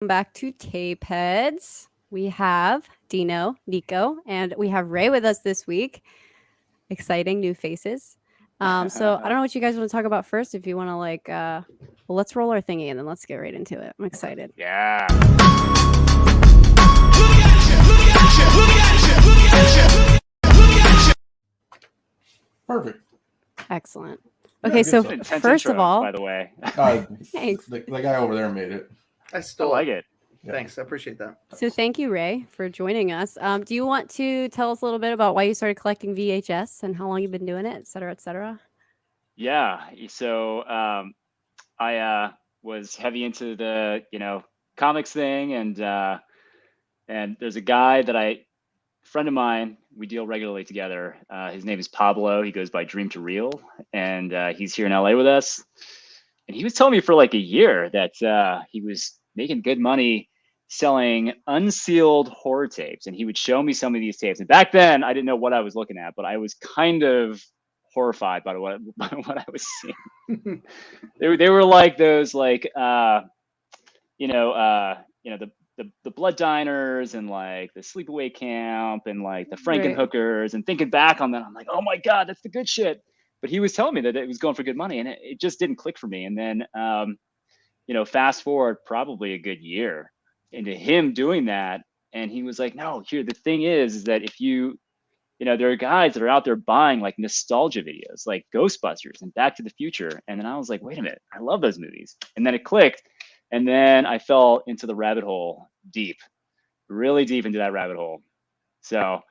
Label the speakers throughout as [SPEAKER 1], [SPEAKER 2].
[SPEAKER 1] Back to Tape Heads. We have Dino, Nico, and we have Ray with us this week. Exciting new faces. So I don't know what you guys want to talk about first. If you want to well, let's roll our thingy and then let's get right into it. I'm excited.
[SPEAKER 2] Yeah.
[SPEAKER 3] Perfect.
[SPEAKER 1] Excellent.
[SPEAKER 3] Yeah,
[SPEAKER 1] Okay,
[SPEAKER 3] good
[SPEAKER 1] so
[SPEAKER 3] stuff.
[SPEAKER 2] Intense
[SPEAKER 1] first of
[SPEAKER 2] intro,
[SPEAKER 1] all,
[SPEAKER 2] by the way.
[SPEAKER 1] thanks.
[SPEAKER 3] The guy over there made it.
[SPEAKER 4] I
[SPEAKER 2] I
[SPEAKER 4] still
[SPEAKER 2] like it.
[SPEAKER 3] Yeah.
[SPEAKER 4] Thanks, I appreciate that.
[SPEAKER 1] So thank you, Ray, for joining us. Do you want to tell us a little bit about why you started collecting VHS and how long you've been doing it, et cetera, et cetera?
[SPEAKER 2] Yeah. So I was heavy into the comics thing, and there's a guy friend of mine. We deal regularly together. His name is Pablo. He goes by Dream to Real, and he's here in LA with us. And he was telling me for like a year that he was making good money selling unsealed horror tapes, and he would show me some of these tapes. And back then, I didn't know what I was looking at, but I was kind of horrified by what I was seeing. They were like those the blood diners and like the sleepaway camp and like the Frankenhookers, and thinking back on that, I'm like, oh my God, that's the good shit. But he was telling me that it was going for good money, and it just didn't click for me. And then, fast forward probably a good year into him doing that. And he was like, no, here, the thing is that if there are guys that are out there buying like nostalgia videos, like Ghostbusters and Back to the Future. And then I was like, wait a minute, I love those movies. And then it clicked. And then I fell into the rabbit hole deep, really deep into that rabbit hole. So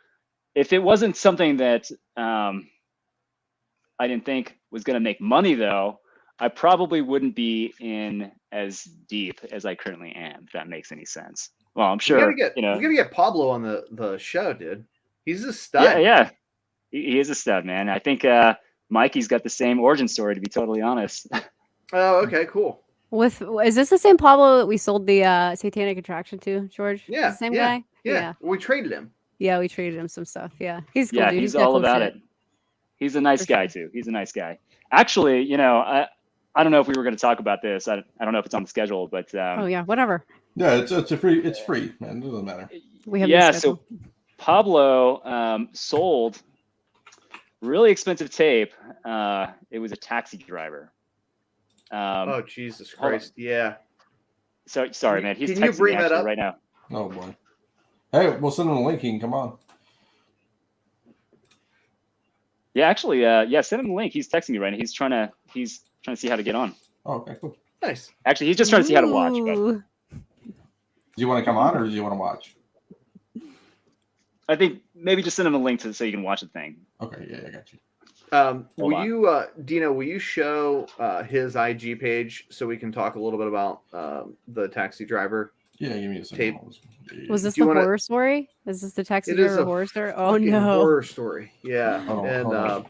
[SPEAKER 2] if it wasn't something that I didn't think was going to make money, though, I probably wouldn't be in as deep as I currently am, if that makes any sense. Well, I'm sure,
[SPEAKER 4] we gotta get Pablo on the show, dude. He's a stud.
[SPEAKER 2] Yeah. He is a stud, man. I think Mikey's got the same origin story, to be totally honest.
[SPEAKER 4] Oh, okay, cool.
[SPEAKER 1] Is this the same Pablo that we sold the Satanic Attraction to, George?
[SPEAKER 4] Yeah,
[SPEAKER 1] The same
[SPEAKER 4] yeah,
[SPEAKER 1] guy?
[SPEAKER 4] Yeah, we traded him.
[SPEAKER 1] Yeah, we traded him some stuff. Yeah. He's cool,
[SPEAKER 2] Yeah,
[SPEAKER 1] dude.
[SPEAKER 2] he's
[SPEAKER 1] got
[SPEAKER 2] all
[SPEAKER 1] cool
[SPEAKER 2] about
[SPEAKER 1] shit.
[SPEAKER 2] it. He's a nice
[SPEAKER 1] For
[SPEAKER 2] guy, too. He's a nice guy. Actually, I don't know if we were going to talk about this. I don't know if it's on the schedule, but
[SPEAKER 1] Oh yeah, whatever.
[SPEAKER 3] Yeah, it's free, man. It doesn't matter.
[SPEAKER 1] We have
[SPEAKER 2] yeah.
[SPEAKER 1] no schedule.
[SPEAKER 2] So Pablo sold really expensive tape. It was a taxi driver.
[SPEAKER 4] Oh Jesus
[SPEAKER 2] hold on.
[SPEAKER 4] Christ! Yeah.
[SPEAKER 2] So sorry, man. He's
[SPEAKER 4] Can you
[SPEAKER 2] texting
[SPEAKER 4] bring
[SPEAKER 2] me
[SPEAKER 4] that
[SPEAKER 2] actually
[SPEAKER 4] up?
[SPEAKER 2] right now.
[SPEAKER 3] Oh boy. Hey, we'll send him a link. He can come on.
[SPEAKER 2] Yeah, actually, send him the link. He's texting me right now. He's trying to see how to get on.
[SPEAKER 3] Oh, okay, cool.
[SPEAKER 4] Nice.
[SPEAKER 2] Actually, he's just trying to see how to watch. But
[SPEAKER 1] Ooh.
[SPEAKER 3] Do you want to come on or do you want to watch?
[SPEAKER 2] I think maybe just send him a link so you can watch the thing.
[SPEAKER 3] Okay, yeah, I got you.
[SPEAKER 2] Hold on.
[SPEAKER 4] You, Dino, will you show his IG page so we can talk a little bit about the taxi driver?
[SPEAKER 3] Yeah, give me a
[SPEAKER 4] Tape.
[SPEAKER 3] second.
[SPEAKER 1] Was this
[SPEAKER 4] Do you
[SPEAKER 1] the
[SPEAKER 4] wanna-
[SPEAKER 1] horror story? Is this the taxi
[SPEAKER 4] It is
[SPEAKER 1] driver
[SPEAKER 4] a
[SPEAKER 1] horror story? Oh
[SPEAKER 4] Fucking
[SPEAKER 1] no.
[SPEAKER 4] horror story. Yeah.
[SPEAKER 3] Hold on,
[SPEAKER 4] and
[SPEAKER 3] hold on.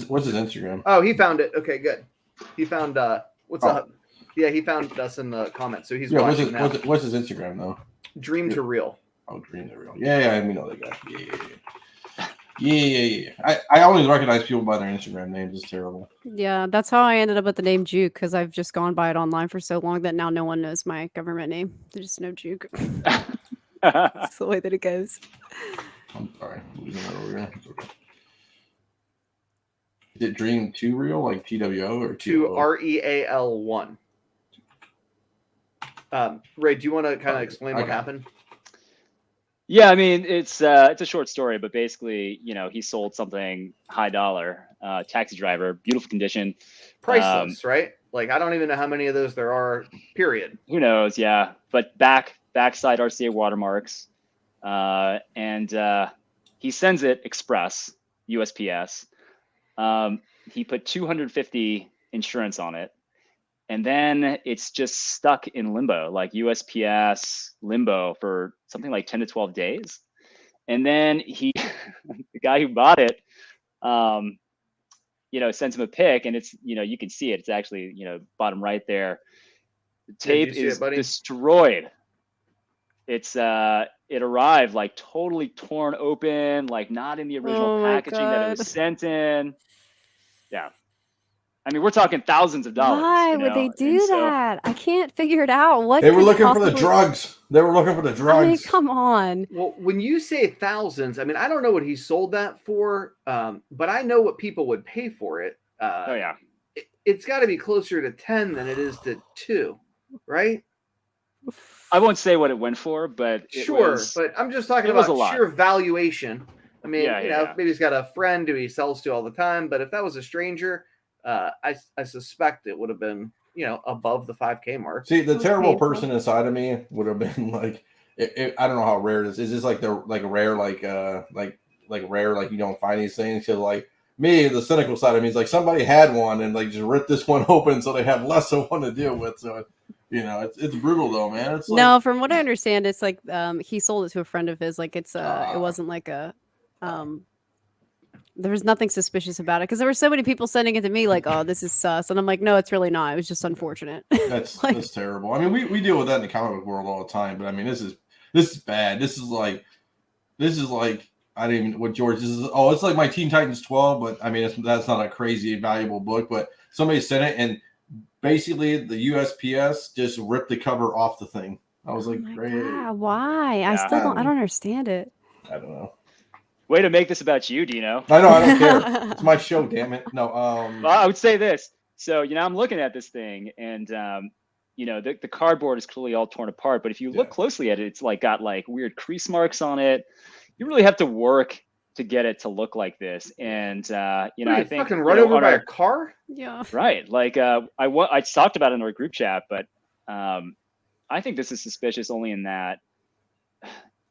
[SPEAKER 3] What's his Instagram?
[SPEAKER 4] oh, he found it. Okay, good. He found what's
[SPEAKER 3] Oh.
[SPEAKER 4] up? Yeah, he found us in the comments, so he's
[SPEAKER 3] Yeah, what's
[SPEAKER 4] watching
[SPEAKER 3] his,
[SPEAKER 4] now.
[SPEAKER 3] what's his Instagram though?
[SPEAKER 4] Dream to Real.
[SPEAKER 3] Oh, Dream the Real. Yeah, we know that guy. Yeah. I only recognize people by their Instagram names. It's terrible.
[SPEAKER 1] Yeah, that's how I ended up with the name Juke, because I've just gone by it online for so long that now no one knows my government name. They just know Juke. That's the way that it goes.
[SPEAKER 3] I'm sorry. I'm losing that over here. It's okay. Is it Dream 2 Real, like TWO or
[SPEAKER 4] To
[SPEAKER 3] 2
[SPEAKER 4] REAL1. Ray, do you want to kind of explain what
[SPEAKER 3] Okay.
[SPEAKER 4] happened?
[SPEAKER 2] Yeah, I mean it's a short story, but basically, he sold something high dollar, taxi driver, beautiful condition.
[SPEAKER 4] Priceless, right? Like I don't even know how many of those there are. Period.
[SPEAKER 2] Who knows? Yeah, but backside RCA watermarks, and he sends it express USPS. He put 250 insurance on it, and then it's just stuck in limbo, like USPS limbo for something like 10 to 12 days. And then the guy who bought it, sends him a pic, and it's, you can see it. It's actually, bottom right there. The tape
[SPEAKER 4] see
[SPEAKER 2] is
[SPEAKER 4] it, buddy?
[SPEAKER 2] destroyed. It arrived like totally torn open, like not in the original
[SPEAKER 1] Oh my
[SPEAKER 2] packaging that it
[SPEAKER 1] God.
[SPEAKER 2] was sent in. Yeah. I mean, we're talking thousands of dollars.
[SPEAKER 1] Why
[SPEAKER 2] you
[SPEAKER 1] would they
[SPEAKER 2] know?
[SPEAKER 1] do
[SPEAKER 2] And so-
[SPEAKER 1] that? I can't figure it out. What
[SPEAKER 3] They were
[SPEAKER 1] could
[SPEAKER 3] looking for the
[SPEAKER 1] possibly-
[SPEAKER 3] drugs. They were looking for the drugs.
[SPEAKER 1] I mean, come on.
[SPEAKER 4] Well, when you say thousands, I mean, I don't know what he sold that for, but I know what people would pay for it.
[SPEAKER 2] Oh yeah.
[SPEAKER 4] It's got to be closer to 10 than it is to 2, right?
[SPEAKER 2] I won't say what it went for, but it
[SPEAKER 4] Sure,
[SPEAKER 2] was-
[SPEAKER 4] but I'm just talking
[SPEAKER 2] it was
[SPEAKER 4] about
[SPEAKER 2] a lot.
[SPEAKER 4] sheer valuation. I mean,
[SPEAKER 2] Yeah,
[SPEAKER 4] you
[SPEAKER 2] yeah,
[SPEAKER 4] know,
[SPEAKER 2] yeah.
[SPEAKER 4] maybe he's got a friend who he sells to all the time, but if that was a stranger, I suspect it would have been, you know, above the 5K mark.
[SPEAKER 3] See, the
[SPEAKER 1] was
[SPEAKER 3] terrible
[SPEAKER 1] painful.
[SPEAKER 3] person inside of me would have been like, I don't know how rare it is. Is this like rare, like rare, like you don't find these things? Because like me, the cynical side of me is like somebody had one and like just ripped this one open so they have less of one to deal with. So, you know, it's brutal though, man. It's like,
[SPEAKER 1] No, from what I understand, it's like he sold it to a friend of his. Like it
[SPEAKER 3] Ah.
[SPEAKER 1] wasn't like a there was nothing suspicious about it because there were so many people sending it to me like, oh, this is sus, and I'm like, no, it's really not. It was just unfortunate.
[SPEAKER 3] that's
[SPEAKER 1] like-
[SPEAKER 3] that's terrible. I mean, we deal with that in the comic book world all the time, but I mean, this is bad. This is like I didn't even what George this is. Oh, it's like my Teen Titans 12, but I mean, that's not a crazy valuable book. But somebody sent it, and basically the USPS just ripped the cover off the thing. I was like,
[SPEAKER 1] Oh my
[SPEAKER 3] great.
[SPEAKER 1] God, why? I
[SPEAKER 2] Yeah.
[SPEAKER 1] still don't. I don't understand it.
[SPEAKER 3] I don't know.
[SPEAKER 2] Way to make this about you, Dino.
[SPEAKER 3] I know. I don't care. It's my show. Damn it. No.
[SPEAKER 2] Well, I would say this. So, you know, I'm looking at this thing and, you know, the cardboard is clearly all torn apart. But if you look
[SPEAKER 3] Yeah.
[SPEAKER 2] closely at it, it's like got like weird crease marks on it. You really have to work to get it to look like this. And, you know,
[SPEAKER 4] What,
[SPEAKER 2] I
[SPEAKER 4] you
[SPEAKER 2] think.
[SPEAKER 4] fucking
[SPEAKER 2] you
[SPEAKER 4] run
[SPEAKER 2] know,
[SPEAKER 4] over
[SPEAKER 2] on
[SPEAKER 4] by
[SPEAKER 2] our-
[SPEAKER 4] a car?
[SPEAKER 1] Yeah.
[SPEAKER 2] Right. Like I talked about it in our group chat, but I think this is suspicious only in that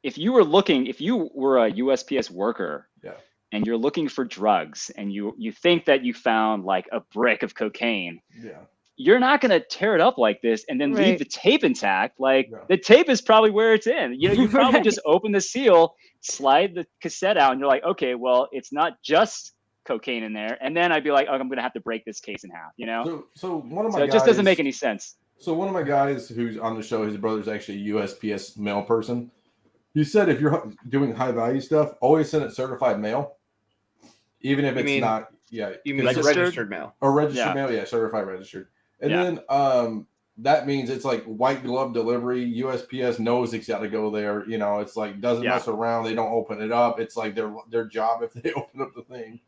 [SPEAKER 2] if you were a USPS worker
[SPEAKER 3] Yeah.
[SPEAKER 2] and you're looking for drugs and you think that you found like a brick of cocaine,
[SPEAKER 3] Yeah.
[SPEAKER 2] you're not going to tear it up like this and then leave
[SPEAKER 1] Right.
[SPEAKER 2] the tape intact. Like
[SPEAKER 3] Yeah.
[SPEAKER 2] the tape is probably where it's in. You know, you probably
[SPEAKER 1] Right.
[SPEAKER 2] just open the seal, slide the cassette out, and you're like, okay, well, it's not just cocaine in there. And then I'd be like, oh, I'm going to have to break this case in half, you know?
[SPEAKER 3] So one of my
[SPEAKER 2] So it just doesn't make
[SPEAKER 3] guys-
[SPEAKER 2] any sense.
[SPEAKER 3] So one of my guys who's on the show, his brother's actually a USPS mail person. He said if you're doing high value stuff, always send it certified mail, even if
[SPEAKER 4] You
[SPEAKER 3] it's
[SPEAKER 4] mean-
[SPEAKER 3] not. Yeah,
[SPEAKER 4] You mean
[SPEAKER 2] Registered?
[SPEAKER 4] registered mail?
[SPEAKER 3] or registered
[SPEAKER 2] Yeah.
[SPEAKER 3] mail. Yeah, certified registered. And
[SPEAKER 2] Yeah.
[SPEAKER 3] then that means it's like white glove delivery. USPS knows it's got to go there. You know, it's like doesn't
[SPEAKER 2] Yeah.
[SPEAKER 3] mess around. They don't open it up. It's like their job if they open up the thing.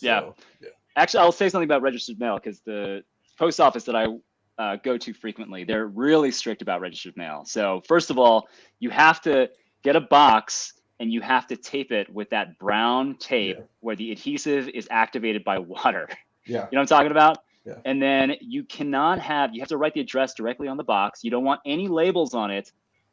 [SPEAKER 2] Yeah.
[SPEAKER 3] Yeah.
[SPEAKER 2] Actually, I'll say something about registered mail because the post office that I go to frequently, they're really strict about registered mail. So first of all, you have to get a box and you have to tape it with that brown tape
[SPEAKER 3] Yeah.
[SPEAKER 2] where the adhesive is activated by water.
[SPEAKER 3] Yeah.
[SPEAKER 2] You know what I'm talking about?
[SPEAKER 3] Yeah.
[SPEAKER 2] And then you have to write the address directly on the box. You don't want any labels on it.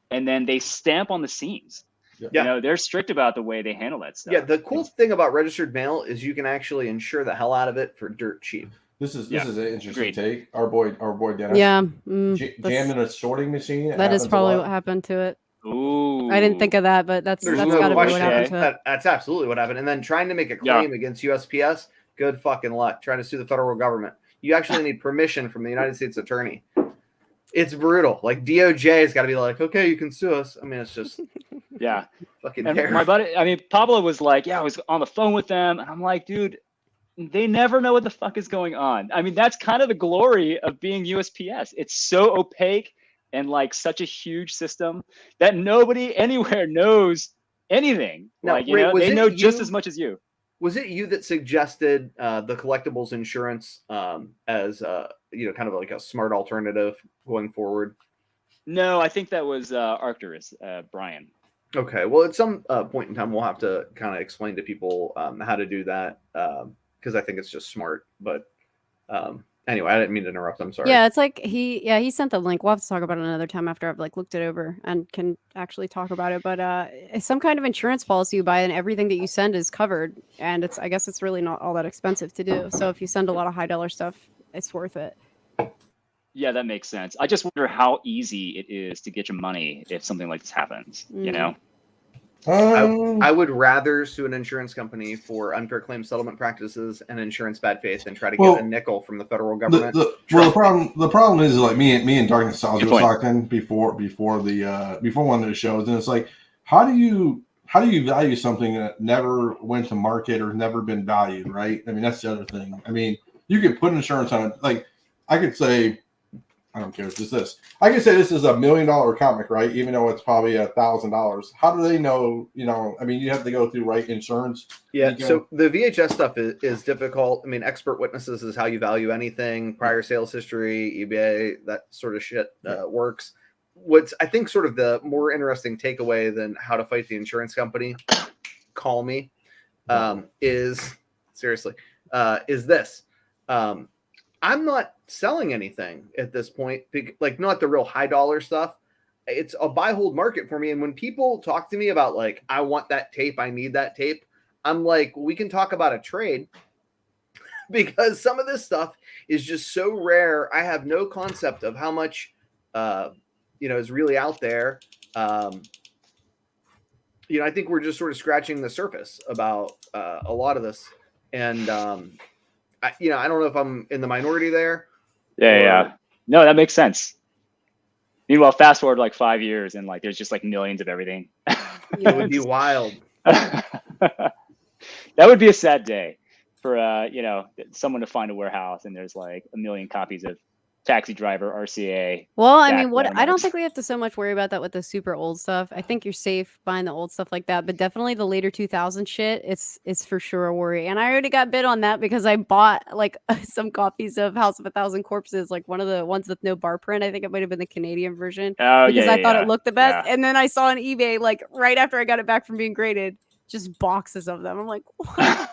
[SPEAKER 2] And then they stamp on the seams.
[SPEAKER 3] Yeah.
[SPEAKER 2] You know, they're strict about the way they handle that stuff.
[SPEAKER 4] Yeah, the cool thing about registered mail is you can actually insure the hell out of it for dirt cheap.
[SPEAKER 3] This is
[SPEAKER 2] Yeah.
[SPEAKER 3] an interesting
[SPEAKER 2] Agreed.
[SPEAKER 3] take. Our boy Dennis.
[SPEAKER 1] Yeah.
[SPEAKER 3] Jamming a sorting machine. It
[SPEAKER 1] That is
[SPEAKER 3] happens a
[SPEAKER 1] probably
[SPEAKER 3] lot.
[SPEAKER 1] what happened to it.
[SPEAKER 2] Ooh.
[SPEAKER 1] I didn't think of that, but that's
[SPEAKER 4] There's
[SPEAKER 1] that's
[SPEAKER 4] no
[SPEAKER 1] got to be what
[SPEAKER 4] question.
[SPEAKER 1] happened to it.
[SPEAKER 4] That's absolutely what happened. And then trying to make a
[SPEAKER 2] Yeah.
[SPEAKER 4] claim against USPS, good fucking luck. Trying to sue the federal government. You actually need permission from the United States attorney. It's brutal. Like DOJ has got to be like, okay, you can sue us. I mean, it's just
[SPEAKER 2] Yeah.
[SPEAKER 4] fucking
[SPEAKER 2] And
[SPEAKER 4] terrible.
[SPEAKER 2] my buddy, I mean, Pablo was like, yeah, I was on the phone with them. And I'm like, dude, they never know what the fuck is going on. I mean, that's kind of the glory of being USPS. It's so opaque and like such a huge system that nobody anywhere knows anything.
[SPEAKER 4] Now,
[SPEAKER 2] like, you
[SPEAKER 4] Ray,
[SPEAKER 2] know,
[SPEAKER 4] was
[SPEAKER 2] they
[SPEAKER 4] it
[SPEAKER 2] know just
[SPEAKER 4] you-
[SPEAKER 2] as much as you.
[SPEAKER 4] Was it you that suggested the collectibles insurance as kind of like a smart alternative going forward?
[SPEAKER 2] No, I think that was Arcturus, Brian.
[SPEAKER 4] Okay, well, at some point in time, we'll have to kind of explain to people how to do that because I think it's just smart. But anyway, I didn't mean to interrupt. I'm sorry.
[SPEAKER 1] Yeah, it's like he sent the link. We'll have to talk about it another time after I've like looked it over and can actually talk about it. But it's some kind of insurance policy you buy, and everything that you send is covered. And I guess it's really not all that expensive to do. So if you send a lot of high dollar stuff, it's worth it.
[SPEAKER 2] Yeah, that makes sense. I just wonder how easy it is to get your money if something like this happens, you know?
[SPEAKER 4] I would rather sue an insurance company for unfair claim settlement practices and insurance bad faith than try to get
[SPEAKER 3] Well,
[SPEAKER 4] a nickel from the federal government.
[SPEAKER 3] The problem is like me and Darkness Styles
[SPEAKER 2] Good
[SPEAKER 3] were
[SPEAKER 2] point.
[SPEAKER 3] talking before one of the shows, and it's like, how do you value something that never went to market or never been valued, right? I mean, that's the other thing. I mean, you can put insurance on it. Like I could say, I don't care if it's this. I could say this is $1 million comic, right? Even though it's probably $1,000. How do they know? You know, I mean, you have to go through insurance.
[SPEAKER 4] Yeah. So the VHS stuff is difficult. I mean, expert witnesses is how you value anything. Prior sales history, eBay, that sort of shit works. What's I think sort of the more interesting takeaway than how to fight the insurance company, call me, is seriously, is this. I'm not selling anything at this point, like not the real high dollar stuff. It's a buy hold market for me. And when people talk to me about like, I want that tape, I need that tape, I'm like, we can talk about a trade because some of this stuff is just so rare. I have no concept of how much, is really out there. I think we're just sort of scratching the surface about a lot of this. And, I don't know if I'm in the minority there.
[SPEAKER 2] Yeah. No, that makes sense. Meanwhile, fast forward like 5 years and like there's just like millions of everything.
[SPEAKER 4] It would be wild.
[SPEAKER 2] That would be a sad day for someone to find a warehouse and there's like 1 million copies of Taxi Driver, RCA.
[SPEAKER 1] Well, I mean, I don't think we have to so much worry about that with the super old stuff. I think you're safe buying the old stuff like that, but definitely the later 2000 shit, it's for sure a worry. And I already got bid on that because I bought like some copies of House of a Thousand Corpses, like one of the ones with no bar print. I think it might have been the Canadian version because I thought it looked the best. Yeah. And then I saw on eBay, like right after I got it back from being graded, just boxes of them. I'm like, why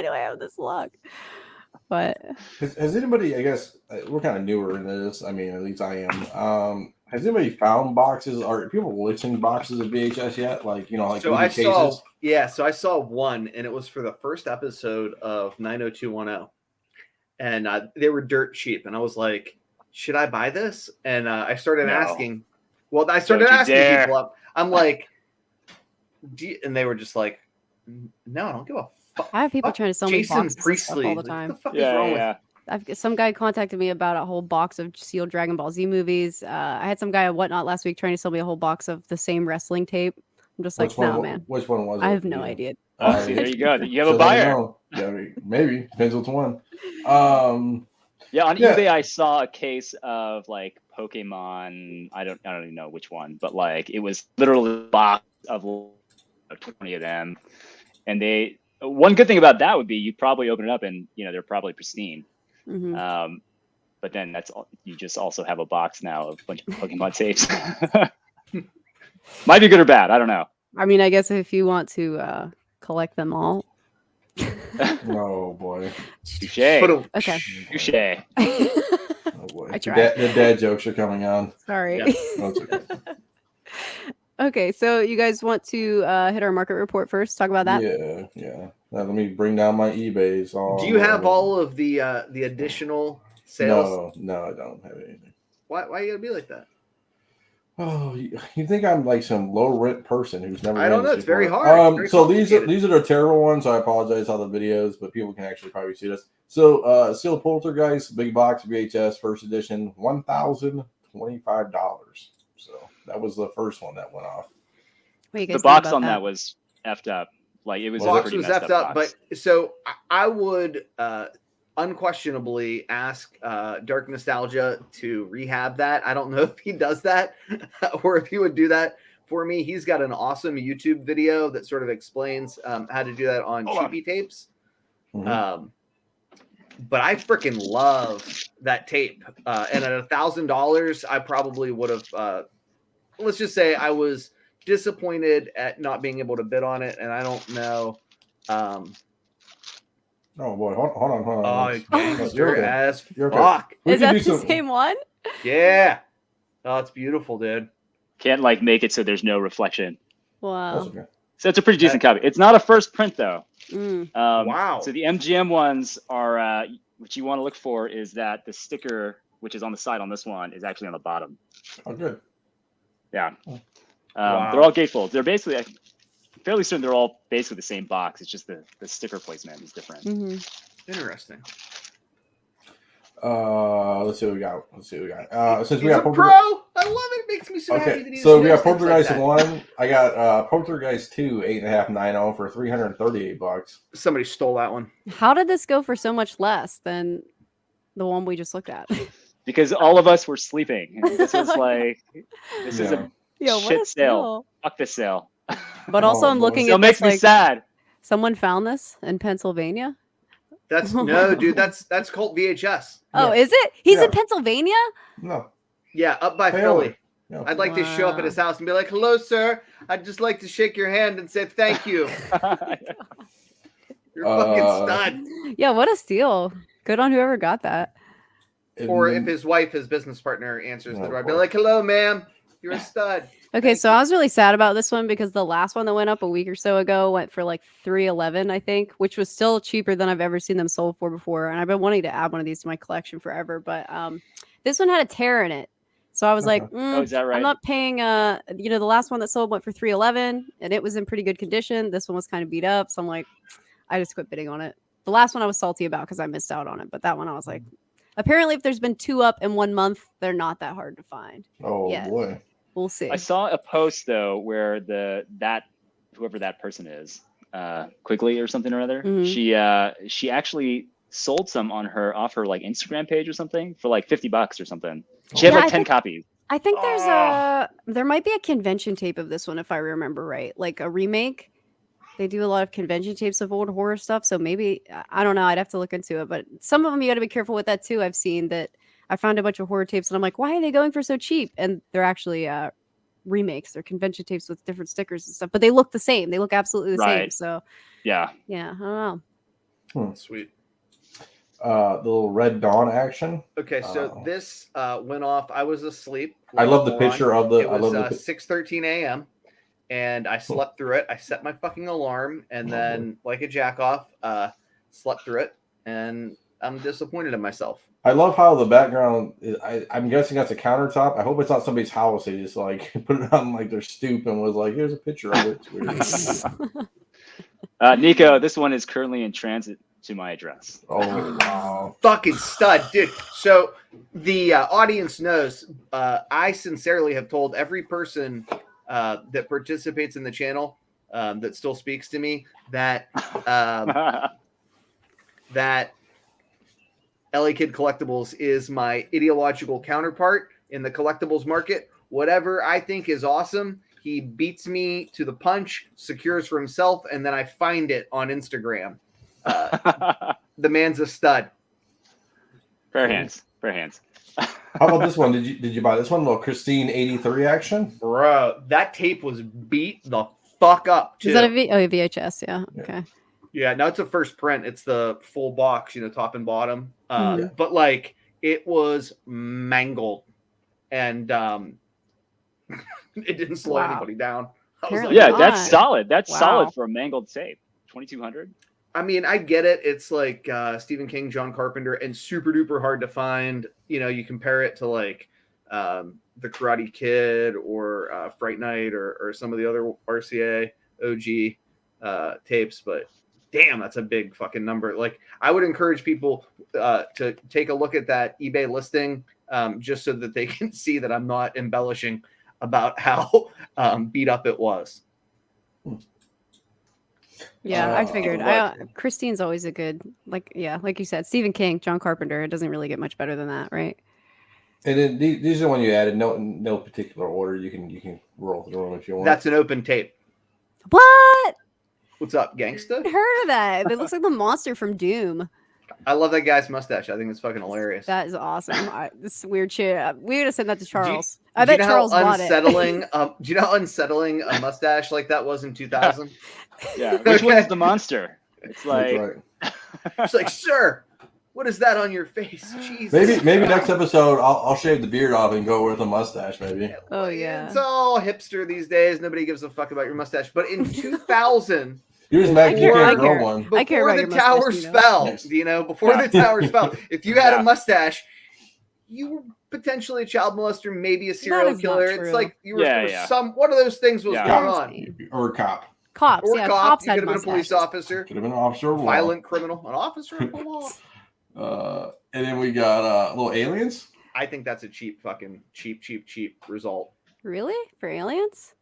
[SPEAKER 1] do I have this luck? But
[SPEAKER 3] has anybody, I guess we're kind of newer in this. I mean, at least I am. Has anybody found boxes? Are people listing boxes of VHS yet? Like,
[SPEAKER 4] so I cases? So I saw one, and it was for the first episode of 90210. And they were dirt cheap. And I was like, should I buy this? And I started asking. Well, I started asking people. I'm like, and they were just like, no, I don't give a fuck.
[SPEAKER 1] I have people trying to sell me boxes
[SPEAKER 4] Priestley
[SPEAKER 1] all the time.
[SPEAKER 4] What the fuck is wrong with
[SPEAKER 1] I've some guy contacted me about a whole box of sealed Dragon Ball Z movies. I had some guy at Whatnot last week trying to sell me a whole box of the same wrestling tape. I'm just like, no, man.
[SPEAKER 3] Which one was it?
[SPEAKER 1] I have no idea.
[SPEAKER 2] There you go. You have a buyer.
[SPEAKER 3] Yeah, maybe depends which one.
[SPEAKER 2] On eBay I saw a case of like Pokemon. I don't even know which one, but like it was literally a box of 20 of them, and one good thing about that would be you probably open it up and they're probably pristine. Mm-hmm. But then you just also have a box now of a bunch of Pokemon tapes. Might be good or bad. I don't know.
[SPEAKER 1] I mean, I guess if you want to collect them all.
[SPEAKER 3] Oh boy.
[SPEAKER 2] Touche.
[SPEAKER 1] Okay.
[SPEAKER 2] Touche.
[SPEAKER 3] Oh boy.
[SPEAKER 1] I tried.
[SPEAKER 3] The dad jokes are coming on.
[SPEAKER 1] Sorry.
[SPEAKER 3] Yeah. That's okay.
[SPEAKER 1] Okay, so you guys want to hit our market report first? Talk about that.
[SPEAKER 3] Yeah. Now, let me bring down my eBays.
[SPEAKER 4] Do you have all of the additional sales?
[SPEAKER 3] No, I don't have anything.
[SPEAKER 4] Why you gotta be like that?
[SPEAKER 3] Oh, you think I'm like some low rent person who's never?
[SPEAKER 4] I don't know. It's very hard.
[SPEAKER 3] So these are the terrible ones. So I apologize on the videos, but people can actually probably see this. So Seal Poltergeist, big box VHS, first edition, $1,025. So that was the first one that went off.
[SPEAKER 2] The box on that was effed up. Like it was.
[SPEAKER 4] The box was effed up, but so I would unquestionably ask Dark Nostalgia to rehab that. I don't know if he does that or if he would do that for me. He's got an awesome YouTube video that sort of explains how to do that on cheapy tapes.
[SPEAKER 3] Mm-hmm.
[SPEAKER 4] But I freaking love that tape. And at $1,000, I probably would have. Let's just say I was disappointed at not being able to bid on it, and I don't know.
[SPEAKER 3] Oh boy, hold on.
[SPEAKER 4] Oh, gangster as fuck.
[SPEAKER 3] Okay.
[SPEAKER 1] Is that the same one?
[SPEAKER 4] Yeah. Oh, it's beautiful, dude.
[SPEAKER 2] Can't like make it so there's no reflection.
[SPEAKER 1] Wow.
[SPEAKER 3] Okay.
[SPEAKER 2] So it's a pretty decent copy. It's not a first print though.
[SPEAKER 4] Wow.
[SPEAKER 2] So the MGM ones are what you want to look for is that the sticker, which is on the side on this one, is actually on the bottom.
[SPEAKER 3] Oh, good.
[SPEAKER 2] Yeah.
[SPEAKER 4] Wow.
[SPEAKER 2] They're all gatefold. They're basically, I'm fairly certain they're all basically the same box. It's just the sticker placement is different.
[SPEAKER 1] Mm-hmm.
[SPEAKER 4] Interesting.
[SPEAKER 3] Let's see what we got. Since
[SPEAKER 4] He's a pro. I love it. It makes me so happy that
[SPEAKER 3] Okay,
[SPEAKER 4] he
[SPEAKER 3] so we
[SPEAKER 4] knows
[SPEAKER 3] got
[SPEAKER 4] things like
[SPEAKER 3] Poltergeist
[SPEAKER 4] that.
[SPEAKER 3] 1. I got Poltergeist 2, 8.590 for $338.
[SPEAKER 4] Somebody stole that one.
[SPEAKER 1] How did this go for so much less than the one we just looked at?
[SPEAKER 2] Because all of us were sleeping. And this is like, this is a
[SPEAKER 1] Yo, what
[SPEAKER 2] shit
[SPEAKER 1] a
[SPEAKER 2] sale.
[SPEAKER 1] steal.
[SPEAKER 2] Fuck this sale.
[SPEAKER 1] But also,
[SPEAKER 3] Oh,
[SPEAKER 1] I'm
[SPEAKER 3] boy.
[SPEAKER 1] looking
[SPEAKER 2] Still
[SPEAKER 1] at
[SPEAKER 2] makes
[SPEAKER 1] this
[SPEAKER 2] me
[SPEAKER 1] like
[SPEAKER 2] sad.
[SPEAKER 1] someone found this in Pennsylvania.
[SPEAKER 4] That's no, dude. That's Cult VHS.
[SPEAKER 1] Oh,
[SPEAKER 3] Yeah.
[SPEAKER 1] is it? He's
[SPEAKER 3] Yeah.
[SPEAKER 1] in Pennsylvania?
[SPEAKER 3] No.
[SPEAKER 4] Yeah, up by
[SPEAKER 3] Paoli.
[SPEAKER 4] Philly.
[SPEAKER 3] Yeah.
[SPEAKER 4] I'd like to show up at
[SPEAKER 1] Wow.
[SPEAKER 4] his house and be like, "Hello, sir. I'd just like to shake your hand and say thank you. You're a fucking stud."
[SPEAKER 1] Yeah, what a steal. Good on whoever got that.
[SPEAKER 3] And
[SPEAKER 4] Or
[SPEAKER 3] then-
[SPEAKER 4] if his wife, his business partner, answers the
[SPEAKER 3] Oh,
[SPEAKER 4] door, I'd be
[SPEAKER 3] boy.
[SPEAKER 4] like, "Hello, ma'am. You're a stud."
[SPEAKER 1] Okay,
[SPEAKER 4] Thank
[SPEAKER 1] so
[SPEAKER 4] you.
[SPEAKER 1] I was really sad about this one because the last one that went up a week or so ago went for like $311, I think, which was still cheaper than I've ever seen them sold for before. And I've been wanting to add one of these to my collection forever, but this one had a tear in it. So I was like,
[SPEAKER 2] Oh, is that right?
[SPEAKER 1] I'm not paying the last one that sold went for $311 and it was in pretty good condition. This one was kind of beat up, so I'm like, I just quit bidding on it. The last one I was salty about because I missed out on it, but that one I was like, apparently if there's been 2 up in 1 month, they're not that hard to find.
[SPEAKER 3] Oh,
[SPEAKER 1] Yeah.
[SPEAKER 3] boy.
[SPEAKER 1] We'll see.
[SPEAKER 2] I saw a post though where whoever that person is, Quigley or something or other,
[SPEAKER 1] Mhm.
[SPEAKER 2] she actually sold some off her like Instagram page or something for like $50 or something. She had
[SPEAKER 1] Yeah,
[SPEAKER 2] like
[SPEAKER 1] I
[SPEAKER 2] 10
[SPEAKER 1] think-
[SPEAKER 2] copies.
[SPEAKER 1] I think there might be a convention tape of this one if I remember right, like a remake. They do a lot of convention tapes of old horror stuff, so maybe I don't know. I'd have to look into it, but some of them you got to be careful with that too. I've seen that. I found a bunch of horror tapes and I'm like, why are they going for so cheap? And they're actually remakes. They're convention tapes with different stickers and stuff, but they look the same. They look absolutely the same.
[SPEAKER 2] Right.
[SPEAKER 1] So
[SPEAKER 2] Yeah.
[SPEAKER 1] yeah, I don't know.
[SPEAKER 4] Sweet.
[SPEAKER 3] The little Red Dawn action.
[SPEAKER 4] Okay, so
[SPEAKER 3] Oh.
[SPEAKER 4] this went off. I was asleep.
[SPEAKER 3] I love the
[SPEAKER 4] Hold on.
[SPEAKER 3] picture of the.
[SPEAKER 4] It
[SPEAKER 3] I love
[SPEAKER 4] was
[SPEAKER 3] the.
[SPEAKER 4] 6:13 a.m. and I slept through it. I set my fucking alarm and
[SPEAKER 3] Oh,
[SPEAKER 4] then, like a jack off, slept through it. And I'm disappointed in myself.
[SPEAKER 3] I love how the background. I'm guessing that's a countertop. I hope it's not somebody's house. They just like put it on like their stoop and was like, "Here's a picture of it." It's weird.
[SPEAKER 2] Nico, this one is currently in transit to my address.
[SPEAKER 3] Oh wow!
[SPEAKER 4] Fucking stud, dude. So the audience knows I sincerely have told every person that participates in the channel that still speaks to me that that LA Kid Collectibles is my ideological counterpart in the collectibles market. Whatever I think is awesome, he beats me to the punch, secures for himself, and then I find it on Instagram. The man's a stud.
[SPEAKER 2] Fair hands. Fair hands.
[SPEAKER 3] How about this one? Did you buy this one? Little Christine 83 action.
[SPEAKER 4] Bro, that tape was beat the fuck up too.
[SPEAKER 1] Is that a VHS? Yeah.
[SPEAKER 3] Yeah.
[SPEAKER 1] Okay.
[SPEAKER 4] Yeah, now it's a first print. It's the full box, top and bottom.
[SPEAKER 1] Mhm.
[SPEAKER 4] But like it was mangled, and it didn't slow
[SPEAKER 1] Wow.
[SPEAKER 4] anybody down. I was
[SPEAKER 1] Apparently
[SPEAKER 2] Yeah,
[SPEAKER 1] not.
[SPEAKER 2] that's solid. That's
[SPEAKER 1] Wow.
[SPEAKER 2] solid for a mangled tape. 2200.
[SPEAKER 4] I mean, I get it. It's like Stephen King, John Carpenter, and super duper hard to find. You compare it to like The Karate Kid or Fright Night or some of the other RCA OG tapes, but damn, that's a big fucking number. Like, I would encourage people to take a look at that eBay listing just so that they can see that I'm not embellishing about how beat up it was.
[SPEAKER 1] Yeah, I figured.
[SPEAKER 4] but-
[SPEAKER 1] Christine's always a good, like you said, Stephen King, John Carpenter. It doesn't really get much better than that, right?
[SPEAKER 3] And then these are the one you added. No particular order. You can roll through them if you want.
[SPEAKER 4] That's an open tape.
[SPEAKER 1] What?
[SPEAKER 4] What's up, gangsta?
[SPEAKER 1] I heard of that. It looks like the monster from Doom.
[SPEAKER 4] I love that guy's mustache. I think it's fucking hilarious.
[SPEAKER 1] That is awesome. This weird shit. We would have sent that to
[SPEAKER 4] Do you-
[SPEAKER 1] Charles. I
[SPEAKER 4] Do you
[SPEAKER 1] bet
[SPEAKER 4] know
[SPEAKER 1] Charles
[SPEAKER 4] how
[SPEAKER 1] bought it.
[SPEAKER 4] unsettling? Do you know how unsettling a mustache like that was in 2000?
[SPEAKER 2] Yeah. Which
[SPEAKER 4] Okay.
[SPEAKER 2] one's the monster? It's
[SPEAKER 3] That's
[SPEAKER 2] like
[SPEAKER 3] right.
[SPEAKER 4] It's like, sir, what is that on your face? Jesus.
[SPEAKER 3] Maybe next episode I'll shave the beard off and go with a mustache. Maybe.
[SPEAKER 1] Oh yeah.
[SPEAKER 4] It's all hipster these days. Nobody gives a fuck about your mustache. But in 2000,
[SPEAKER 3] Yours, Mac, you
[SPEAKER 1] care- I
[SPEAKER 3] can't grow
[SPEAKER 1] care.
[SPEAKER 3] one.
[SPEAKER 1] I care
[SPEAKER 4] before
[SPEAKER 1] about
[SPEAKER 4] the
[SPEAKER 1] your mustache,
[SPEAKER 4] towers
[SPEAKER 1] Dino.
[SPEAKER 4] fell,
[SPEAKER 3] Yes.
[SPEAKER 4] before the towers fell, if you had
[SPEAKER 2] Yeah.
[SPEAKER 4] a mustache, you were potentially a child molester, maybe a serial
[SPEAKER 1] is not
[SPEAKER 4] killer. It's
[SPEAKER 1] true.
[SPEAKER 4] like you were
[SPEAKER 2] Yeah,
[SPEAKER 4] there was
[SPEAKER 2] yeah.
[SPEAKER 4] some one of those things was
[SPEAKER 2] Yeah.
[SPEAKER 4] going
[SPEAKER 1] That's
[SPEAKER 4] on.
[SPEAKER 1] insane.
[SPEAKER 3] Or a cop.
[SPEAKER 1] Cops,
[SPEAKER 4] Or
[SPEAKER 1] yeah,
[SPEAKER 4] cop,
[SPEAKER 1] cops
[SPEAKER 4] you
[SPEAKER 1] had
[SPEAKER 4] could have been a police
[SPEAKER 1] mustaches.
[SPEAKER 4] officer,
[SPEAKER 3] Could have been an officer of law.
[SPEAKER 4] violent criminal, an officer of the law.
[SPEAKER 3] And then we got little aliens.
[SPEAKER 4] I think that's a cheap result.
[SPEAKER 1] Really? For aliens?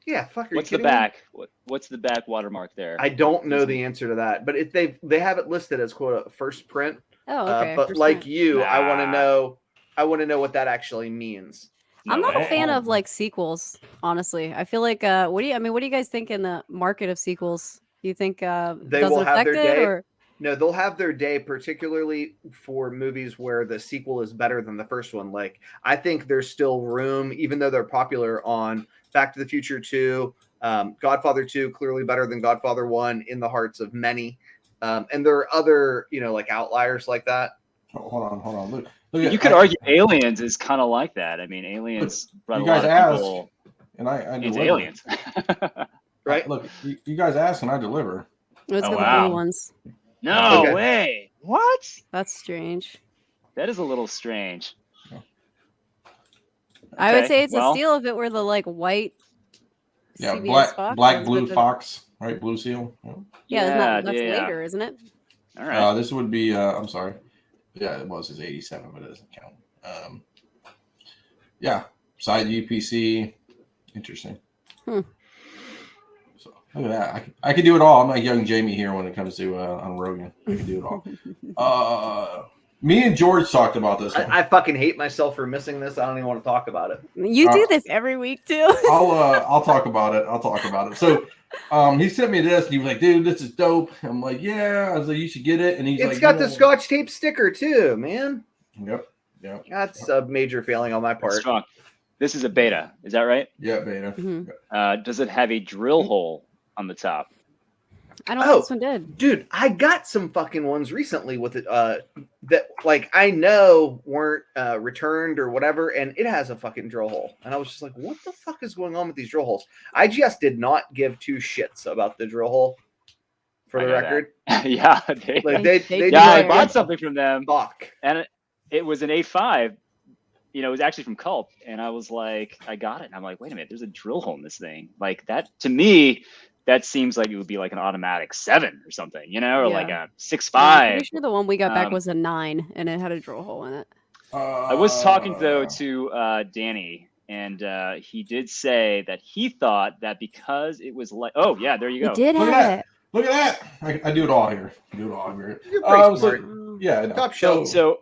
[SPEAKER 4] Yeah, fuck. Are
[SPEAKER 2] What's
[SPEAKER 4] you
[SPEAKER 2] the
[SPEAKER 4] kidding me?
[SPEAKER 2] back? What's the back watermark there?
[SPEAKER 4] I don't know the answer to that, but if they have it listed as quote a first print.
[SPEAKER 1] Oh, okay.
[SPEAKER 4] But like you, I want to
[SPEAKER 2] Nah.
[SPEAKER 4] know. I want to know what that actually means.
[SPEAKER 1] I'm
[SPEAKER 2] No
[SPEAKER 1] not a
[SPEAKER 2] way.
[SPEAKER 1] fan of like sequels, honestly. I feel like what do you guys think in the market of sequels? Do you think
[SPEAKER 4] They
[SPEAKER 1] does
[SPEAKER 4] will
[SPEAKER 1] it
[SPEAKER 4] have
[SPEAKER 1] affect
[SPEAKER 4] their
[SPEAKER 1] it
[SPEAKER 4] day.
[SPEAKER 1] or
[SPEAKER 4] No, they'll have their day, particularly for movies where the sequel is better than the first one. Like, I think there's still room, even though they're popular, on Back to the Future 2, Godfather 2, clearly better than Godfather 1 in the hearts of many. And there are other, like outliers like that.
[SPEAKER 3] Oh, hold on. Look
[SPEAKER 2] You could argue Aliens is kind of like that. I mean, Aliens brought
[SPEAKER 3] you
[SPEAKER 2] a lot
[SPEAKER 3] guys
[SPEAKER 2] of
[SPEAKER 3] asked,
[SPEAKER 2] people
[SPEAKER 3] and I
[SPEAKER 2] into
[SPEAKER 3] deliver.
[SPEAKER 2] Aliens.
[SPEAKER 4] Right?
[SPEAKER 3] Look, you guys ask and I deliver.
[SPEAKER 1] let's
[SPEAKER 2] Oh,
[SPEAKER 1] go
[SPEAKER 2] wow.
[SPEAKER 1] the blue ones?
[SPEAKER 2] No
[SPEAKER 4] Okay.
[SPEAKER 2] way. What?
[SPEAKER 1] That's strange.
[SPEAKER 2] That is a little strange.
[SPEAKER 1] I would
[SPEAKER 2] Okay,
[SPEAKER 1] say it's
[SPEAKER 2] well,
[SPEAKER 1] a steal if it were the like white
[SPEAKER 3] Yeah,
[SPEAKER 1] CBS Fox
[SPEAKER 3] black
[SPEAKER 1] ones,
[SPEAKER 3] blue
[SPEAKER 1] but the-
[SPEAKER 3] fox, right? Blue seal. Yeah.
[SPEAKER 1] Yeah, isn't
[SPEAKER 2] Yeah,
[SPEAKER 1] that's
[SPEAKER 2] yeah.
[SPEAKER 1] later, isn't it?
[SPEAKER 2] All right.
[SPEAKER 3] This would be. I'm sorry. Yeah, it was his 87, but it doesn't count. Yeah, side UPC. Interesting.
[SPEAKER 1] Hmm.
[SPEAKER 3] So look at that. I could do it all. I'm like young Jamie here when it comes to on Rogan. I can do it all. Me and George talked about this.
[SPEAKER 4] I fucking hate myself for missing this. I don't even want to talk about it.
[SPEAKER 1] You do this every week too.
[SPEAKER 3] I'll talk about it. So he sent me this and he was like, dude, this is dope. I'm like, yeah. I was like, you should get it. And he's
[SPEAKER 4] It's
[SPEAKER 3] like,
[SPEAKER 4] got
[SPEAKER 3] no.
[SPEAKER 4] the Scotch tape sticker too, man.
[SPEAKER 3] Yep.
[SPEAKER 4] That's a major failing on my part.
[SPEAKER 2] Strong. This is a beta. Is that right?
[SPEAKER 3] Yeah, beta.
[SPEAKER 1] Mhm.
[SPEAKER 2] Does it have a drill hole on the top?
[SPEAKER 1] I don't know if this one did.
[SPEAKER 4] Dude, I got some fucking ones recently with it that like I know weren't returned or whatever, and it has a fucking drill hole. And I was just like, what the fuck is going on with these drill holes? IGS did not give two shits about the drill hole, for
[SPEAKER 2] I
[SPEAKER 4] the
[SPEAKER 2] know that.
[SPEAKER 4] record.
[SPEAKER 2] Yeah.
[SPEAKER 4] Like
[SPEAKER 1] They
[SPEAKER 4] they
[SPEAKER 1] did
[SPEAKER 2] Yeah, I
[SPEAKER 1] not
[SPEAKER 2] bought
[SPEAKER 1] give-
[SPEAKER 2] something from them,
[SPEAKER 4] fuck.
[SPEAKER 2] and it was an A5. It was actually from Culp, and I was like, I got it. And I'm like, wait a minute, there's a drill hole in this thing. Like that, to me, that seems like it would be like an automatic 7 or something, or like a 6.5.
[SPEAKER 1] I'm pretty sure the one we got back
[SPEAKER 2] Um,
[SPEAKER 1] was a 9, and it had a drill hole in it.
[SPEAKER 2] I was talking though to Danny, and he did say that he thought that because it was like, oh yeah, there you go.
[SPEAKER 1] It did
[SPEAKER 3] Look at
[SPEAKER 1] have it.
[SPEAKER 3] Look at that. I do it all here.
[SPEAKER 4] You're
[SPEAKER 3] So,
[SPEAKER 4] pretty smart.
[SPEAKER 3] yeah, I know.
[SPEAKER 4] Top shelf.
[SPEAKER 2] So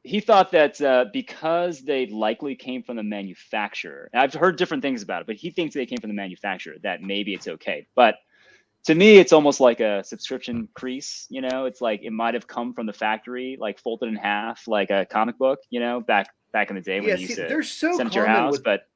[SPEAKER 2] he thought that because they likely came from the manufacturer, and I've heard different things about it, but he thinks they came from the manufacturer, that maybe it's okay. But to me, it's almost like a subscription crease. It's like it might have come from the factory, like folded in half, like a comic book. Back in the day when
[SPEAKER 4] Yeah,
[SPEAKER 2] you used
[SPEAKER 4] see,
[SPEAKER 2] to
[SPEAKER 4] they're so
[SPEAKER 2] send it to your
[SPEAKER 4] common
[SPEAKER 2] house.
[SPEAKER 4] with
[SPEAKER 2] But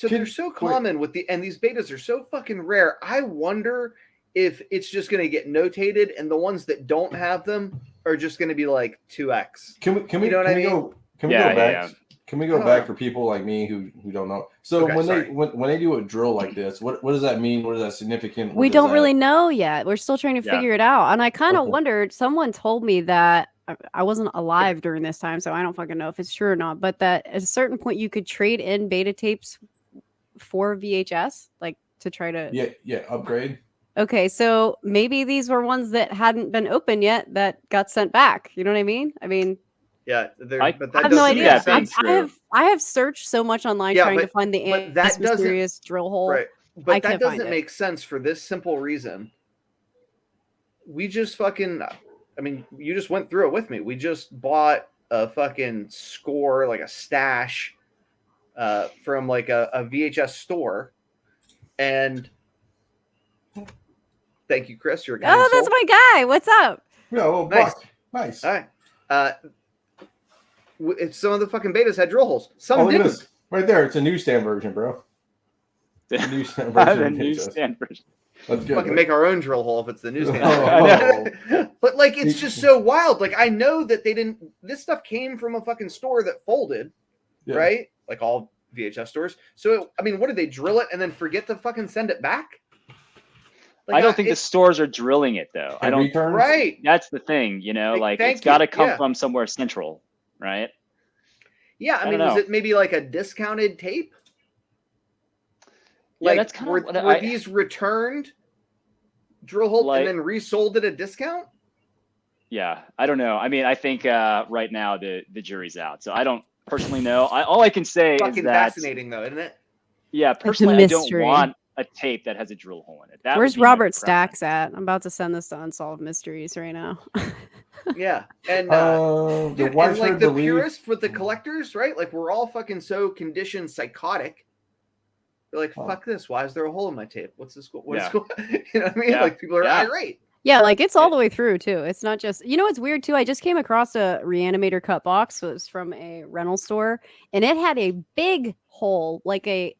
[SPEAKER 4] they're so common with and these betas are so fucking rare. I wonder if it's just going to get notated, and the ones that don't have them are just going to be like 2x.
[SPEAKER 3] Can we
[SPEAKER 4] You know what I mean?
[SPEAKER 3] go? Can we
[SPEAKER 2] Yeah,
[SPEAKER 3] go back?
[SPEAKER 2] yeah.
[SPEAKER 3] Can we go
[SPEAKER 4] Oh.
[SPEAKER 3] back for people like me who don't know? So
[SPEAKER 4] Okay,
[SPEAKER 3] when
[SPEAKER 4] sorry.
[SPEAKER 3] when they do a drill like this, what does that mean? What is that significant?
[SPEAKER 1] We don't really know yet. We're still trying to
[SPEAKER 2] Yeah.
[SPEAKER 1] figure it out. And I kind of
[SPEAKER 3] Okay.
[SPEAKER 1] wondered, someone told me that I wasn't alive during this time, so I don't fucking know if it's true or not, but that at a certain point you could trade in beta tapes for VHS, like to try to.
[SPEAKER 3] Yeah, upgrade.
[SPEAKER 1] Okay, so maybe these were ones that hadn't been open yet that got sent back. You know what I mean?
[SPEAKER 4] Yeah,
[SPEAKER 2] I
[SPEAKER 4] but
[SPEAKER 1] I
[SPEAKER 4] that
[SPEAKER 1] have no
[SPEAKER 4] doesn't
[SPEAKER 1] idea.
[SPEAKER 4] make
[SPEAKER 2] that being
[SPEAKER 4] sense.
[SPEAKER 2] true.
[SPEAKER 1] I have searched so much online
[SPEAKER 4] Yeah,
[SPEAKER 1] trying to
[SPEAKER 4] but-
[SPEAKER 1] find the
[SPEAKER 4] but that
[SPEAKER 1] this
[SPEAKER 4] doesn't-
[SPEAKER 1] mysterious drill hole.
[SPEAKER 4] Right.
[SPEAKER 1] I
[SPEAKER 4] But that
[SPEAKER 1] can't find
[SPEAKER 4] doesn't
[SPEAKER 1] it.
[SPEAKER 4] make sense for this simple reason. We just fucking, you just went through it with me. We just bought a fucking score, like a stash from like a VHS store. And thank you, Chris. You're a guy.
[SPEAKER 1] Oh, that's my guy. What's up?
[SPEAKER 3] Yeah, well,
[SPEAKER 4] Nice.
[SPEAKER 3] Buck. Nice.
[SPEAKER 4] All right. Some of the fucking betas had drill holes. Some
[SPEAKER 3] Oh, look at
[SPEAKER 4] didn't.
[SPEAKER 3] this. Right there. It's a newsstand version, bro. The
[SPEAKER 2] the
[SPEAKER 3] newsstand version. of VHS.
[SPEAKER 2] newsstand version.
[SPEAKER 3] That's good.
[SPEAKER 4] Fucking
[SPEAKER 3] right?
[SPEAKER 4] make our own drill hole if it's the newsstand.
[SPEAKER 3] Oh.
[SPEAKER 4] But like, it's just so wild. Like, I know that they didn't. This stuff came from a fucking store that folded,
[SPEAKER 3] Yeah.
[SPEAKER 4] right? Like all VHS stores. So what did they drill it and then forget to fucking send it back? Like,
[SPEAKER 2] I don't think the
[SPEAKER 4] it's
[SPEAKER 2] stores are drilling it though. I
[SPEAKER 3] And
[SPEAKER 2] don't.
[SPEAKER 3] returns?
[SPEAKER 4] right.
[SPEAKER 2] That's the thing, like
[SPEAKER 4] Thank
[SPEAKER 2] it's got to
[SPEAKER 4] you,
[SPEAKER 2] come
[SPEAKER 4] yeah.
[SPEAKER 2] from somewhere central, right?
[SPEAKER 4] Yeah,
[SPEAKER 2] I
[SPEAKER 4] I mean,
[SPEAKER 2] don't
[SPEAKER 4] was
[SPEAKER 2] know.
[SPEAKER 4] it maybe like a discounted tape?
[SPEAKER 2] Yeah,
[SPEAKER 4] Like,
[SPEAKER 2] that's kind
[SPEAKER 4] were,
[SPEAKER 2] of what
[SPEAKER 4] were
[SPEAKER 2] I.
[SPEAKER 4] these returned drill hole
[SPEAKER 2] Like-
[SPEAKER 4] and then resold at a discount?
[SPEAKER 2] Yeah, I don't know. I mean, I think right now the jury's out. So I don't personally know. All I can say is
[SPEAKER 4] Fucking
[SPEAKER 2] that
[SPEAKER 4] fascinating, though, isn't it?
[SPEAKER 2] yeah, personally, I don't
[SPEAKER 1] mystery.
[SPEAKER 2] want a tape that has a drill hole in it. That would
[SPEAKER 1] Where's
[SPEAKER 2] be my
[SPEAKER 1] Robert
[SPEAKER 2] preference.
[SPEAKER 1] Stacks at? I'm about to send this to Unsolved Mysteries right now.
[SPEAKER 4] Yeah, and
[SPEAKER 3] The
[SPEAKER 4] dude,
[SPEAKER 3] white
[SPEAKER 4] and like
[SPEAKER 3] shirt
[SPEAKER 4] the
[SPEAKER 3] believe.
[SPEAKER 4] purists with the collectors, right? Like we're all fucking so conditioned, psychotic. They're like,
[SPEAKER 3] Oh.
[SPEAKER 4] fuck this. Why is there a hole in my tape? What's this? What is
[SPEAKER 2] Yeah.
[SPEAKER 4] going? You know what I mean?
[SPEAKER 2] Yeah.
[SPEAKER 4] Like people are
[SPEAKER 2] Yeah.
[SPEAKER 4] irate.
[SPEAKER 1] Yeah, like it's all the way through too. It's not just what's weird too. I just came across a Reanimator cut box. It was from a rental store, and it had a big hole, like it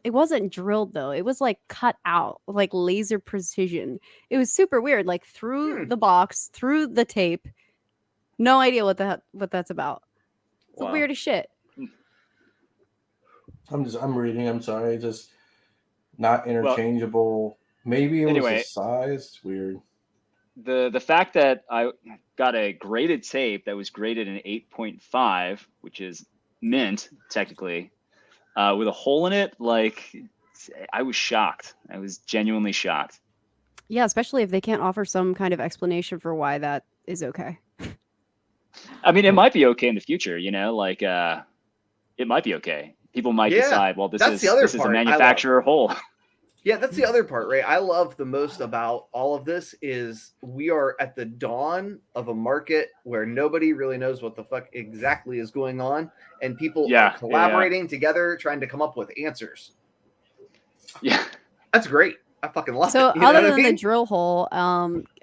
[SPEAKER 1] wasn't drilled though. It was like cut out, like laser precision. It was super weird, like through the box, through the tape. No idea what that's about. It's the
[SPEAKER 4] Wow.
[SPEAKER 1] weirdest shit.
[SPEAKER 3] I'm reading. I'm sorry. Just not interchangeable. Maybe it was
[SPEAKER 2] anyway.
[SPEAKER 3] the size. It's weird.
[SPEAKER 2] The fact that I got a graded tape that was graded an 8.5, which is mint technically, with a hole in it, like I was shocked. I was genuinely shocked.
[SPEAKER 1] Yeah, especially if they can't offer some kind of explanation for why that is okay.
[SPEAKER 2] I mean, it might be okay in the future, you know, like it might be okay. People might
[SPEAKER 4] Yeah,
[SPEAKER 2] decide, well, this
[SPEAKER 4] that's
[SPEAKER 2] is
[SPEAKER 4] the other
[SPEAKER 2] this is a
[SPEAKER 4] part I love.
[SPEAKER 2] manufacturer hole.
[SPEAKER 4] Yeah, that's the other part, right? I love the most about all of this is we are at the dawn of a market where nobody really knows what the fuck exactly is going on, and people
[SPEAKER 2] Yeah,
[SPEAKER 4] are collaborating together, trying to come up with answers.
[SPEAKER 2] Yeah.
[SPEAKER 4] That's great. I fucking love
[SPEAKER 1] So
[SPEAKER 4] it. You know
[SPEAKER 1] other
[SPEAKER 4] what I
[SPEAKER 1] than the
[SPEAKER 4] mean?
[SPEAKER 1] drill hole,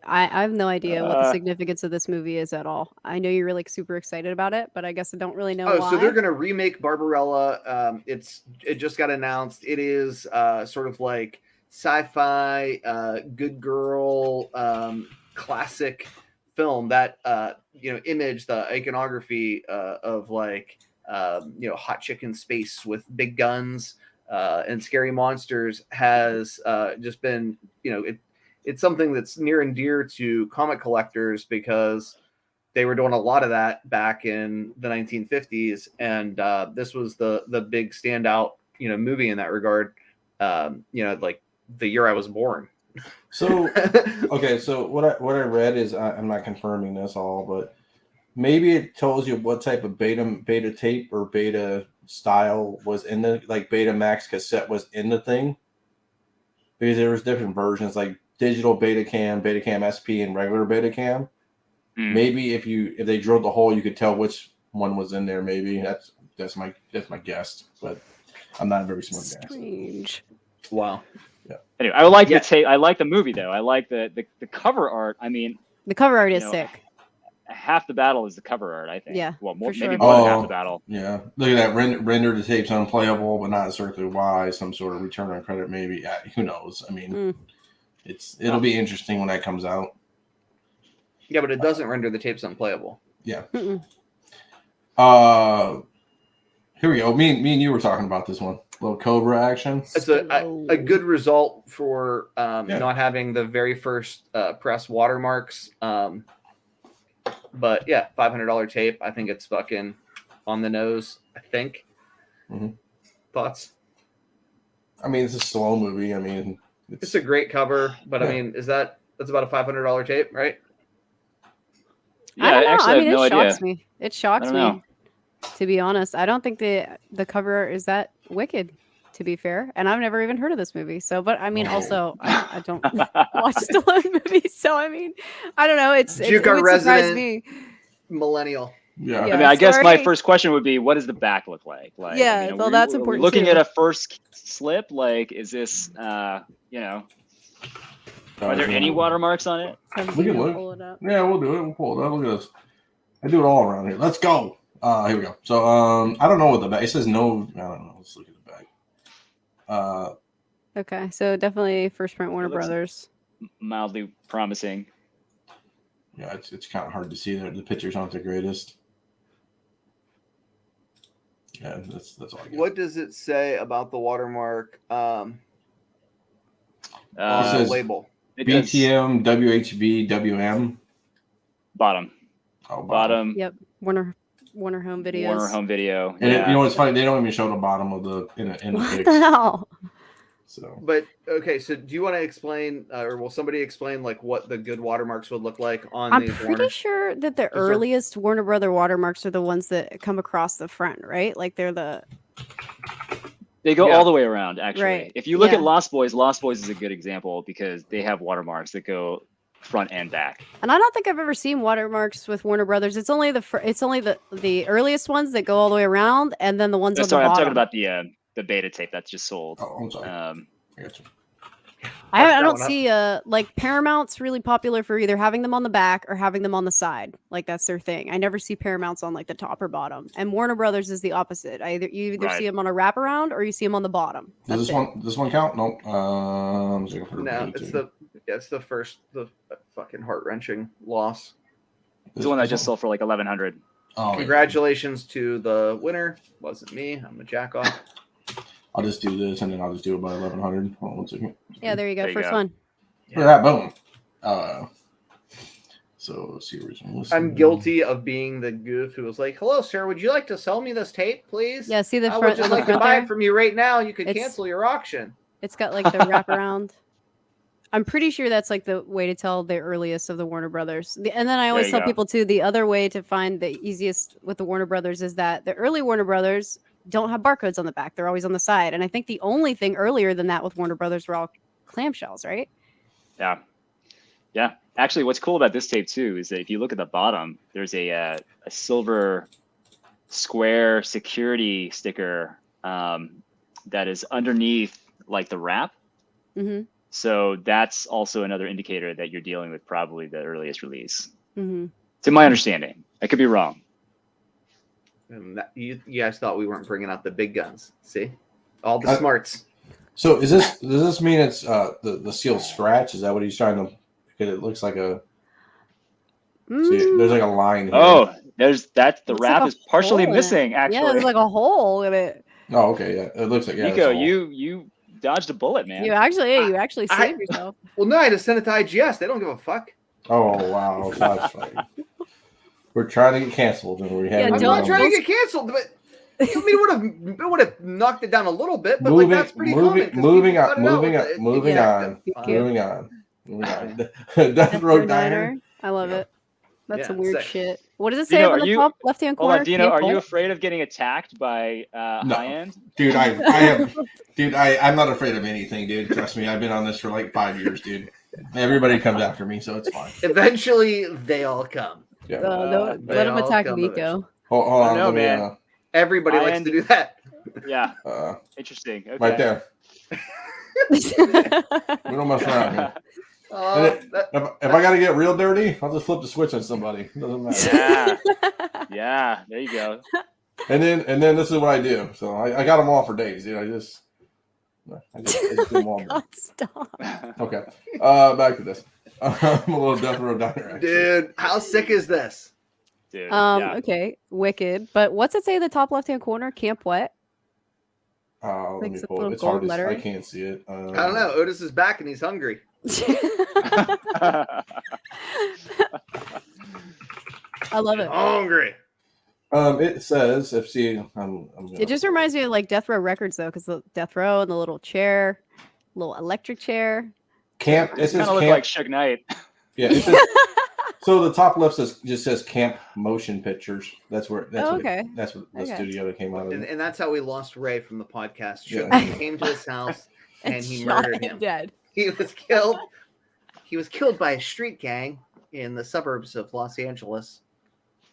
[SPEAKER 1] I have no idea what the significance of this movie is at all. I know you're like super excited about it, but I guess I don't really know why.
[SPEAKER 4] So they're gonna remake Barbarella. It just got announced. It is sort of like sci-fi, good girl, classic film that image the iconography of like hot chick in space with big guns and scary monsters has just been it's something that's near and dear to comic collectors because they were doing a lot of that back in the 1950s, and this was the big standout movie in that regard. Like the year I was born.
[SPEAKER 3] So okay, so what I read is I'm not confirming this all, but maybe it tells you what type of beta tape or beta style was in the like Betamax cassette was in the thing, because there was different versions like digital Betacam, Betacam SP, and regular Betacam. Maybe if they drilled the hole, you could tell which one was in there. Maybe that's my guess, but I'm not a very smart guy.
[SPEAKER 1] Strange.
[SPEAKER 4] Wow.
[SPEAKER 3] Yeah.
[SPEAKER 2] Anyway, I like the tape. I like the movie though. I like the cover art. I mean,
[SPEAKER 1] The cover art is sick.
[SPEAKER 2] Half the battle is the cover art, I think.
[SPEAKER 1] Yeah,
[SPEAKER 2] Well,
[SPEAKER 1] for sure.
[SPEAKER 2] maybe more than half the battle.
[SPEAKER 3] Yeah. Look at that. Render the tape's unplayable, but not certainly why. Some sort of return on credit, maybe. Who knows? I mean, it'll be interesting when that comes out.
[SPEAKER 4] Yeah, but it doesn't render the tapes unplayable.
[SPEAKER 3] Yeah.
[SPEAKER 1] Mm-mm.
[SPEAKER 3] Here we go. Me and you were talking about this one. Little Cobra action.
[SPEAKER 4] It's a good result for not having the very first press watermarks. But yeah, $500 tape. I think it's fucking on the nose. I think.
[SPEAKER 3] Mm-hmm.
[SPEAKER 4] Thoughts?
[SPEAKER 3] I mean, it's a slow movie. I mean,
[SPEAKER 4] it's a great cover, but I mean, that's about a $500 tape, right?
[SPEAKER 2] Yeah,
[SPEAKER 1] I don't know.
[SPEAKER 2] actually,
[SPEAKER 1] I mean,
[SPEAKER 2] have no
[SPEAKER 1] it
[SPEAKER 2] idea.
[SPEAKER 1] shocks me. It shocks
[SPEAKER 2] I
[SPEAKER 1] me,
[SPEAKER 2] don't know.
[SPEAKER 1] to be honest. I don't think the cover art is that wicked, to be fair. And I've never even heard of this movie. So, but I mean, also, I don't watch Stallone movies. So, I mean, I don't know. It would surprise me.
[SPEAKER 4] Millennial.
[SPEAKER 3] Yeah.
[SPEAKER 2] I mean, I guess my first question would be, what does the back look like? Like,
[SPEAKER 1] yeah, well, that's important.
[SPEAKER 2] Looking
[SPEAKER 1] too.
[SPEAKER 2] at a first slip, like, is this, are there any watermarks on it?
[SPEAKER 3] We can look.
[SPEAKER 1] Pull it up.
[SPEAKER 3] Yeah, we'll do it. We'll pull it up. Look at this. I do it all around here. Let's go. Here we go. So, I don't know what the back. It says no. I don't know. Let's look at the back.
[SPEAKER 1] Okay, so definitely first print Warner
[SPEAKER 2] looks-
[SPEAKER 1] Brothers.
[SPEAKER 2] Mildly promising.
[SPEAKER 3] Yeah, it's kind of hard to see that the pictures aren't the greatest. Yeah, that's all I got.
[SPEAKER 4] What does it say about the watermark
[SPEAKER 3] It says
[SPEAKER 4] label?
[SPEAKER 2] It does-
[SPEAKER 3] BTM, WHV, WM.
[SPEAKER 2] Bottom.
[SPEAKER 3] Oh,
[SPEAKER 2] Bottom.
[SPEAKER 1] Yep, Warner Home Videos.
[SPEAKER 2] Warner Home Video.
[SPEAKER 3] And
[SPEAKER 2] Yeah.
[SPEAKER 3] you know what's funny? They don't even show the bottom of the in the
[SPEAKER 1] What
[SPEAKER 3] pics.
[SPEAKER 1] the hell?
[SPEAKER 3] So
[SPEAKER 4] But okay, so do you want to explain, or will somebody explain like what the good watermarks would look like on
[SPEAKER 1] I'm
[SPEAKER 4] these
[SPEAKER 1] pretty
[SPEAKER 4] Warner?
[SPEAKER 1] sure that the
[SPEAKER 4] 'Cause they're-
[SPEAKER 1] earliest Warner Brother watermarks are the ones that come across the front, right? Like they're the
[SPEAKER 2] They go
[SPEAKER 4] Yeah.
[SPEAKER 2] all the way around, actually.
[SPEAKER 1] Right,
[SPEAKER 2] If you look
[SPEAKER 1] yeah.
[SPEAKER 2] at Lost Boys is a good example because they have watermarks that go front and back.
[SPEAKER 1] And I don't think I've ever seen watermarks with Warner Brothers. It's only the earliest ones that go all the way around, and then the ones on
[SPEAKER 2] Sorry,
[SPEAKER 1] the
[SPEAKER 2] I'm
[SPEAKER 1] bottom.
[SPEAKER 2] talking about the beta tape that's just sold.
[SPEAKER 3] oh, I'm sorry.
[SPEAKER 2] Uh,
[SPEAKER 3] I got you.
[SPEAKER 1] I
[SPEAKER 4] That
[SPEAKER 1] don't
[SPEAKER 4] one up.
[SPEAKER 1] see like Paramount's really popular for either having them on the back or having them on the side. Like that's their thing. I never see Paramount's on like the top or bottom. And Warner Brothers is the opposite. You either
[SPEAKER 2] Right.
[SPEAKER 1] see them on a wraparound or you see them on the bottom.
[SPEAKER 3] Does
[SPEAKER 1] That's
[SPEAKER 3] this one count? Nope. I'm just looking for the
[SPEAKER 4] No,
[SPEAKER 3] beta
[SPEAKER 4] it's
[SPEAKER 3] tape.
[SPEAKER 4] the fucking heart wrenching loss.
[SPEAKER 2] it's the one that just sold for like 1,100.
[SPEAKER 3] Oh, yeah.
[SPEAKER 4] Congratulations to the winner. Wasn't me. I'm a jack off.
[SPEAKER 3] I'll just do this and then I'll just do it by 1,100. Hold on 1 second.
[SPEAKER 1] Yeah, there you go.
[SPEAKER 2] There you
[SPEAKER 1] First
[SPEAKER 2] go.
[SPEAKER 1] one.
[SPEAKER 3] Look at that, boom. So let's see original listing.
[SPEAKER 4] I'm guilty of being the goof who was like, "Hello, sir. Would you like to sell me this tape, please?
[SPEAKER 1] Yeah, see the
[SPEAKER 4] I would
[SPEAKER 1] front
[SPEAKER 4] just
[SPEAKER 1] on the
[SPEAKER 4] like to
[SPEAKER 1] front
[SPEAKER 4] buy
[SPEAKER 1] there?
[SPEAKER 4] it from you right now. You could
[SPEAKER 1] It's-
[SPEAKER 4] cancel your auction."
[SPEAKER 1] It's got like the wraparound. I'm pretty sure that's like the way to tell the earliest of the Warner Brothers. And then I always
[SPEAKER 2] you
[SPEAKER 1] tell
[SPEAKER 2] go.
[SPEAKER 1] people too, the other way to find the easiest with the Warner Brothers is that the early Warner Brothers don't have barcodes on the back. They're always on the side. And I think the only thing earlier than that with Warner Brothers were all clamshells, right?
[SPEAKER 2] Yeah. Yeah. Actually, what's cool about this tape too is that if you look at the bottom, there's a silver square security sticker that is underneath like the wrap.
[SPEAKER 1] Mm-hmm.
[SPEAKER 2] So that's also another indicator that you're dealing with probably the earliest release.
[SPEAKER 1] Mm-hmm.
[SPEAKER 2] To my understanding, I could be wrong.
[SPEAKER 4] And you guys thought we weren't bringing out the big guns. See, all the
[SPEAKER 3] I-
[SPEAKER 4] smarts.
[SPEAKER 3] So does this mean it's the seal scratch? Is that what he's trying to? Because it looks like a see, there's like a line here.
[SPEAKER 2] Oh, there's that. The
[SPEAKER 1] Looks
[SPEAKER 2] wrap
[SPEAKER 1] like a
[SPEAKER 2] is partially
[SPEAKER 1] hole in it.
[SPEAKER 2] missing. Actually,
[SPEAKER 1] Yeah, there's like a hole in it.
[SPEAKER 3] Oh, okay, yeah. It looks like yeah.
[SPEAKER 2] Nico,
[SPEAKER 3] it's all-
[SPEAKER 2] you dodged a bullet, man.
[SPEAKER 1] You actually
[SPEAKER 4] I-
[SPEAKER 1] saved yourself.
[SPEAKER 4] Well, no, I had to send it to IGS. They don't give a fuck.
[SPEAKER 3] Oh wow! Gosh, like, we're trying to get canceled, and we
[SPEAKER 1] Yeah,
[SPEAKER 3] have
[SPEAKER 4] I'm
[SPEAKER 1] don't-
[SPEAKER 4] not trying to get canceled, but I mean, it would have knocked it down a little bit, but
[SPEAKER 3] moving,
[SPEAKER 4] like that's pretty
[SPEAKER 3] moving,
[SPEAKER 4] common.
[SPEAKER 3] moving on, moving on, moving on,
[SPEAKER 1] Thank you.
[SPEAKER 3] moving on, moving on. Death Row Diner.
[SPEAKER 1] I love
[SPEAKER 4] Yeah.
[SPEAKER 1] it. That's
[SPEAKER 4] Yeah,
[SPEAKER 1] some weird
[SPEAKER 4] sick.
[SPEAKER 1] shit. What does it say
[SPEAKER 2] Dino,
[SPEAKER 1] on
[SPEAKER 2] are
[SPEAKER 1] the
[SPEAKER 2] you-
[SPEAKER 1] top left-hand
[SPEAKER 2] Hold
[SPEAKER 1] corner?
[SPEAKER 2] on, Dino, are you
[SPEAKER 1] Can't
[SPEAKER 2] afraid of getting attacked by
[SPEAKER 3] No.
[SPEAKER 2] high end?
[SPEAKER 3] Dude, I am, dude. I'm not afraid of anything, dude. Trust me, I've been on this for like 5 years, dude. Everybody comes after me, so it's fine.
[SPEAKER 4] Eventually, they all come.
[SPEAKER 3] Yeah.
[SPEAKER 1] Let
[SPEAKER 4] They
[SPEAKER 1] him
[SPEAKER 4] all
[SPEAKER 1] attack
[SPEAKER 4] come
[SPEAKER 1] Nico.
[SPEAKER 3] Hold
[SPEAKER 2] I
[SPEAKER 3] on,
[SPEAKER 2] know,
[SPEAKER 3] let me,
[SPEAKER 2] man.
[SPEAKER 4] Everybody likes
[SPEAKER 2] And-
[SPEAKER 4] to do that.
[SPEAKER 2] Yeah,
[SPEAKER 3] uh,
[SPEAKER 2] interesting. Okay.
[SPEAKER 3] right there. We don't mess around. Man. If I got to get real dirty, I'll just flip the switch on somebody. It doesn't matter.
[SPEAKER 2] Yeah, yeah. There you go.
[SPEAKER 3] And then this is what I do. So I got them all for days, dude. I just do them all.
[SPEAKER 1] God, stop.
[SPEAKER 3] Okay. Back to this. I'm a little Death Row Diner, actually.
[SPEAKER 4] Dude, how sick is this?
[SPEAKER 2] Dude, yeah.
[SPEAKER 1] Okay, wicked. But what's it say in the top left-hand corner? Camp what?
[SPEAKER 3] Let
[SPEAKER 1] Like
[SPEAKER 3] me
[SPEAKER 1] some
[SPEAKER 3] pull
[SPEAKER 1] little
[SPEAKER 3] it. It's hard
[SPEAKER 1] gold
[SPEAKER 3] to I
[SPEAKER 1] lettering?
[SPEAKER 3] can't see it.
[SPEAKER 4] I don't know. Otis is back and he's hungry.
[SPEAKER 1] I love it.
[SPEAKER 4] Hungry.
[SPEAKER 3] It says FC. I'm gonna,
[SPEAKER 1] It just reminds me of like Death Row Records though, because the Death Row and the little chair, little electric chair.
[SPEAKER 3] camp. It
[SPEAKER 2] It
[SPEAKER 3] says
[SPEAKER 2] kind of look
[SPEAKER 3] camp.
[SPEAKER 2] like Suge Knight.
[SPEAKER 3] Yeah. It says, so the top left just says Camp Motion Pictures. That's where. That's
[SPEAKER 1] Oh,
[SPEAKER 3] what,
[SPEAKER 1] okay.
[SPEAKER 3] That's what the
[SPEAKER 1] Okay.
[SPEAKER 3] studio that came out of.
[SPEAKER 4] And that's how we lost Ray from the podcast. Show.
[SPEAKER 3] Yeah.
[SPEAKER 4] He came to his house and he
[SPEAKER 1] shot
[SPEAKER 4] murdered him.
[SPEAKER 1] dead.
[SPEAKER 4] He was killed. He was killed by a street gang in the suburbs of Los Angeles.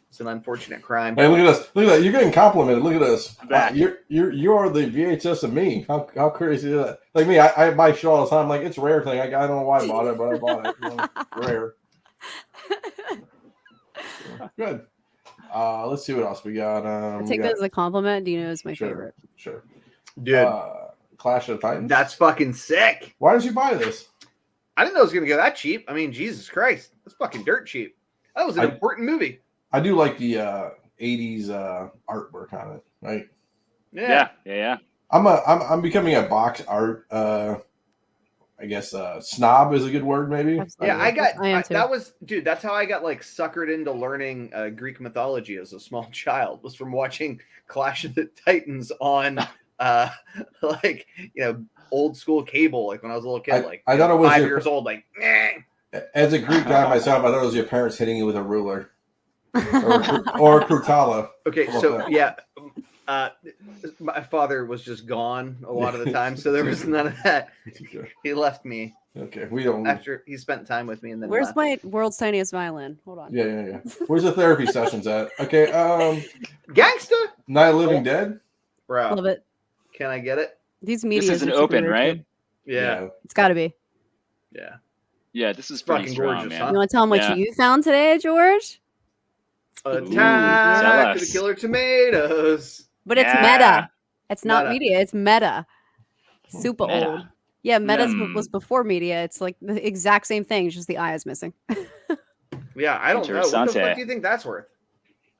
[SPEAKER 4] It's an unfortunate crime.
[SPEAKER 3] Hey, look at us! Look at that! You're getting complimented. Look at us!
[SPEAKER 2] I'm back.
[SPEAKER 3] You are the VHS of me. How crazy is that? Like me, I buy shit all the time. Like it's a rare thing. I don't know why I bought it, but I bought it. You know, rare. Good. Let's see what else we got.
[SPEAKER 1] I
[SPEAKER 3] We
[SPEAKER 1] take
[SPEAKER 3] got-
[SPEAKER 1] that as a compliment. Dino is my
[SPEAKER 3] sure,
[SPEAKER 1] favorite.
[SPEAKER 3] Sure.
[SPEAKER 4] Dude,
[SPEAKER 3] Clash of the Titans.
[SPEAKER 4] that's fucking sick.
[SPEAKER 3] Why did you buy this?
[SPEAKER 4] I didn't know it was going to go that cheap. I mean, Jesus Christ. That's fucking dirt cheap. That was an important movie.
[SPEAKER 3] I do like the 80s artwork on it. Right.
[SPEAKER 2] Yeah.
[SPEAKER 3] I'm becoming a box art. I guess snob is a good word, maybe.
[SPEAKER 1] Absolutely.
[SPEAKER 4] Yeah,
[SPEAKER 1] I am too.
[SPEAKER 4] that was, dude, that's how I got like suckered into learning Greek mythology as a small child, was from watching Clash of the Titans on like, old school cable, like when I was a little kid, like
[SPEAKER 3] I thought it was
[SPEAKER 4] 5
[SPEAKER 3] your-
[SPEAKER 4] years old, like. "Meh."
[SPEAKER 3] As a Greek guy myself, I thought it was your parents hitting you with a ruler or a crutala.
[SPEAKER 4] Okay,
[SPEAKER 3] How about
[SPEAKER 4] so
[SPEAKER 3] that?
[SPEAKER 4] yeah, my father was just gone a lot of the time, so there was none of that. He left me
[SPEAKER 3] Okay, we don't.
[SPEAKER 4] after he spent time with me, and then he
[SPEAKER 1] Where's
[SPEAKER 4] left.
[SPEAKER 1] my world's tiniest violin? Hold on.
[SPEAKER 3] Yeah. Where's the therapy sessions at? Okay,
[SPEAKER 4] Gangsta,
[SPEAKER 3] Night of the Living Dead.
[SPEAKER 4] bro?
[SPEAKER 1] Love it.
[SPEAKER 4] Can I get it?
[SPEAKER 1] These media
[SPEAKER 2] This isn't open, right?
[SPEAKER 4] Yeah,
[SPEAKER 1] It's got to be.
[SPEAKER 4] yeah.
[SPEAKER 2] Yeah, this is pretty
[SPEAKER 4] Fucking
[SPEAKER 2] strong,
[SPEAKER 4] gorgeous,
[SPEAKER 2] man.
[SPEAKER 4] huh?
[SPEAKER 1] You want to tell them what
[SPEAKER 2] Yeah.
[SPEAKER 1] you found today, George?
[SPEAKER 2] tell
[SPEAKER 4] Attack
[SPEAKER 2] us.
[SPEAKER 4] the Killer Tomatoes.
[SPEAKER 1] But it's
[SPEAKER 2] Yeah.
[SPEAKER 1] meta. It's not
[SPEAKER 4] Meta.
[SPEAKER 1] media. It's meta. Super
[SPEAKER 2] Meta.
[SPEAKER 1] old. Yeah, meta was
[SPEAKER 2] Hmm.
[SPEAKER 1] before media. It's like the exact same thing. It's just the eye is missing.
[SPEAKER 4] Yeah, I don't know. What the
[SPEAKER 2] Interessante.
[SPEAKER 4] fuck do you think that's worth?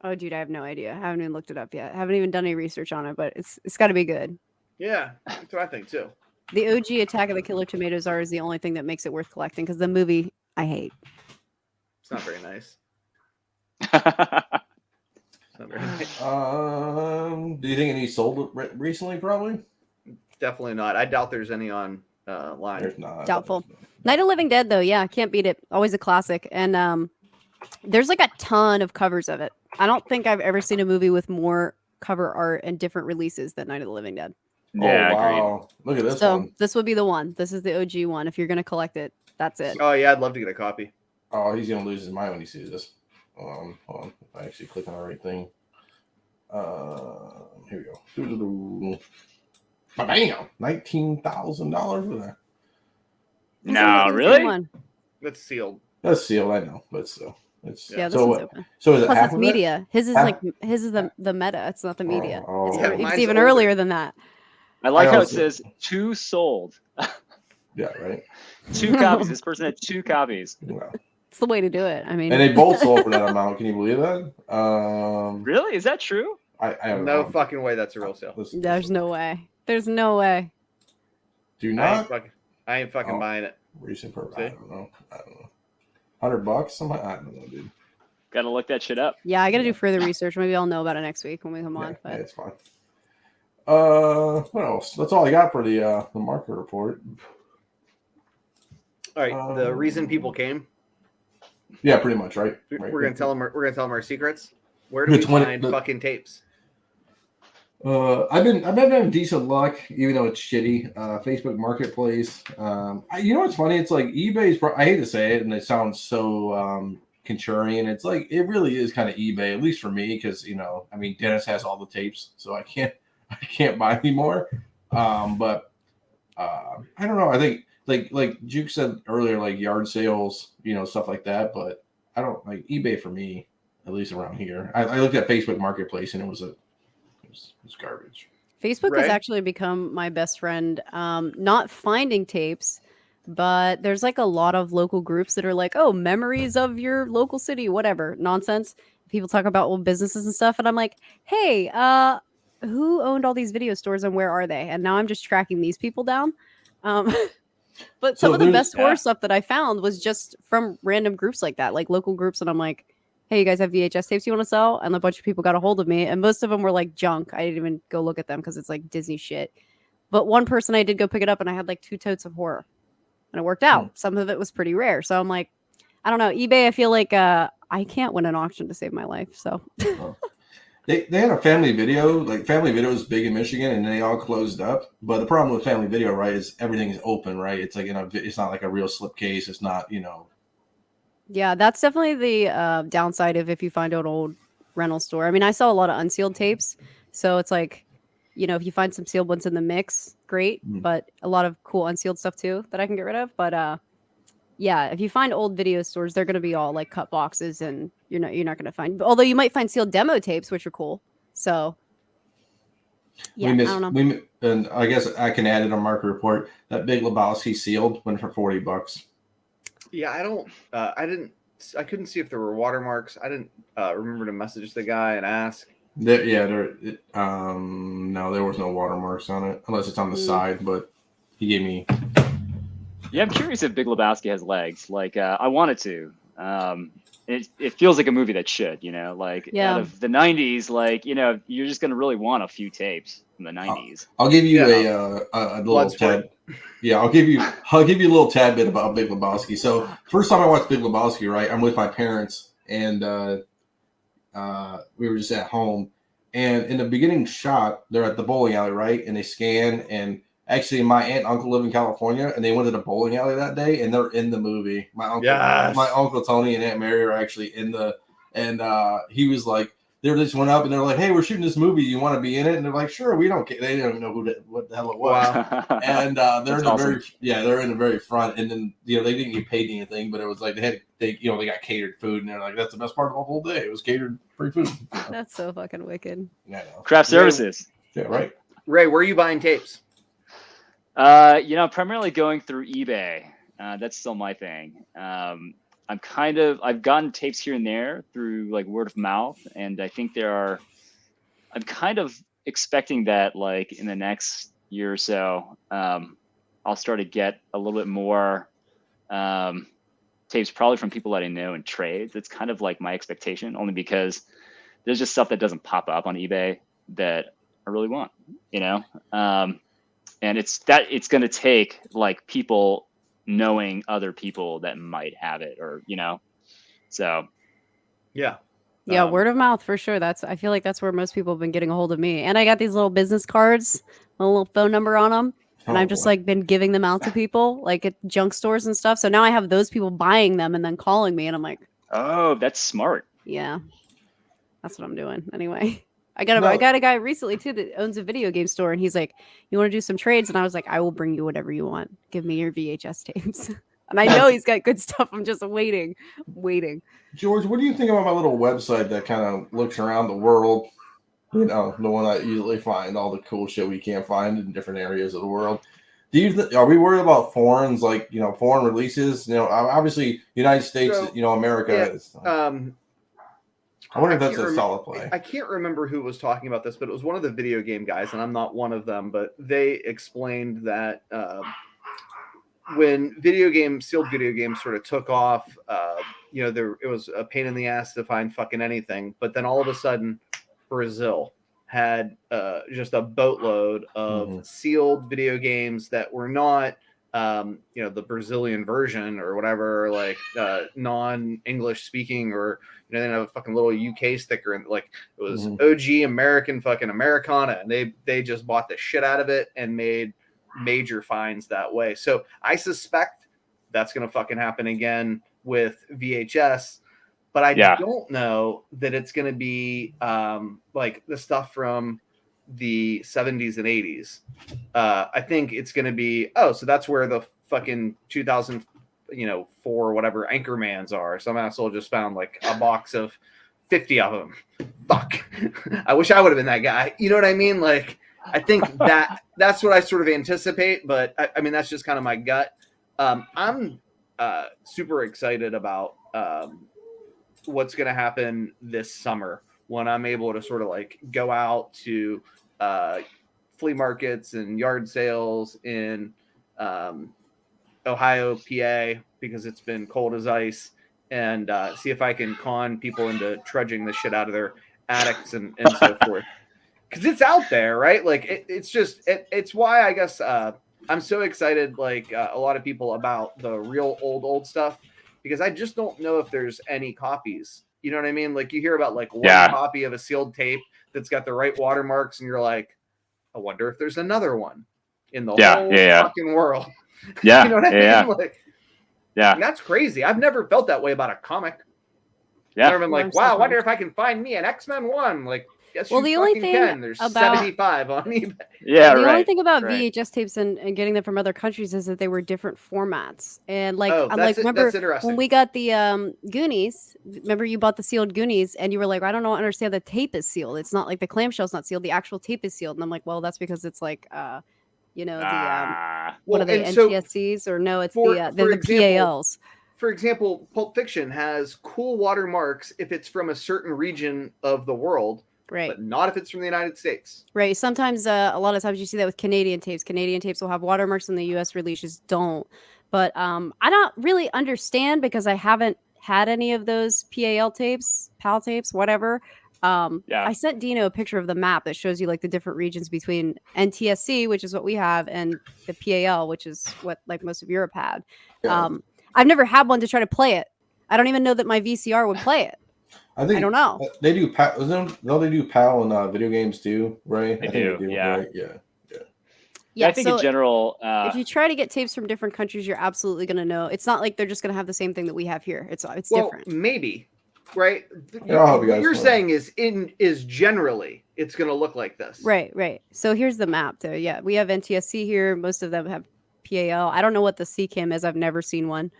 [SPEAKER 1] Oh, dude, I have no idea. I haven't even looked it up yet. I haven't even done any research on it, but it's got to be good.
[SPEAKER 4] Yeah, that's what I think too.
[SPEAKER 1] The OG Attack of the Killer Tomatoes are is the only thing that makes it worth collecting because the movie I hate.
[SPEAKER 4] It's not very nice. It's not very nice.
[SPEAKER 3] Do you think any sold recently? Probably.
[SPEAKER 4] Definitely not. I doubt there's any on line.
[SPEAKER 3] There's not.
[SPEAKER 1] Doubtful. Night of the Living Dead, though, yeah, can't beat it. Always a classic. And there's like a ton of covers of it. I don't think I've ever seen a movie with more cover art and different releases than Night of the Living Dead.
[SPEAKER 2] Yeah,
[SPEAKER 3] oh
[SPEAKER 2] agreed.
[SPEAKER 3] wow! Look at this
[SPEAKER 1] So
[SPEAKER 3] one.
[SPEAKER 1] this would be the one. This is the OG one. If you're gonna collect it, that's it.
[SPEAKER 4] Oh yeah, I'd love to get a copy.
[SPEAKER 3] Oh, he's gonna lose his mind when he sees this. Hold on. If I actually click on the right thing. Here we go. Doo-doo-doo. Bam! $19,000 for that.
[SPEAKER 1] This is
[SPEAKER 2] No,
[SPEAKER 1] the
[SPEAKER 2] really?
[SPEAKER 1] one.
[SPEAKER 4] That's sealed.
[SPEAKER 3] That's sealed, I know, but still, it's
[SPEAKER 1] Yeah, this
[SPEAKER 3] so.
[SPEAKER 1] one's open.
[SPEAKER 3] So is it
[SPEAKER 1] Plus,
[SPEAKER 3] half
[SPEAKER 1] it's
[SPEAKER 3] of it?
[SPEAKER 1] media. His is
[SPEAKER 3] Half-
[SPEAKER 1] like his is the meta. It's not the media.
[SPEAKER 3] Oh,
[SPEAKER 1] it's,
[SPEAKER 3] yeah,
[SPEAKER 1] it's
[SPEAKER 4] mine's
[SPEAKER 1] even
[SPEAKER 4] older.
[SPEAKER 1] earlier than that.
[SPEAKER 2] I like
[SPEAKER 3] I
[SPEAKER 2] how it
[SPEAKER 3] also-
[SPEAKER 2] says 2 sold.
[SPEAKER 3] Yeah, right.
[SPEAKER 2] 2 copies. This person had 2 copies.
[SPEAKER 3] Wow.
[SPEAKER 1] It's the way to do it. I mean,
[SPEAKER 3] And they both sold for that amount. Can you believe that?
[SPEAKER 2] Really? Is that true?
[SPEAKER 3] I don't
[SPEAKER 4] No
[SPEAKER 3] know.
[SPEAKER 4] fucking way that's a real sale.
[SPEAKER 1] there's no way. There's no way.
[SPEAKER 3] Do
[SPEAKER 4] I ain't
[SPEAKER 3] not
[SPEAKER 4] fucking
[SPEAKER 3] Oh.
[SPEAKER 4] buying it.
[SPEAKER 3] recent purchase.
[SPEAKER 4] See?
[SPEAKER 3] I don't know. $100? I don't know, dude.
[SPEAKER 2] Got to look that shit up.
[SPEAKER 1] Yeah, I got to do further research. Maybe I'll know about it next week when we come on.
[SPEAKER 3] Yeah,
[SPEAKER 1] But
[SPEAKER 3] it's fine. What else? That's all I got for the market report.
[SPEAKER 4] All right, the reason people came.
[SPEAKER 3] Yeah, pretty much, right?
[SPEAKER 4] We're gonna tell them. We're gonna tell them our secrets. Where do we
[SPEAKER 3] Which one-
[SPEAKER 4] find
[SPEAKER 3] the-
[SPEAKER 4] fucking tapes?
[SPEAKER 3] I've been having decent luck, even though it's shitty. Facebook Marketplace. You know what's funny? It's like eBay's. I hate to say it, and it sounds so contrarian. It's like it really is kind of eBay, at least for me, because I mean, Dennis has all the tapes, so I can't buy anymore. But I don't know. I think like Juke said earlier, like yard sales, stuff like that. But I don't like eBay for me, at least around here. I looked at Facebook Marketplace, and it was garbage.
[SPEAKER 1] Facebook
[SPEAKER 4] Right.
[SPEAKER 1] has actually become my best friend. Not finding tapes, but there's like a lot of local groups that are like, oh, memories of your local city, whatever nonsense. People talk about old businesses and stuff, and I'm like, hey, who owned all these video stores and where are they? And now I'm just tracking these people down. But some
[SPEAKER 3] So
[SPEAKER 1] of the
[SPEAKER 3] there's-
[SPEAKER 1] best horror
[SPEAKER 2] yeah.
[SPEAKER 1] stuff that I found was just from random groups like that, like local groups, and I'm like, hey, you guys have VHS tapes you want to sell? And a bunch of people got a hold of me, and most of them were like junk. I didn't even go look at them because it's like Disney shit. But one person I did go pick it up, and I had like 2 totes of horror, and it worked out. Some of it was pretty rare, so I'm like, I don't know, eBay. I feel like I can't win an auction to save my life. So
[SPEAKER 3] They had a Family Video. Like Family Video is big in Michigan, and they all closed up. But the problem with Family Video, right, is everything is open, right? It's like it's not like a real slipcase. It's not,
[SPEAKER 1] yeah, that's definitely the downside of if you find an old rental store. I mean, I saw a lot of unsealed tapes, so it's like, if you find some sealed ones in the mix, great.
[SPEAKER 3] Mm.
[SPEAKER 1] But a lot of cool unsealed stuff too that I can get rid of. But yeah, if you find old video stores, they're gonna be all like cut boxes, and you're not gonna find. Although you might find sealed demo tapes, which are cool. So yeah, I don't know.
[SPEAKER 3] And I guess I can add it on market report that Big Lebowski sealed went for $40.
[SPEAKER 4] Yeah, I couldn't see if there were watermarks. I didn't remember to message the guy and ask.
[SPEAKER 3] No, there was no watermarks on it unless it's on the side. But he gave me.
[SPEAKER 2] Yeah, I'm curious if Big Lebowski has legs. Like, I wanted to. It feels like a movie that should, like
[SPEAKER 1] Yeah.
[SPEAKER 2] out of the 90s, like, you're just going to really want a few tapes from the 90s.
[SPEAKER 3] I'll give you
[SPEAKER 4] Yeah.
[SPEAKER 3] a little
[SPEAKER 4] Bloodsport.
[SPEAKER 3] Yeah, I'll give you a little tad bit about Big Lebowski. So first time I watched Big Lebowski, right? I'm with my parents, and we were just at home. And in the beginning shot, they're at the bowling alley, right? And they scan. And actually, my aunt and uncle live in California, and they went to the bowling alley that day, and they're in the movie. My uncle Tony and Aunt Mary are actually in the. And he was like, they just went up and they're like, "Hey, we're shooting this movie. You want to be in it?" And they're like, "Sure, we don't care." They didn't even know what the hell it was.
[SPEAKER 4] Wow.
[SPEAKER 3] And they're in the
[SPEAKER 2] awesome.
[SPEAKER 3] they're in the very front. And then they didn't get paid anything, but it was like they got catered food, and they're like, "That's the best part of the whole day. It was catered free food."
[SPEAKER 1] That's so fucking wicked.
[SPEAKER 3] Yeah, I know.
[SPEAKER 2] Craft services.
[SPEAKER 3] Yeah, right.
[SPEAKER 4] Ray, where are you buying tapes?
[SPEAKER 2] Primarily going through eBay. That's still my thing. I've gotten tapes here and there through like word of mouth, and I think I'm kind of expecting that like in the next year or so, I'll start to get a little bit more tapes, probably from people that I know in trades. That's kind of like my expectation, only because there's just stuff that doesn't pop up on eBay that I really want, and it's going to take like people knowing other people that might have it, or so
[SPEAKER 4] Yeah.
[SPEAKER 1] Yeah, word of mouth for sure. I feel like that's where most people have been getting a hold of me. And I got these little business cards, a little phone number on them. And I've just like been giving them out to people like at junk stores and stuff. So now I have those people buying them and then calling me, and I'm like,
[SPEAKER 2] oh, that's smart.
[SPEAKER 1] yeah, that's what I'm doing. Anyway, I got a guy recently too that owns a video game store, and he's like, "You want to do some trades?" And I was like, "I will bring you whatever you want. Give me your VHS tapes." And I know he's got good stuff. I'm just waiting.
[SPEAKER 3] George, what do you think about my little website that kind of looks around the world? The one I usually find all the cool shit we can't find in different areas of the world. Are we worried about foreigns, like foreign releases? Obviously United States, America.
[SPEAKER 4] Yeah,
[SPEAKER 3] I wonder if that's a solid play.
[SPEAKER 4] I can't remember who was talking about this, but it was one of the video game guys, and I'm not one of them, but they explained that when sealed video games sort of took off, it was a pain in the ass to find fucking anything. But then all of a sudden, Brazil had just a boatload of sealed video games that were not, the Brazilian version or whatever, like non-English speaking, or they didn't have a fucking little UK sticker, and like it was OG American fucking Americana, and they just bought the shit out of it and made major finds that way. So I suspect that's gonna fucking happen again with VHS, but I don't know that it's gonna be like the stuff from the 70s and 80s. I think it's gonna be so that's where the fucking 2004 or whatever Anchormans are. Some asshole just found like a box of 50 of them. Fuck. I wish I would have been that guy. You know what I mean? Like, I think that's what I sort of anticipate, but I mean, that's just kind of my gut. I'm super excited about what's going to happen this summer when I'm able to sort of like go out to flea markets and yard sales in Ohio, PA, because it's been cold as ice, and see if I can con people into trudging the shit out of their attics and so forth. Because it's out there, right? Like it's why I guess I'm so excited, like a lot of people, about the real old stuff, because I just don't know if there's any copies. You know what I mean? Like you hear about like one copy of a sealed tape that's got the right watermarks, and you're like, I wonder if there's another one in the whole fucking world.
[SPEAKER 2] Yeah,
[SPEAKER 4] you know what I mean? Like,
[SPEAKER 2] and
[SPEAKER 4] that's crazy. I've never felt that way about a comic.
[SPEAKER 2] Yeah,
[SPEAKER 4] I've never been like, wow, I wonder if I can find me an X-Men 1. Like, yes,
[SPEAKER 1] well, the only thing
[SPEAKER 4] can. There's
[SPEAKER 1] about
[SPEAKER 4] 75 on eBay.
[SPEAKER 2] Yeah,
[SPEAKER 1] the
[SPEAKER 2] right.
[SPEAKER 1] only thing about
[SPEAKER 4] Right.
[SPEAKER 1] VHS tapes and getting them from other countries is that they were different formats. And like,
[SPEAKER 4] Oh,
[SPEAKER 1] I'm
[SPEAKER 4] that's
[SPEAKER 1] like, remember
[SPEAKER 4] that's interesting.
[SPEAKER 1] when we got the Goonies? Remember you bought the sealed Goonies, and you were like, I don't understand. The tape is sealed. It's not like the clamshell's not sealed. The actual tape is sealed. And I'm like, well, that's because it's like, the what are they,
[SPEAKER 4] and so
[SPEAKER 1] NTSCs, or no? It's
[SPEAKER 4] for
[SPEAKER 1] the
[SPEAKER 4] example,
[SPEAKER 1] PALs.
[SPEAKER 4] For example, Pulp Fiction has cool watermarks if it's from a certain region of the world,
[SPEAKER 1] Right.
[SPEAKER 4] but not if it's from the United States.
[SPEAKER 1] Right. Sometimes, a lot of times you see that with Canadian tapes. Canadian tapes will have watermarks, and the U.S. releases don't. But I don't really understand, because I haven't had any of those PAL tapes, PAL tapes, whatever.
[SPEAKER 2] Yeah.
[SPEAKER 1] I sent Dino a picture of the map that shows you like the different regions between NTSC, which is what we have, and the PAL, which is what like most of Europe had.
[SPEAKER 3] Yeah.
[SPEAKER 1] I've never had one to try to play it. I don't even know that my VCR would play it.
[SPEAKER 3] I think
[SPEAKER 1] I don't know.
[SPEAKER 3] they do. No, they do PAL in video games too, right?
[SPEAKER 2] They
[SPEAKER 3] I think
[SPEAKER 2] do, yeah.
[SPEAKER 3] Right? Yeah.
[SPEAKER 2] Yeah, I think
[SPEAKER 1] so
[SPEAKER 2] in general,
[SPEAKER 1] if you try to get tapes from different countries, you're absolutely going to know. It's not like they're just going to have the same thing that we have here. It's different.
[SPEAKER 4] Maybe, right?
[SPEAKER 3] Yeah, I'll help you
[SPEAKER 4] What
[SPEAKER 3] guys
[SPEAKER 4] you're
[SPEAKER 3] know.
[SPEAKER 4] saying is generally it's going to look like this.
[SPEAKER 1] Right. So here's the map though. Yeah, we have NTSC here. Most of them have PAL. I don't know what the CCAM is. I've never seen one.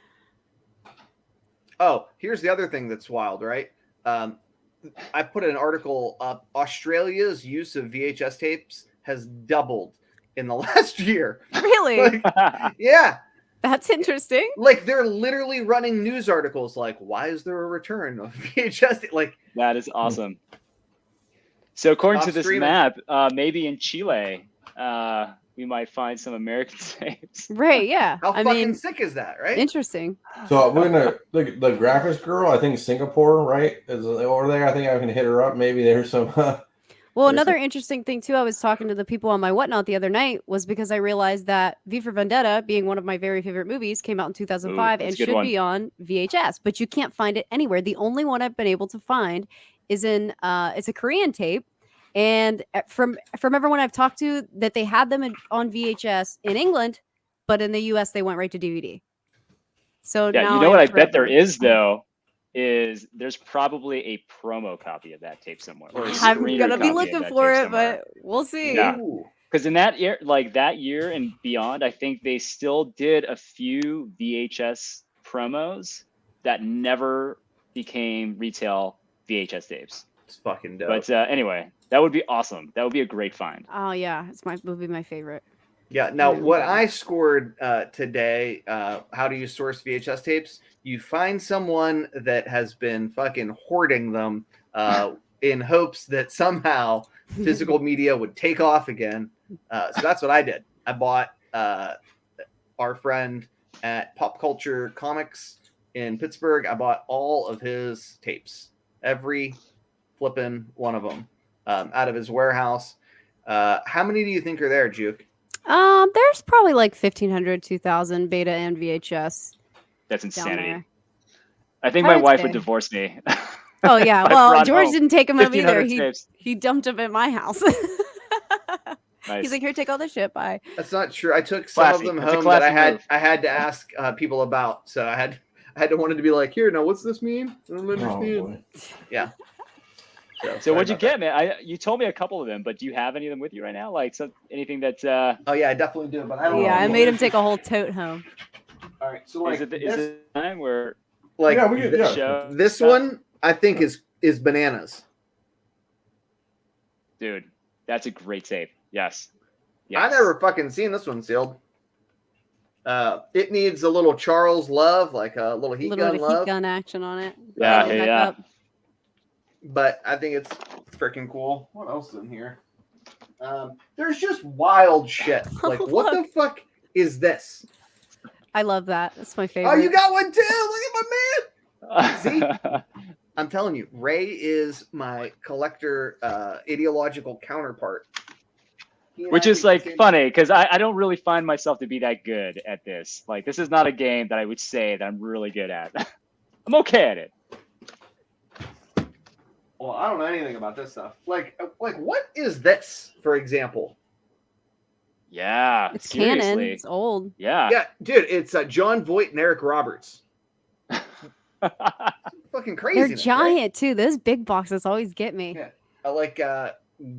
[SPEAKER 4] Oh, here's the other thing that's wild, right? I put an article up. Australia's use of VHS tapes has doubled in the last year.
[SPEAKER 1] Really?
[SPEAKER 4] Like, yeah,
[SPEAKER 1] That's interesting.
[SPEAKER 4] like they're literally running news articles like, "Why is there a return of VHS?" Like,
[SPEAKER 2] that is awesome. So according
[SPEAKER 4] Stop
[SPEAKER 2] to this
[SPEAKER 4] streaming.
[SPEAKER 2] map, maybe in Chile, we might find some American tapes.
[SPEAKER 1] Right. Yeah.
[SPEAKER 4] how
[SPEAKER 1] I
[SPEAKER 4] fucking
[SPEAKER 1] mean,
[SPEAKER 4] sick is that, right?
[SPEAKER 1] interesting.
[SPEAKER 3] So we're gonna look at the graphics girl. I think Singapore, right, is over there. I think I can hit her up. Maybe there's some.
[SPEAKER 1] Well,
[SPEAKER 3] There's
[SPEAKER 1] another interesting thing too, I was talking to the people on my whatnot the other night was because I realized that V for Vendetta, being one of my very favorite movies, came out in 2005
[SPEAKER 2] that's
[SPEAKER 1] and
[SPEAKER 2] a good
[SPEAKER 1] should
[SPEAKER 2] one.
[SPEAKER 1] be on VHS, but you can't find it anywhere. The only one I've been able to find is in it's a Korean tape, and from everyone I've talked to, that they had them on VHS in England, but in the US they went right to DVD. So
[SPEAKER 2] Yeah,
[SPEAKER 1] now
[SPEAKER 2] you know what I
[SPEAKER 1] I'm
[SPEAKER 2] bet there
[SPEAKER 1] forever-
[SPEAKER 2] is though, is there's probably a promo copy of that tape somewhere. Or a
[SPEAKER 1] I'm
[SPEAKER 2] screener
[SPEAKER 1] gonna
[SPEAKER 2] copy
[SPEAKER 1] be
[SPEAKER 2] of
[SPEAKER 1] looking
[SPEAKER 2] that
[SPEAKER 1] for
[SPEAKER 2] tape
[SPEAKER 1] it,
[SPEAKER 2] somewhere.
[SPEAKER 1] but we'll see.
[SPEAKER 2] Yeah.
[SPEAKER 4] Ooh.
[SPEAKER 2] Because in that year, like that year and beyond, I think they still did a few VHS promos that never became retail VHS tapes.
[SPEAKER 4] It's fucking dope.
[SPEAKER 2] But anyway, that would be awesome. That would be a great find.
[SPEAKER 1] Oh yeah, would be my favorite.
[SPEAKER 4] Yeah. Now,
[SPEAKER 1] Yeah,
[SPEAKER 4] what
[SPEAKER 1] okay.
[SPEAKER 4] I scored today, how do you source VHS tapes? You find someone that has been fucking hoarding them in hopes that somehow physical media would take off again. So that's what I did. I bought our friend at Pop Culture Comics in Pittsburgh. I bought all of his tapes, every flipping one of them, out of his warehouse. How many do you think are there, Juke?
[SPEAKER 1] There's probably like 1,500, 2,000 beta and VHS
[SPEAKER 2] That's
[SPEAKER 1] down
[SPEAKER 2] insanity.
[SPEAKER 1] there.
[SPEAKER 2] I think
[SPEAKER 1] I
[SPEAKER 2] my
[SPEAKER 1] would
[SPEAKER 2] wife
[SPEAKER 1] say.
[SPEAKER 2] would divorce me.
[SPEAKER 1] Oh yeah,
[SPEAKER 2] I
[SPEAKER 1] well
[SPEAKER 2] brought
[SPEAKER 1] George
[SPEAKER 2] home
[SPEAKER 1] didn't take them up either.
[SPEAKER 2] 1,500 tapes.
[SPEAKER 1] He dumped them at my house.
[SPEAKER 2] Nice.
[SPEAKER 1] He's like, here, take all this shit. Bye.
[SPEAKER 4] That's not true. I took some
[SPEAKER 2] Classy.
[SPEAKER 4] of them
[SPEAKER 2] That's a
[SPEAKER 4] home that
[SPEAKER 2] classy move.
[SPEAKER 4] I had to ask people about. So I had wanted to be like, here, now what's this mean? I don't
[SPEAKER 3] Oh,
[SPEAKER 4] understand.
[SPEAKER 3] boy.
[SPEAKER 2] So what'd you get, man? You told me a couple of them, but do you have any of them with you right now? Like anything that
[SPEAKER 4] Oh yeah, I definitely do, but I don't.
[SPEAKER 1] Yeah,
[SPEAKER 4] know.
[SPEAKER 1] I made him take a whole tote home.
[SPEAKER 4] All right, so like
[SPEAKER 2] is it
[SPEAKER 4] this,
[SPEAKER 2] the time where
[SPEAKER 4] like
[SPEAKER 3] Yeah, we could-
[SPEAKER 4] this,
[SPEAKER 3] yeah.
[SPEAKER 2] show
[SPEAKER 4] this one I think is bananas.
[SPEAKER 2] dude, that's a great tape. Yes.
[SPEAKER 4] I never fucking seen this one sealed. It needs a little Charles Love, like a little
[SPEAKER 1] A
[SPEAKER 4] heat
[SPEAKER 1] little
[SPEAKER 4] gun
[SPEAKER 1] bit of heat
[SPEAKER 4] love,
[SPEAKER 1] gun action on it.
[SPEAKER 2] Yeah,
[SPEAKER 1] Bring it back
[SPEAKER 2] yeah.
[SPEAKER 1] up.
[SPEAKER 4] but I think it's freaking cool. What else is in here? There's just wild shit. Like, what the fuck is this?
[SPEAKER 1] I love that. That's my favorite.
[SPEAKER 4] Oh, you got one too! Look at my man. I'm telling you, Ray is my collector ideological counterpart. He and
[SPEAKER 2] Which
[SPEAKER 4] I
[SPEAKER 2] is
[SPEAKER 4] think the
[SPEAKER 2] like
[SPEAKER 4] same-
[SPEAKER 2] funny because I don't really find myself to be that good at this. Like this is not a game that I would say that I'm really good at. I'm okay at it.
[SPEAKER 4] Well, I don't know anything about this stuff. Like what is this, for example?
[SPEAKER 2] Yeah.
[SPEAKER 1] It's canon.
[SPEAKER 2] seriously.
[SPEAKER 1] It's old.
[SPEAKER 2] Yeah.
[SPEAKER 4] Yeah, dude, it's John Voight and Eric Roberts. Fucking crazy.
[SPEAKER 1] They're giant too. Those big boxes always get me.
[SPEAKER 4] Yeah. Like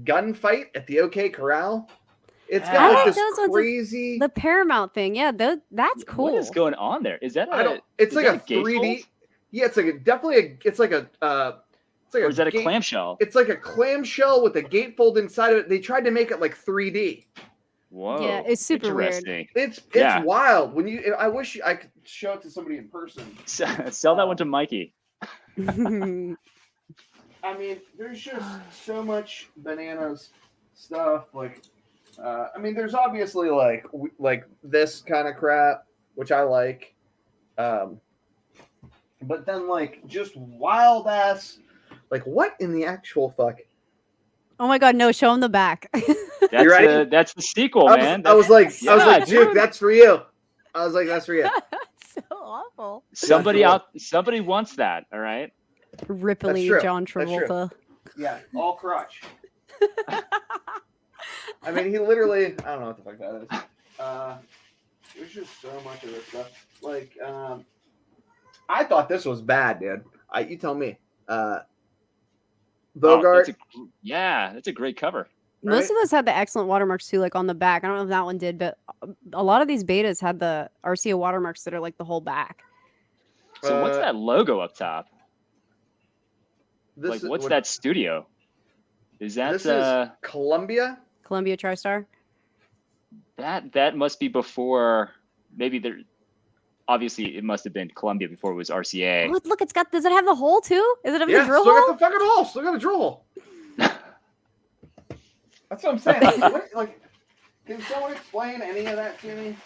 [SPEAKER 4] Gunfight at the OK Corral. It's
[SPEAKER 2] I
[SPEAKER 4] got like
[SPEAKER 1] like
[SPEAKER 4] this
[SPEAKER 1] those ones with
[SPEAKER 4] crazy.
[SPEAKER 1] The Paramount thing, yeah, that's cool.
[SPEAKER 2] What is going on there? Is that
[SPEAKER 4] I
[SPEAKER 2] a,
[SPEAKER 4] don't. It's
[SPEAKER 2] is
[SPEAKER 4] like
[SPEAKER 2] that
[SPEAKER 4] a 3D.
[SPEAKER 2] gatefold?
[SPEAKER 4] Yeah, it's like definitely a. It's like a. It's like
[SPEAKER 2] Or is that a
[SPEAKER 4] gate-
[SPEAKER 2] clamshell?
[SPEAKER 4] It's like a clamshell with a gatefold inside of it. They tried to make it like 3D.
[SPEAKER 2] Whoa.
[SPEAKER 1] Yeah, it's super weird.
[SPEAKER 2] interesting.
[SPEAKER 4] It's
[SPEAKER 2] Yeah.
[SPEAKER 4] wild. When you, I wish I could show it to somebody in person.
[SPEAKER 2] Sell that one to Mikey.
[SPEAKER 4] I mean, there's just so much bananas stuff. Like, I mean, there's obviously like this kind of crap, which I like. But then like just wild ass, Like, what in the actual fuck?
[SPEAKER 1] Oh my god, no! Show him the back.
[SPEAKER 2] That's
[SPEAKER 4] ready?
[SPEAKER 2] That's the sequel,
[SPEAKER 4] I
[SPEAKER 2] man.
[SPEAKER 4] was like,
[SPEAKER 2] Yeah,
[SPEAKER 4] Juke,
[SPEAKER 2] dude.
[SPEAKER 4] that's for you. I was like, that's for you.
[SPEAKER 1] So awful.
[SPEAKER 2] Somebody
[SPEAKER 4] That's
[SPEAKER 2] somebody wants that. All right.
[SPEAKER 1] Rippling
[SPEAKER 4] true.
[SPEAKER 1] John
[SPEAKER 4] That's true.
[SPEAKER 1] Travolta.
[SPEAKER 4] Yeah, all crotch. I mean, he literally, I don't know what the fuck that is. There's just so much of this stuff. Like, I thought this was bad, dude. You tell me. Bogart.
[SPEAKER 2] That's a great cover.
[SPEAKER 1] Most
[SPEAKER 4] Right?
[SPEAKER 1] of those had the excellent watermarks too, like on the back. I don't know if that one did, but a lot of these betas had the RCA watermarks that are like the whole back.
[SPEAKER 2] So what's
[SPEAKER 4] Uh,
[SPEAKER 2] that logo up top?
[SPEAKER 4] this
[SPEAKER 2] Like,
[SPEAKER 4] is-
[SPEAKER 2] what's
[SPEAKER 4] what-
[SPEAKER 2] that studio? Is that
[SPEAKER 4] This is Columbia.
[SPEAKER 1] Columbia TriStar.
[SPEAKER 2] that must be before? Maybe there. Obviously, it must have been Columbia before it was RCA.
[SPEAKER 1] Look, it's got. Does it have the hole too? Is it have the
[SPEAKER 4] Yeah,
[SPEAKER 1] drill
[SPEAKER 4] look at
[SPEAKER 1] hole?
[SPEAKER 4] the fucking hole. Look at the drill hole. That's what I'm saying. Like, can someone explain any of that to me?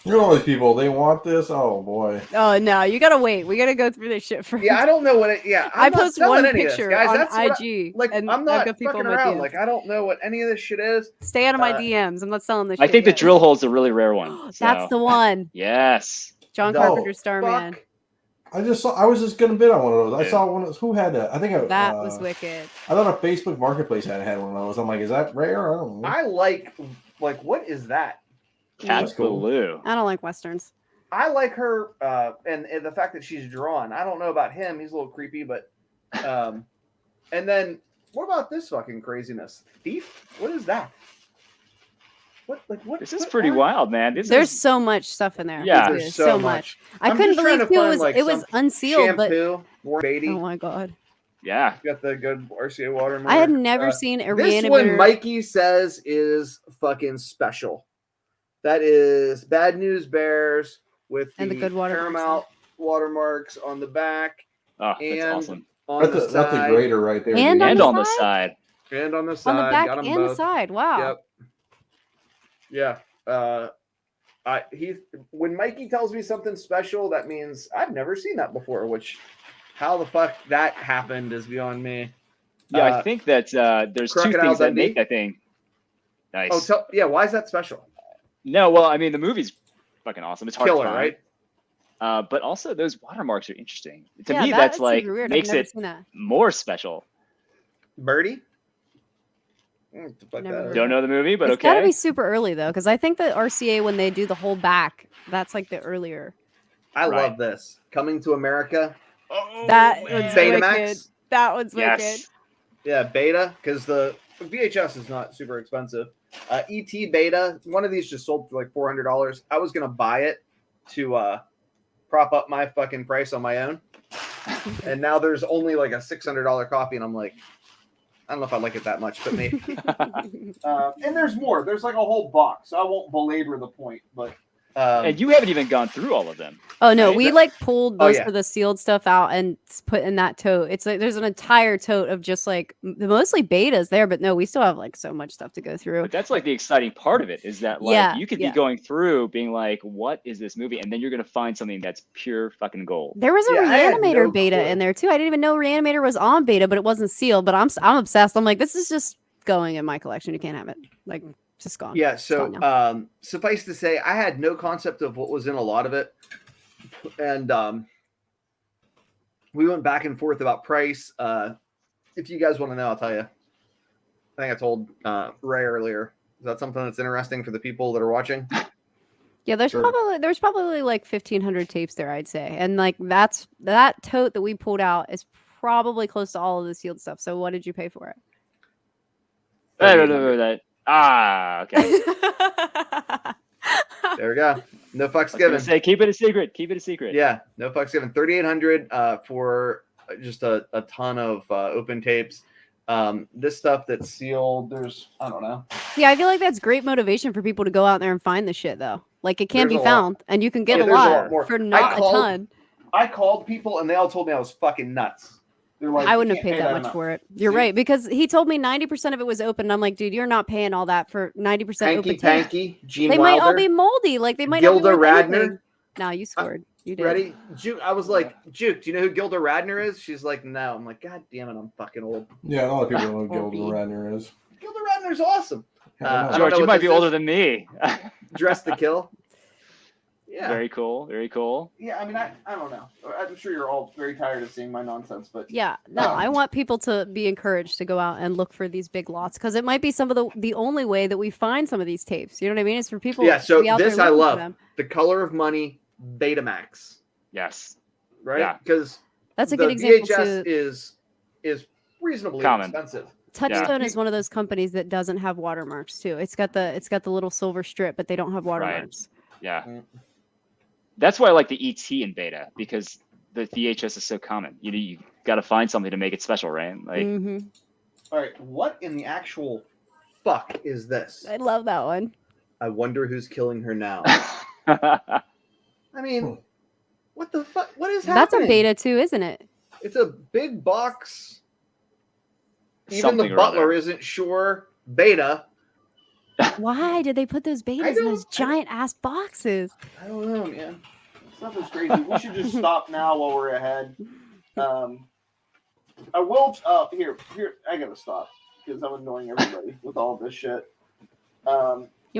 [SPEAKER 3] You know all these people, they want this. Oh boy.
[SPEAKER 1] Oh no, you gotta wait. We gotta go through this shit first.
[SPEAKER 4] Yeah, I don't know what it. Yeah,
[SPEAKER 1] I
[SPEAKER 4] I'm not
[SPEAKER 1] post
[SPEAKER 4] selling
[SPEAKER 1] one
[SPEAKER 4] any of this,
[SPEAKER 1] picture
[SPEAKER 4] guys.
[SPEAKER 1] on
[SPEAKER 4] That's what
[SPEAKER 1] IG.
[SPEAKER 4] like,
[SPEAKER 1] and
[SPEAKER 4] I'm
[SPEAKER 1] I've
[SPEAKER 4] not
[SPEAKER 1] got people
[SPEAKER 4] fucking
[SPEAKER 1] in my
[SPEAKER 4] around.
[SPEAKER 1] DMs.
[SPEAKER 4] Like, I don't know what any of this shit is.
[SPEAKER 1] Stay out of my DMs. I'm not selling this.
[SPEAKER 2] I
[SPEAKER 1] shit
[SPEAKER 2] think the
[SPEAKER 1] yet.
[SPEAKER 2] drill hole's a really rare one.
[SPEAKER 1] That's
[SPEAKER 2] so.
[SPEAKER 1] the one.
[SPEAKER 2] Yes.
[SPEAKER 1] John
[SPEAKER 3] No.
[SPEAKER 1] Carpenter Starman.
[SPEAKER 4] Fuck.
[SPEAKER 3] I was just gonna bid on one of those. I
[SPEAKER 2] Yeah.
[SPEAKER 3] saw one of those. Who had that? I think
[SPEAKER 1] That was wicked.
[SPEAKER 3] I thought a Facebook Marketplace had one of those. I'm like, is that rare? I don't know.
[SPEAKER 4] I like what is that?
[SPEAKER 2] Cat
[SPEAKER 3] That's cool.
[SPEAKER 2] Baloo.
[SPEAKER 1] I don't like westerns.
[SPEAKER 4] I like her, and the fact that she's drawn. I don't know about him; he's a little creepy, but, and then what about this fucking craziness? Thief? What is that? What?
[SPEAKER 2] This is
[SPEAKER 4] what
[SPEAKER 2] pretty
[SPEAKER 4] art?
[SPEAKER 2] wild, man.
[SPEAKER 1] There's so much stuff in there.
[SPEAKER 2] Yeah.
[SPEAKER 1] There's
[SPEAKER 4] There's
[SPEAKER 1] so much. I
[SPEAKER 4] I'm
[SPEAKER 1] couldn't
[SPEAKER 4] just trying
[SPEAKER 1] believe
[SPEAKER 4] to
[SPEAKER 1] too.
[SPEAKER 4] find,
[SPEAKER 1] It was
[SPEAKER 4] like,
[SPEAKER 1] it was
[SPEAKER 4] some
[SPEAKER 1] unsealed, but
[SPEAKER 4] Shampoo, Warren Beatty.
[SPEAKER 1] oh my god,
[SPEAKER 2] Yeah.
[SPEAKER 4] Got the good RCA watermark.
[SPEAKER 1] I had never
[SPEAKER 4] Uh,
[SPEAKER 1] seen a
[SPEAKER 4] This one,
[SPEAKER 1] reanimator.
[SPEAKER 4] Mikey says, is fucking special. That is Bad News Bears with
[SPEAKER 1] And the
[SPEAKER 4] the
[SPEAKER 1] good watermarks.
[SPEAKER 4] Paramount watermarks on the back,
[SPEAKER 2] Oh, that's
[SPEAKER 4] And-
[SPEAKER 2] awesome.
[SPEAKER 4] on
[SPEAKER 3] That's
[SPEAKER 4] the
[SPEAKER 3] a
[SPEAKER 4] side,
[SPEAKER 3] grader right there.
[SPEAKER 1] And
[SPEAKER 3] dude.
[SPEAKER 2] And
[SPEAKER 1] the
[SPEAKER 2] on the
[SPEAKER 1] side?
[SPEAKER 2] side.
[SPEAKER 4] and on the side.
[SPEAKER 1] on the back
[SPEAKER 4] Got 'em
[SPEAKER 1] and
[SPEAKER 4] both.
[SPEAKER 1] the side. Wow.
[SPEAKER 4] Yep. Yeah. When Mikey tells me something special, that means I've never seen that before. Which, how the fuck that happened is beyond me.
[SPEAKER 2] Yeah, I think that there's two
[SPEAKER 4] Crocodile
[SPEAKER 2] things that
[SPEAKER 4] Dundee?
[SPEAKER 2] make that thing nice.
[SPEAKER 4] Oh, why is that special?
[SPEAKER 2] No, well, I mean, the movie's fucking awesome. It's hard
[SPEAKER 4] Killer,
[SPEAKER 2] to find.
[SPEAKER 4] right?
[SPEAKER 2] But also, those watermarks are interesting. To
[SPEAKER 1] Yeah,
[SPEAKER 2] me,
[SPEAKER 1] that
[SPEAKER 2] that's
[SPEAKER 1] is
[SPEAKER 2] like
[SPEAKER 1] super weird. I've
[SPEAKER 2] makes
[SPEAKER 1] never
[SPEAKER 2] it
[SPEAKER 1] seen that.
[SPEAKER 2] more special.
[SPEAKER 4] Birdie. What the fuck
[SPEAKER 1] Never
[SPEAKER 4] that
[SPEAKER 1] heard
[SPEAKER 4] is.
[SPEAKER 2] Don't know the movie, but
[SPEAKER 1] It's
[SPEAKER 2] okay.
[SPEAKER 1] gotta be super early though, because I think that RCA when they do the whole back, that's like the earlier.
[SPEAKER 4] I
[SPEAKER 2] Right.
[SPEAKER 4] love this. Coming to America.
[SPEAKER 2] Oh,
[SPEAKER 1] That
[SPEAKER 2] man.
[SPEAKER 1] was
[SPEAKER 4] Betamax.
[SPEAKER 1] wicked. That one's wicked.
[SPEAKER 2] Yes.
[SPEAKER 4] Yeah, beta, because the VHS is not super expensive. ET beta, one of these just sold for like $400. I was gonna buy it to prop up my fucking price on my own, and now there's only like a $600 copy, and I'm like, I don't know if I like it that much, but maybe. And there's more. There's like a whole box, so I won't belabor the point, but.
[SPEAKER 2] And you haven't even gone through all of them.
[SPEAKER 1] Oh no,
[SPEAKER 2] Right?
[SPEAKER 1] we like pulled
[SPEAKER 4] Oh,
[SPEAKER 1] most
[SPEAKER 4] yeah.
[SPEAKER 1] of the sealed stuff out and put in that tote. It's like there's an entire tote of just like mostly betas there, but no, we still have like so much stuff to go through.
[SPEAKER 2] But that's like the exciting part of it is that like
[SPEAKER 1] Yeah,
[SPEAKER 2] you could
[SPEAKER 1] yeah.
[SPEAKER 2] be going through being like, what is this movie? And then you're gonna find something that's pure fucking gold.
[SPEAKER 1] There was a
[SPEAKER 4] Yeah, I had
[SPEAKER 1] Reanimator
[SPEAKER 4] no
[SPEAKER 1] beta
[SPEAKER 4] clue.
[SPEAKER 1] in there too. I didn't even know Reanimator was on beta, but it wasn't sealed. But I'm obsessed. I'm like, this is just going in my collection. You can't have it. Like, just gone.
[SPEAKER 4] Yeah,
[SPEAKER 1] It's
[SPEAKER 4] so
[SPEAKER 1] gone now.
[SPEAKER 4] suffice to say, I had no concept of what was in a lot of it, and we went back and forth about price. If you guys want to know, I'll tell you. I think I told Ray earlier. Is that something that's interesting for the people that are watching?
[SPEAKER 1] Yeah, there's
[SPEAKER 3] Sure.
[SPEAKER 1] probably like 1,500 tapes there, I'd say, and like that tote that we pulled out is probably close to all of the sealed stuff. So what did you pay for it?
[SPEAKER 2] I don't know that. Ah, okay.
[SPEAKER 4] There we go. No fucks
[SPEAKER 2] I was gonna
[SPEAKER 4] given.
[SPEAKER 2] say, keep it a secret. Keep it a secret.
[SPEAKER 4] Yeah, no fucks given. 3,800 for just a ton of open tapes. This stuff that's sealed, I don't know.
[SPEAKER 1] Yeah, I feel like that's great motivation for people to go out there and find the shit though. Like it can
[SPEAKER 4] There's
[SPEAKER 1] be
[SPEAKER 4] a lot.
[SPEAKER 1] found, and you can get
[SPEAKER 4] Yeah,
[SPEAKER 1] a
[SPEAKER 4] there's a lot
[SPEAKER 1] lot
[SPEAKER 4] more.
[SPEAKER 1] for
[SPEAKER 4] I
[SPEAKER 1] not
[SPEAKER 4] called-
[SPEAKER 1] a ton.
[SPEAKER 4] I called people and they all told me I was fucking nuts. They're like,
[SPEAKER 1] I
[SPEAKER 4] "You
[SPEAKER 1] wouldn't have
[SPEAKER 4] can't
[SPEAKER 1] paid
[SPEAKER 4] pay
[SPEAKER 1] that much
[SPEAKER 4] enough."
[SPEAKER 1] for it. You're
[SPEAKER 4] See?
[SPEAKER 1] right, because he told me 90% of it was open. And I'm like, dude, you're not paying all that for 90%
[SPEAKER 4] Hanky
[SPEAKER 1] open tape.
[SPEAKER 4] Panky, Gene
[SPEAKER 1] They
[SPEAKER 4] Wilder.
[SPEAKER 1] might all be moldy. Like they might
[SPEAKER 4] Gilda
[SPEAKER 1] not be worth
[SPEAKER 4] Radner.
[SPEAKER 1] anything. No, you scored. You did.
[SPEAKER 4] Ready? Juke. I was like, Juke, do you know who Gilda Radner is? She's like, no. I'm like, God damn it, I'm fucking old.
[SPEAKER 3] Yeah, a lot of people know who
[SPEAKER 1] Or
[SPEAKER 3] Gilda
[SPEAKER 1] B.
[SPEAKER 3] Radner is.
[SPEAKER 4] Gilda Radner's awesome.
[SPEAKER 3] Yeah,
[SPEAKER 4] I don't
[SPEAKER 2] George,
[SPEAKER 4] know
[SPEAKER 2] you
[SPEAKER 4] what
[SPEAKER 2] might
[SPEAKER 4] this
[SPEAKER 2] be
[SPEAKER 4] is.
[SPEAKER 2] older than me.
[SPEAKER 4] Dress to Kill. Yeah.
[SPEAKER 2] Very cool. Very cool.
[SPEAKER 4] Yeah, I mean, I don't know. I'm sure you're all very tired of seeing my nonsense, but
[SPEAKER 1] Yeah, no, I want people to be encouraged to go out and look for these big lots because it might be some of the only way that we find some of these tapes. You know what I mean? It's for people.
[SPEAKER 4] yeah. So
[SPEAKER 1] to be out
[SPEAKER 4] this
[SPEAKER 1] there
[SPEAKER 4] I
[SPEAKER 1] looking for
[SPEAKER 4] love.
[SPEAKER 1] them.
[SPEAKER 4] The Color of Money Betamax,
[SPEAKER 2] Yes.
[SPEAKER 4] right?
[SPEAKER 2] Yeah.
[SPEAKER 4] Because
[SPEAKER 1] That's a
[SPEAKER 4] the
[SPEAKER 1] good example
[SPEAKER 4] VHS
[SPEAKER 1] too.
[SPEAKER 4] is reasonably
[SPEAKER 2] Common.
[SPEAKER 4] expensive.
[SPEAKER 1] Touchstone is one of those companies that doesn't have watermarks too. It's got the little silver strip, but they don't have watermarks.
[SPEAKER 2] Yeah.
[SPEAKER 4] Mm.
[SPEAKER 2] That's why I like the ET in beta because the VHS is so common. You got to find something to make it special, right? Like,
[SPEAKER 1] Hmm.
[SPEAKER 4] All right, what in the actual fuck is this?
[SPEAKER 1] I love that one.
[SPEAKER 4] I wonder who's killing her now.
[SPEAKER 2] Mm.
[SPEAKER 4] I mean, what the fuck? What is
[SPEAKER 1] That's
[SPEAKER 4] happening?
[SPEAKER 1] a beta too, isn't it?
[SPEAKER 4] It's a big box. Even
[SPEAKER 2] Something
[SPEAKER 4] the
[SPEAKER 2] or
[SPEAKER 4] butler
[SPEAKER 2] other.
[SPEAKER 4] isn't sure. Beta.
[SPEAKER 1] Why did they put those betas in those
[SPEAKER 4] don't-
[SPEAKER 1] giant ass boxes?
[SPEAKER 4] I don't know, man. Stuff is crazy. We should just stop now while we're ahead. I will. Here. I gotta stop because I'm annoying everybody with all this shit.
[SPEAKER 1] You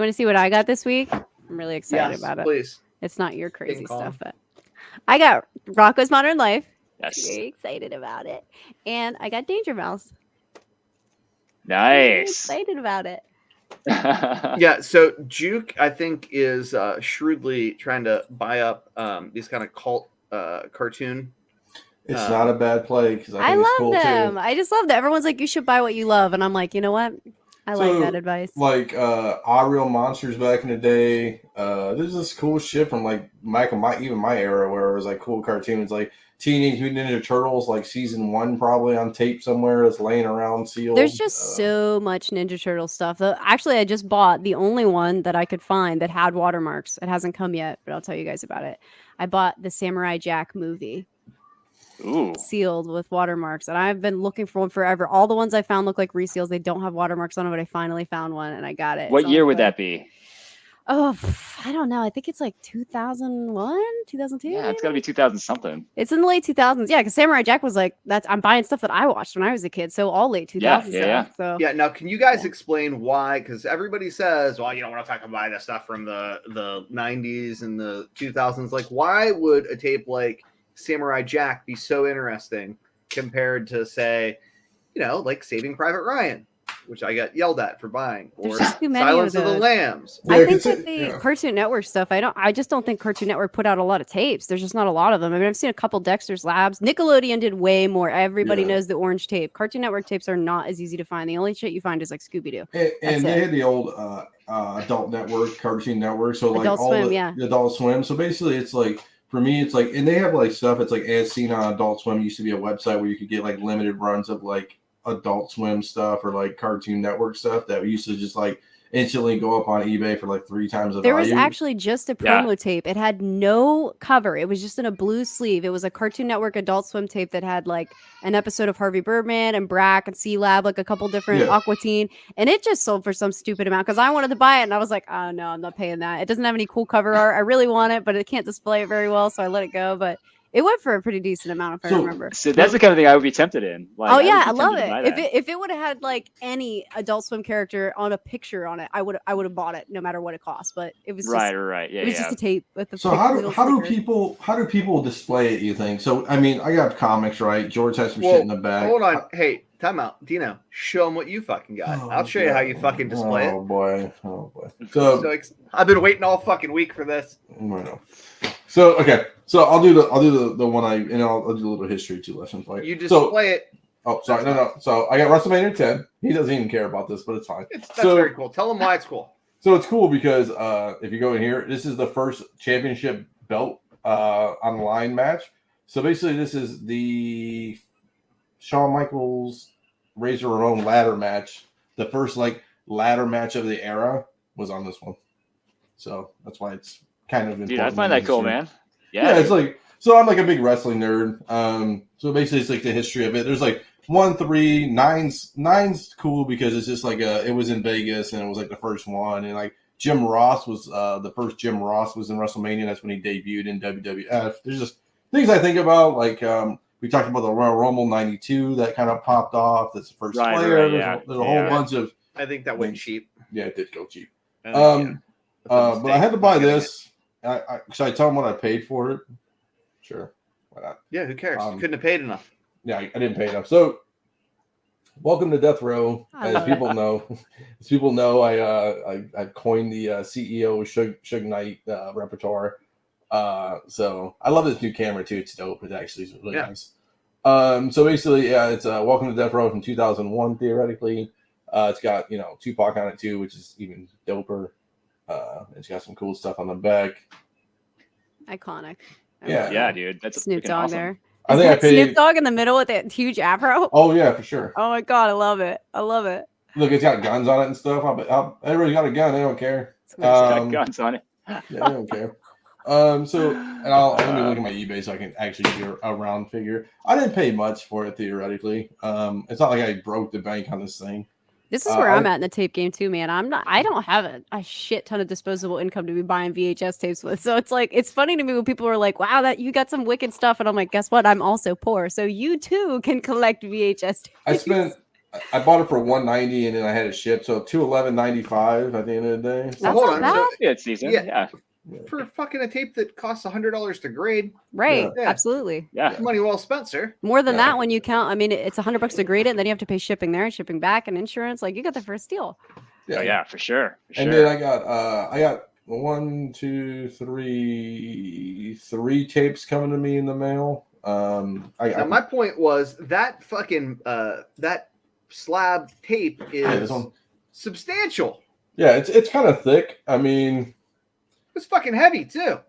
[SPEAKER 1] want to see what I got this week? I'm really excited
[SPEAKER 4] Yes,
[SPEAKER 1] about it.
[SPEAKER 4] please.
[SPEAKER 1] It's not your crazy
[SPEAKER 4] King Kong.
[SPEAKER 1] stuff, but I got Rocco's Modern Life.
[SPEAKER 2] Yes.
[SPEAKER 1] Very excited about it, and I got Danger Mouse.
[SPEAKER 2] Nice.
[SPEAKER 1] Excited about it.
[SPEAKER 4] Yeah. So Juke, I think, is shrewdly trying to buy up these kind of cult cartoon.
[SPEAKER 3] It's not a bad play because
[SPEAKER 1] I
[SPEAKER 3] think it's
[SPEAKER 1] love
[SPEAKER 3] cool
[SPEAKER 1] them.
[SPEAKER 3] too.
[SPEAKER 1] I just love that. Everyone's like, you should buy what you love, and I'm like, you know what? I like
[SPEAKER 3] So,
[SPEAKER 1] that advice.
[SPEAKER 3] Like Real Monsters back in the day. There's this cool shit from like even my era where it was like cool cartoons like Teenage Mutant Ninja Turtles, like season 1 probably on tape somewhere that's laying around sealed.
[SPEAKER 1] There's just so much Ninja Turtle stuff. Actually, I just bought the only one that I could find that had watermarks. It hasn't come yet, but I'll tell you guys about it. I bought the Samurai Jack movie.
[SPEAKER 2] Ooh.
[SPEAKER 1] Sealed with watermarks, and I've been looking for one forever. All the ones I found look like reseals. They don't have watermarks on them, but I finally found one and I got it.
[SPEAKER 2] What
[SPEAKER 1] So
[SPEAKER 2] year
[SPEAKER 1] I'm
[SPEAKER 2] would
[SPEAKER 1] like,
[SPEAKER 2] that be?
[SPEAKER 1] Oh, I don't know. I think it's like 2001, 2002.
[SPEAKER 2] Yeah, it's got to be 2000 something.
[SPEAKER 1] It's in the late 2000s. Yeah, because Samurai Jack was like that's. I'm buying stuff that I watched when I was a kid, so all late 2000s
[SPEAKER 2] Yeah,
[SPEAKER 1] stuff. So
[SPEAKER 4] Yeah. Now, can you guys explain why? Because everybody says, "Well, you don't want to talk about that stuff from the '90s and the 2000s." Like, why would a tape like Samurai Jack be so interesting compared to, say, like Saving Private Ryan, which I got yelled at for buying,
[SPEAKER 1] There's
[SPEAKER 4] or
[SPEAKER 1] just too many
[SPEAKER 4] Silence
[SPEAKER 1] of
[SPEAKER 4] of the
[SPEAKER 1] those.
[SPEAKER 4] Lambs?
[SPEAKER 1] I
[SPEAKER 3] Yeah,
[SPEAKER 1] think
[SPEAKER 3] 'cause
[SPEAKER 1] that
[SPEAKER 3] it-
[SPEAKER 1] the
[SPEAKER 3] yeah.
[SPEAKER 1] Cartoon Network stuff. I just don't think Cartoon Network put out a lot of tapes. There's just not a lot of them. I mean, I've seen a couple Dexter's Labs. Nickelodeon did way more. Everybody
[SPEAKER 3] Yeah.
[SPEAKER 1] knows the orange tape. Cartoon Network tapes are not as easy to find. The only shit you find is like Scooby Doo.
[SPEAKER 3] And
[SPEAKER 1] That's
[SPEAKER 3] they
[SPEAKER 1] it.
[SPEAKER 3] had the old Adult Network, Cartoon Network. So like
[SPEAKER 1] Adult
[SPEAKER 3] all
[SPEAKER 1] Swim,
[SPEAKER 3] the
[SPEAKER 1] yeah.
[SPEAKER 3] Adult Swim. So basically, it's like for me, it's like, and they have like stuff. It's like As Seen on Adult Swim used to be a website where you could get like limited runs of like Adult Swim stuff or like Cartoon Network stuff that used to just like instantly go up on eBay for like 3 times the
[SPEAKER 1] There was
[SPEAKER 3] value.
[SPEAKER 1] actually just a
[SPEAKER 2] Yeah.
[SPEAKER 1] promo tape. It had no cover. It was just in a blue sleeve. It was a Cartoon Network Adult Swim tape that had like an episode of Harvey Birdman and Brack and C Lab, like a couple different
[SPEAKER 3] Yeah.
[SPEAKER 1] Aqua Teen, and it just sold for some stupid amount because I wanted to buy it and I was like, oh no, I'm not paying that. It doesn't have any cool cover art. I really want it, but it can't display it very well, so I let it go. But it went for a pretty decent amount if I
[SPEAKER 3] So-
[SPEAKER 1] remember.
[SPEAKER 2] So that's the kind of thing I would be tempted in. Like,
[SPEAKER 1] Oh
[SPEAKER 2] would
[SPEAKER 1] yeah,
[SPEAKER 2] be
[SPEAKER 1] I love
[SPEAKER 2] tempted to buy
[SPEAKER 1] it.
[SPEAKER 2] that.
[SPEAKER 1] If it would have had like any Adult Swim character on a picture on it, I would have bought it no matter what it cost. But it was
[SPEAKER 2] Right,
[SPEAKER 1] just,
[SPEAKER 2] right, yeah,
[SPEAKER 1] it was
[SPEAKER 2] yeah.
[SPEAKER 1] just a tape with the.
[SPEAKER 3] So how do
[SPEAKER 1] little
[SPEAKER 3] how do
[SPEAKER 1] sticker.
[SPEAKER 3] people display it? You think? So I mean, I got comics, right? George has some
[SPEAKER 4] Well,
[SPEAKER 3] shit in the back.
[SPEAKER 4] hold on. Hey, time out. Dino, show them what you fucking got.
[SPEAKER 3] Oh,
[SPEAKER 4] I'll show you how you
[SPEAKER 3] God.
[SPEAKER 4] fucking display
[SPEAKER 3] Oh
[SPEAKER 4] it.
[SPEAKER 3] boy, oh boy. So
[SPEAKER 4] So I've been waiting all fucking week for this.
[SPEAKER 3] I know. So okay, so I'll do the one I'll do a little history too lesson for
[SPEAKER 4] You
[SPEAKER 3] So
[SPEAKER 4] display it.
[SPEAKER 3] oh sorry no. So I got WrestleMania 10. He doesn't even care about this, but it's fine.
[SPEAKER 4] That's
[SPEAKER 3] So-
[SPEAKER 4] very cool. Tell them why it's cool.
[SPEAKER 3] So it's cool because if you go in here, this is the first championship belt online match. So basically, this is the Shawn Michaels Razor Ramon ladder match. The first like ladder match of the era was on this one. So that's why it's kind of important.
[SPEAKER 2] Dude, I find that cool,
[SPEAKER 3] history.
[SPEAKER 2] man.
[SPEAKER 3] Yeah,
[SPEAKER 2] Yeah,
[SPEAKER 3] it's like so. I'm like a big wrestling nerd. So basically, it's like the history of it. There's like 1, 3, 9's cool because it's just like it was in Vegas and it was like the first one, and like Jim Ross was the first Jim Ross was in WrestleMania. That's when he debuted in WWF. There's just things I think about, like we talked about the Royal Rumble '92 that kind of popped off. That's the first
[SPEAKER 2] Right,
[SPEAKER 3] player.
[SPEAKER 2] right,
[SPEAKER 3] There's a whole bunch of.
[SPEAKER 4] I think that went cheap.
[SPEAKER 3] Yeah, it did go cheap.
[SPEAKER 4] I think,
[SPEAKER 3] But I had to buy this. Should I tell them what I paid for it? Sure. Why not?
[SPEAKER 4] Yeah, who cares? Couldn't have paid enough.
[SPEAKER 3] Yeah, I didn't pay enough. So, welcome to Death Row.
[SPEAKER 1] I
[SPEAKER 3] As
[SPEAKER 1] love
[SPEAKER 3] people know, I coined the CEO Suge Knight repertoire. So I love this new camera too. It's dope. It actually is really nice. So basically, yeah, it's Welcome to Death Row from 2001. Theoretically, it's got Tupac on it too, which is even doper. It's got some cool stuff on the back.
[SPEAKER 1] Iconic.
[SPEAKER 2] Yeah, dude. That's
[SPEAKER 1] Snoop
[SPEAKER 2] freaking
[SPEAKER 1] Dogg
[SPEAKER 2] awesome.
[SPEAKER 1] there.
[SPEAKER 3] I
[SPEAKER 1] Is
[SPEAKER 3] think I
[SPEAKER 1] that
[SPEAKER 3] paid.
[SPEAKER 1] Snoop Dogg in the middle with that huge afro.
[SPEAKER 3] Oh yeah, for sure.
[SPEAKER 1] Oh my god, I love it. I love it.
[SPEAKER 3] Look, it's got guns on it and stuff. Everybody's got a gun. They don't care.
[SPEAKER 2] It's got guns on it.
[SPEAKER 3] Yeah, they don't care. So, and let me look at my eBay so I can actually get a round figure. I didn't pay much for it theoretically. It's not like I broke the bank on this thing.
[SPEAKER 1] This is where I'm at in the tape game too, man. I don't have a shit ton of disposable income to be buying VHS tapes with. So it's like, it's funny to me when people are like, wow, that you got some wicked stuff. And I'm like, guess what? I'm also poor. So you too can collect VHS tapes.
[SPEAKER 3] I bought it for $190 and then I had it shipped. So $211.95 at the end of the day. So
[SPEAKER 1] That's
[SPEAKER 4] hold
[SPEAKER 1] not
[SPEAKER 4] on.
[SPEAKER 1] bad.
[SPEAKER 4] So
[SPEAKER 2] Yeah, it's decent. Yeah.
[SPEAKER 4] for fucking a tape that costs $100 to grade,
[SPEAKER 1] Right.
[SPEAKER 4] Yeah.
[SPEAKER 1] Absolutely.
[SPEAKER 2] Yeah.
[SPEAKER 4] money well spent, sir.
[SPEAKER 1] More than
[SPEAKER 3] Yeah.
[SPEAKER 1] that when you count. I mean, it's $100 to grade it, and then you have to pay shipping there, shipping back, and insurance. Like, you got the first deal.
[SPEAKER 2] Oh, yeah, for sure.
[SPEAKER 3] And then I got 1, 2, 3, 3 tapes coming to me in the mail.
[SPEAKER 4] Now, my point was that fucking that slab tape
[SPEAKER 3] this
[SPEAKER 4] is
[SPEAKER 3] one.
[SPEAKER 4] substantial.
[SPEAKER 3] Yeah, it's kind of thick. I mean,
[SPEAKER 4] It's fucking heavy too.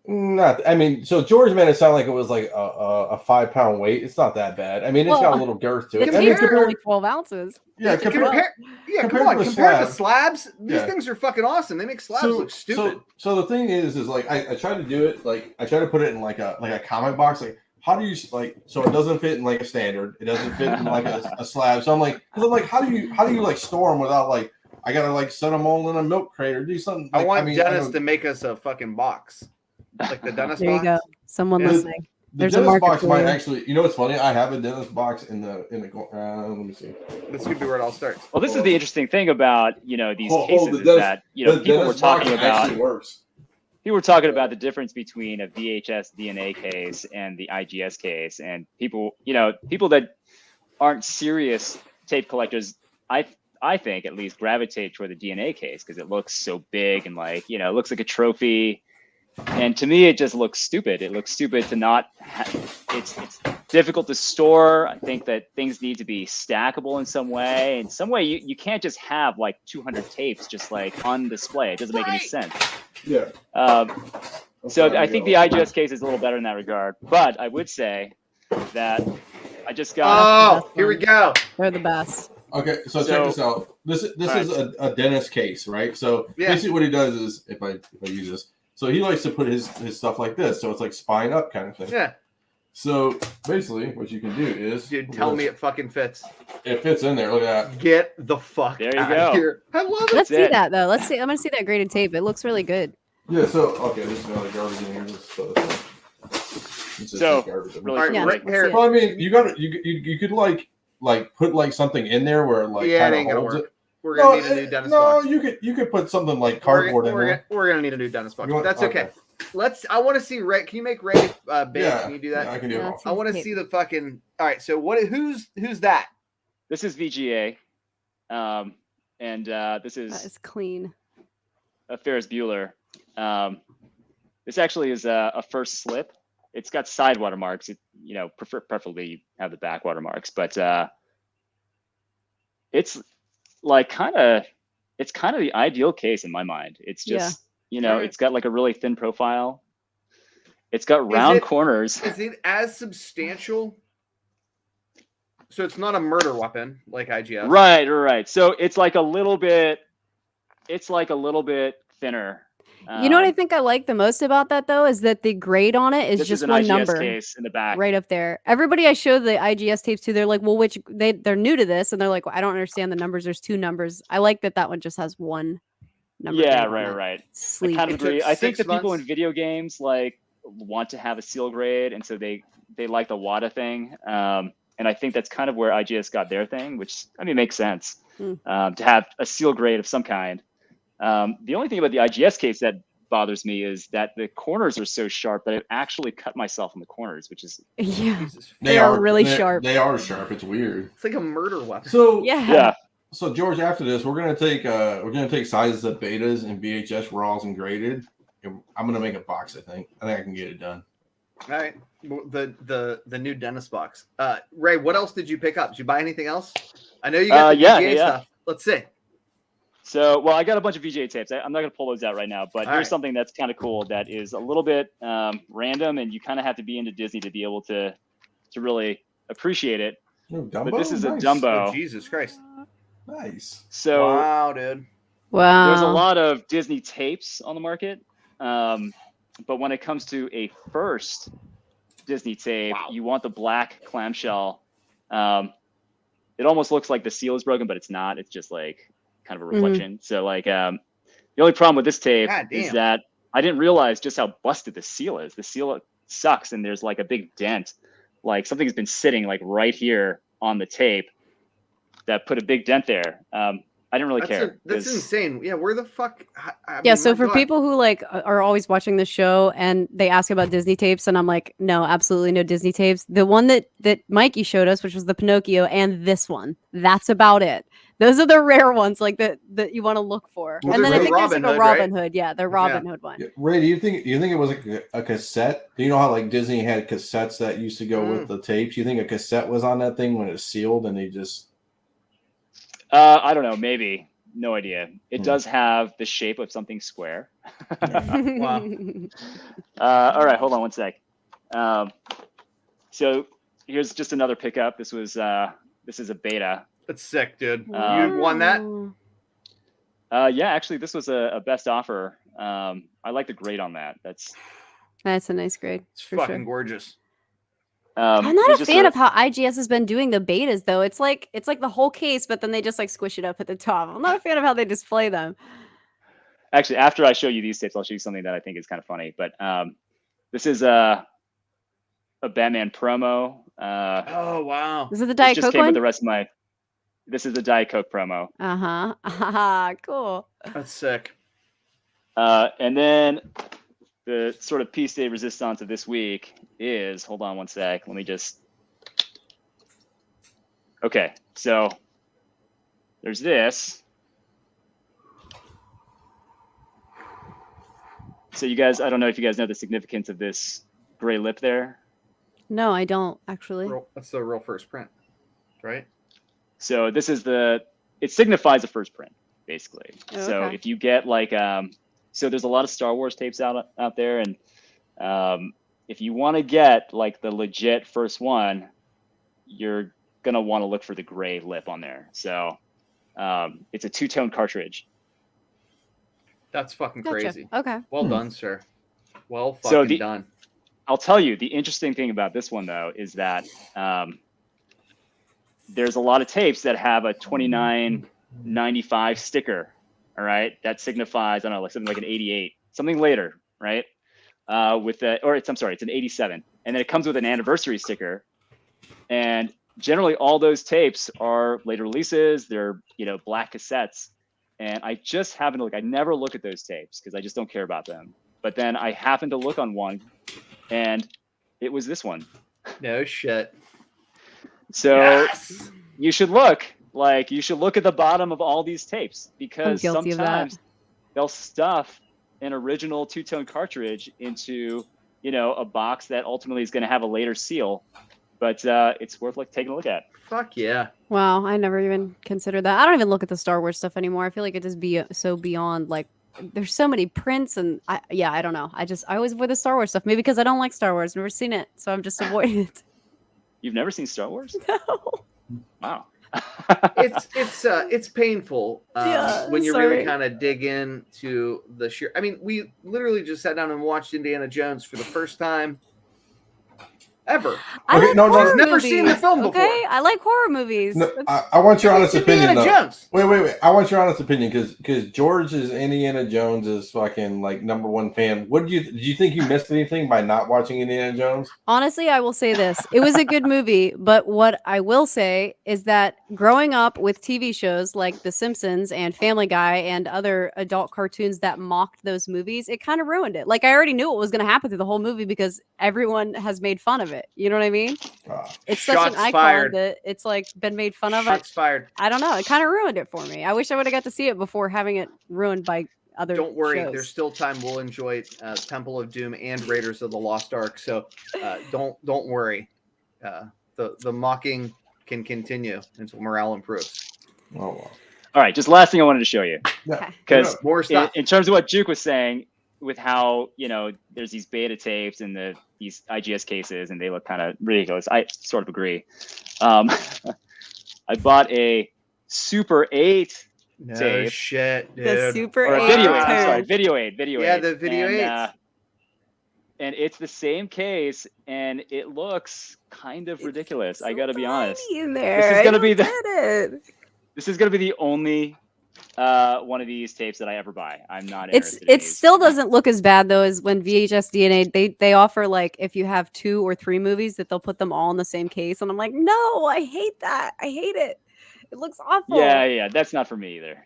[SPEAKER 3] So George made it sound like it was like a 5-pound weight. It's not that bad. I mean, it's got a
[SPEAKER 1] Well,
[SPEAKER 3] little girth to
[SPEAKER 1] The
[SPEAKER 3] it.
[SPEAKER 1] tapes are
[SPEAKER 3] compared-
[SPEAKER 1] only 12 ounces.
[SPEAKER 3] yeah,
[SPEAKER 4] Compare
[SPEAKER 3] compared
[SPEAKER 4] come on.
[SPEAKER 3] to the
[SPEAKER 4] Compared to
[SPEAKER 3] slab.
[SPEAKER 4] slabs, these
[SPEAKER 3] Yeah.
[SPEAKER 4] things are fucking awesome. They make slabs look stupid.
[SPEAKER 3] So the thing is like I try to do it like I try to put it in like a comic box. Like how do you like so it doesn't fit in like a standard. It doesn't fit in like a slab. So I'm like how do you like store them without like I gotta like set them all in a milk crate or do something.
[SPEAKER 4] I
[SPEAKER 3] Like,
[SPEAKER 4] want
[SPEAKER 3] mean,
[SPEAKER 4] Dennis
[SPEAKER 3] know-
[SPEAKER 4] to make us a fucking box, like the Dennis
[SPEAKER 1] There you
[SPEAKER 4] box.
[SPEAKER 1] go. Someone
[SPEAKER 4] Yeah.
[SPEAKER 1] listening.
[SPEAKER 3] The
[SPEAKER 1] There's a
[SPEAKER 3] dentist
[SPEAKER 1] market
[SPEAKER 3] box
[SPEAKER 1] for
[SPEAKER 3] might
[SPEAKER 1] you.
[SPEAKER 3] actually. You know what's funny? I have a dentist box in the. Let me see.
[SPEAKER 4] This could be where it all starts.
[SPEAKER 2] Well, this is the interesting thing about these cases
[SPEAKER 3] the
[SPEAKER 2] is
[SPEAKER 3] dentist-
[SPEAKER 2] that
[SPEAKER 3] The
[SPEAKER 2] people were
[SPEAKER 3] dentist box
[SPEAKER 2] talking about
[SPEAKER 3] actually works.
[SPEAKER 2] people were talking about the difference between a VHS DNA case and the IGS case, and people that aren't serious tape collectors, I think at least gravitate toward the DNA case because it looks so big and like it looks like a trophy. And to me, it just looks stupid. It looks stupid to not. It's difficult to store. I think that things need to be stackable in some way. In some way, you can't just have like 200 tapes just like on display. It doesn't make any sense.
[SPEAKER 3] Yeah.
[SPEAKER 2] So I think the IGS case is a little better in that regard. But I would say that I just got.
[SPEAKER 4] Oh, here we go.
[SPEAKER 1] They're the best.
[SPEAKER 3] Okay, so check this out. This is a dentist case, right? So
[SPEAKER 4] Yeah.
[SPEAKER 3] basically, what he does is if I use this, so he likes to put his stuff like this, so it's like spine up kind of thing.
[SPEAKER 4] Yeah,
[SPEAKER 3] So basically, what you can do is,
[SPEAKER 4] dude, tell me it fucking fits.
[SPEAKER 3] it fits in there. Look at that.
[SPEAKER 4] Get the fuck
[SPEAKER 2] There you
[SPEAKER 4] out
[SPEAKER 2] go.
[SPEAKER 4] of here. I love it.
[SPEAKER 1] Let's see
[SPEAKER 2] it.
[SPEAKER 1] that though. Let's see. I'm gonna see that graded tape. It looks really good.
[SPEAKER 3] Yeah. So okay, this is another garbage in here. This is
[SPEAKER 2] So,
[SPEAKER 3] garbage.
[SPEAKER 2] really
[SPEAKER 4] All right,
[SPEAKER 1] Yeah,
[SPEAKER 4] right
[SPEAKER 1] let's
[SPEAKER 4] here.
[SPEAKER 1] see it.
[SPEAKER 3] Well, I mean, you could like put like something in there where it, like
[SPEAKER 4] Yeah, it
[SPEAKER 3] kind
[SPEAKER 4] ain't
[SPEAKER 3] of
[SPEAKER 4] gonna
[SPEAKER 3] holds
[SPEAKER 4] work.
[SPEAKER 3] it.
[SPEAKER 4] We're gonna need a new dentist box.
[SPEAKER 3] you could put something like cardboard in there.
[SPEAKER 4] We're gonna need a new dentist box.
[SPEAKER 3] You want-
[SPEAKER 4] That's okay. I want to see Ray. Can you make Ray big?
[SPEAKER 3] Yeah,
[SPEAKER 4] Can you do that?
[SPEAKER 3] yeah, I can do it.
[SPEAKER 1] That's
[SPEAKER 4] I want to
[SPEAKER 1] tape.
[SPEAKER 4] see the fucking. All right. So who's that?
[SPEAKER 2] This is VGA, and this
[SPEAKER 1] That
[SPEAKER 2] is
[SPEAKER 1] is clean.
[SPEAKER 2] a Ferris Bueller. This actually is a first slip. It's got side watermarks. Preferably you have the back watermarks, but it's like kind of the ideal case in my mind. It's just
[SPEAKER 4] Alright.
[SPEAKER 2] it's got like a really thin profile. It's got round
[SPEAKER 4] it-
[SPEAKER 2] corners.
[SPEAKER 4] Is it as substantial? So it's not a murder weapon like IGS.
[SPEAKER 2] Right. So it's like a little bit thinner.
[SPEAKER 1] You know what I think I like the most about that though is that the grade on it is
[SPEAKER 2] This
[SPEAKER 1] just
[SPEAKER 2] is an
[SPEAKER 1] one
[SPEAKER 2] IGS
[SPEAKER 1] number
[SPEAKER 2] case in the back.
[SPEAKER 1] right up there. Everybody I show the IGS tapes to, they're like, well, they're new to this, and they're like, well, I don't understand the numbers. There's 2 numbers. I like that one just has one Never
[SPEAKER 2] Yeah,
[SPEAKER 1] great on
[SPEAKER 2] right.
[SPEAKER 1] it.
[SPEAKER 2] I
[SPEAKER 1] Sleep.
[SPEAKER 2] kind of
[SPEAKER 4] It took
[SPEAKER 2] agree. I think
[SPEAKER 4] 6
[SPEAKER 2] the people in
[SPEAKER 4] months.
[SPEAKER 2] video games like want to have a seal grade, and so they like the WADA thing. And I think that's kind of where IGS got their thing, which I mean makes sense to have a seal grade of some kind. The only thing about the IGS case that bothers me is that the corners are so sharp that I actually cut myself in the corners, which is
[SPEAKER 1] Yeah.
[SPEAKER 4] Jesus.
[SPEAKER 1] They are really sharp.
[SPEAKER 3] They are sharp. It's weird.
[SPEAKER 4] It's like a murder weapon.
[SPEAKER 3] So
[SPEAKER 1] Yeah.
[SPEAKER 3] So George, after this, we're gonna take sizes of betas and VHS raws and graded. And I'm gonna make a box. I think I can get it done.
[SPEAKER 4] All right. Well, the new Dennis box. Ray, what else did you pick up? Did you buy anything else? I know you got the
[SPEAKER 2] yeah,
[SPEAKER 4] VGA
[SPEAKER 2] yeah.
[SPEAKER 4] stuff. Let's see.
[SPEAKER 2] So, well, I got a bunch of VGA tapes. I'm not going to pull those out right now, but
[SPEAKER 4] All
[SPEAKER 2] here's
[SPEAKER 4] right.
[SPEAKER 2] something that's kind of cool that is a little bit random, and you kind of have to be into Disney to be able to really appreciate it.
[SPEAKER 3] Oh, Dumbo?
[SPEAKER 2] But this is
[SPEAKER 3] Nice.
[SPEAKER 2] a Dumbo.
[SPEAKER 4] Oh, Jesus Christ.
[SPEAKER 3] Nice.
[SPEAKER 2] So
[SPEAKER 4] Wow, dude.
[SPEAKER 1] Wow.
[SPEAKER 2] there's a lot of Disney tapes on the market, but when it comes to a first Disney tape, you want the black clamshell. It almost looks like the seal is broken, but it's not. It's just like kind of a reflection. So like the only problem with this tape
[SPEAKER 4] God
[SPEAKER 2] is
[SPEAKER 4] damn.
[SPEAKER 2] that I didn't realize just how busted the seal is. The seal sucks, and there's like a big dent. Like something has been sitting like right here on the tape that put a big dent there. I didn't really care.
[SPEAKER 4] That's
[SPEAKER 2] 'cause-
[SPEAKER 4] insane. Yeah, where the fuck? I
[SPEAKER 1] Yeah,
[SPEAKER 4] mean,
[SPEAKER 1] so
[SPEAKER 4] my
[SPEAKER 1] for
[SPEAKER 4] God.
[SPEAKER 1] people who like are always watching the show and they ask about Disney tapes, and I'm like, no, absolutely no Disney tapes. The one that Mikey showed us, which was the Pinocchio, and this one, that's about it. Those are the rare ones, like that you want to look for.
[SPEAKER 3] Well,
[SPEAKER 1] and then I
[SPEAKER 3] there's
[SPEAKER 1] think there's like a
[SPEAKER 4] Robin Hood,
[SPEAKER 1] Robin
[SPEAKER 4] right?
[SPEAKER 1] Hood. Yeah, the Robin Hood one.
[SPEAKER 3] Yeah, Ray, do you think it was a cassette? Do you know how like Disney had cassettes that used to go with the tapes? You think a cassette was on that thing when it's sealed and they just?
[SPEAKER 2] I don't know. Maybe. No idea. It does have the shape of something square.
[SPEAKER 4] Wow.
[SPEAKER 2] All right, hold on one sec. So here's just another pickup. This is a beta.
[SPEAKER 4] That's sick, dude.
[SPEAKER 2] Um,
[SPEAKER 4] You won that?
[SPEAKER 2] Yeah, actually, this was a best offer. I like the grade on that. That's
[SPEAKER 1] That's a nice grade.
[SPEAKER 4] It's
[SPEAKER 1] for
[SPEAKER 4] fucking
[SPEAKER 1] sure.
[SPEAKER 4] gorgeous.
[SPEAKER 1] I'm not a fan of how IGS has been doing the betas though. It's like the whole case, but then they just like squish it up at the top. I'm not a fan of how they display them.
[SPEAKER 2] Actually, after I show you these tapes, I'll show you something that I think is kind of funny. But this is a Batman promo.
[SPEAKER 4] Oh wow.
[SPEAKER 1] Is it the
[SPEAKER 2] This
[SPEAKER 1] Diet
[SPEAKER 2] just
[SPEAKER 1] Coke
[SPEAKER 2] came with
[SPEAKER 1] one?
[SPEAKER 2] the rest of my. This is the Diet Coke promo.
[SPEAKER 1] Uh-huh. Cool.
[SPEAKER 4] That's sick.
[SPEAKER 2] And then the sort of piece de resistance of this week is, hold on one sec. Let me just. Okay, so there's this. So you guys, I don't know if you guys know the significance of this gray lip there.
[SPEAKER 1] No, I don't actually.
[SPEAKER 4] That's the real first print, right?
[SPEAKER 2] So this is it signifies a first print, basically.
[SPEAKER 1] Oh,
[SPEAKER 2] So
[SPEAKER 1] okay.
[SPEAKER 2] if you get like, so there's a lot of Star Wars tapes out there, and if you want to get like the legit first one, you're gonna want to look for the gray lip on there. So it's a two-tone cartridge.
[SPEAKER 4] That's fucking
[SPEAKER 1] Gotcha.
[SPEAKER 4] crazy.
[SPEAKER 1] Okay.
[SPEAKER 4] Well done, sir. Well
[SPEAKER 2] So
[SPEAKER 4] fucking done.
[SPEAKER 2] I'll tell you, the interesting thing about this one though is that there's a lot of tapes that have a 29.95 sticker. All right, that signifies, I don't know, like something like an 88, something later, right? It's an 87, and then it comes with an anniversary sticker. And generally, all those tapes are later releases. They're black cassettes, and I just happen to look. I never look at those tapes because I just don't care about them. But then I happened to look on one, and it was this one.
[SPEAKER 4] No shit.
[SPEAKER 2] So
[SPEAKER 4] Yes!
[SPEAKER 2] you should look. Like, you should look at the bottom of all these tapes, because
[SPEAKER 1] guilty of that.
[SPEAKER 2] sometimes they'll stuff an original two-tone cartridge into, a box that ultimately is going to have a later seal. But it's worth taking a look at.
[SPEAKER 4] Fuck yeah.
[SPEAKER 1] Wow, I never even considered that. I don't even look at the Star Wars stuff anymore. I feel like it just be so beyond, like, there's so many prints, and I don't know. I always avoid the Star Wars stuff. Maybe because I don't like Star Wars. Never seen it, so I'm just avoiding it.
[SPEAKER 2] You've never seen Star Wars?
[SPEAKER 1] No.
[SPEAKER 2] Wow.
[SPEAKER 4] It's painful
[SPEAKER 1] Yeah,
[SPEAKER 4] when you really
[SPEAKER 1] sorry.
[SPEAKER 4] kind of dig into the sheer. I mean, we literally just sat down and watched Indiana Jones for the first time ever.
[SPEAKER 1] I
[SPEAKER 3] Okay,
[SPEAKER 1] like
[SPEAKER 3] no, no,
[SPEAKER 1] horror
[SPEAKER 4] I've never seen the
[SPEAKER 1] movies,
[SPEAKER 4] film
[SPEAKER 1] okay?
[SPEAKER 4] before.
[SPEAKER 1] I like horror movies.
[SPEAKER 3] No,
[SPEAKER 1] That's-
[SPEAKER 3] I want your honest opinion.
[SPEAKER 4] Indiana
[SPEAKER 3] Though.
[SPEAKER 4] Jones.
[SPEAKER 3] Wait. I want your honest opinion because George is Indiana Jones's fucking like #1 fan. What do you think you missed anything by not watching Indiana Jones?
[SPEAKER 1] Honestly, I will say this. It was a good movie, but what I will say is that growing up with TV shows like The Simpsons and Family Guy and other adult cartoons that mocked those movies, it kind of ruined it. Like I already knew what was going to happen through the whole movie because everyone has made fun of it. You know what I mean? It's such
[SPEAKER 4] Shots
[SPEAKER 1] an icon
[SPEAKER 4] fired.
[SPEAKER 1] that it's like been made fun of.
[SPEAKER 4] Shots fired.
[SPEAKER 1] I don't know. It kind of ruined it for me. I wish I would have got to see it before having it ruined by other
[SPEAKER 4] Don't worry,
[SPEAKER 1] shows.
[SPEAKER 4] there's still time. We'll enjoy Temple of Doom and Raiders of the Lost Ark. So don't worry. The mocking can continue until morale improves.
[SPEAKER 3] Oh well.
[SPEAKER 2] All right, just last thing I wanted to show you,
[SPEAKER 3] Yeah.
[SPEAKER 2] because
[SPEAKER 4] More
[SPEAKER 2] in,
[SPEAKER 4] stuff.
[SPEAKER 2] in terms of what Juke was saying, with how there's these beta tapes and these IGS cases, and they look kind of ridiculous. I sort of agree. I bought a Super 8
[SPEAKER 4] No
[SPEAKER 2] tape.
[SPEAKER 4] shit, dude.
[SPEAKER 1] The Super
[SPEAKER 2] or a
[SPEAKER 1] 8
[SPEAKER 2] video 8. I'm
[SPEAKER 1] turd.
[SPEAKER 2] sorry, video 8. Video 8.
[SPEAKER 4] Yeah, the video
[SPEAKER 2] and,
[SPEAKER 4] 8s.
[SPEAKER 2] And it's the same case, and it looks kind of ridiculous. I got to be honest.
[SPEAKER 1] In there.
[SPEAKER 2] This is
[SPEAKER 1] I
[SPEAKER 2] gonna
[SPEAKER 1] don't
[SPEAKER 2] be the-
[SPEAKER 1] get it.
[SPEAKER 2] This is going to be the only one of these tapes that I ever buy. I'm not
[SPEAKER 1] It's
[SPEAKER 2] interested in
[SPEAKER 1] it
[SPEAKER 2] these.
[SPEAKER 1] still doesn't look as bad though as when VHS DNA they offer like if you have 2 or 3 movies that they'll put them all in the same case, and I'm like, no, I hate that. I hate it. It looks awful.
[SPEAKER 2] Yeah, that's not for me either.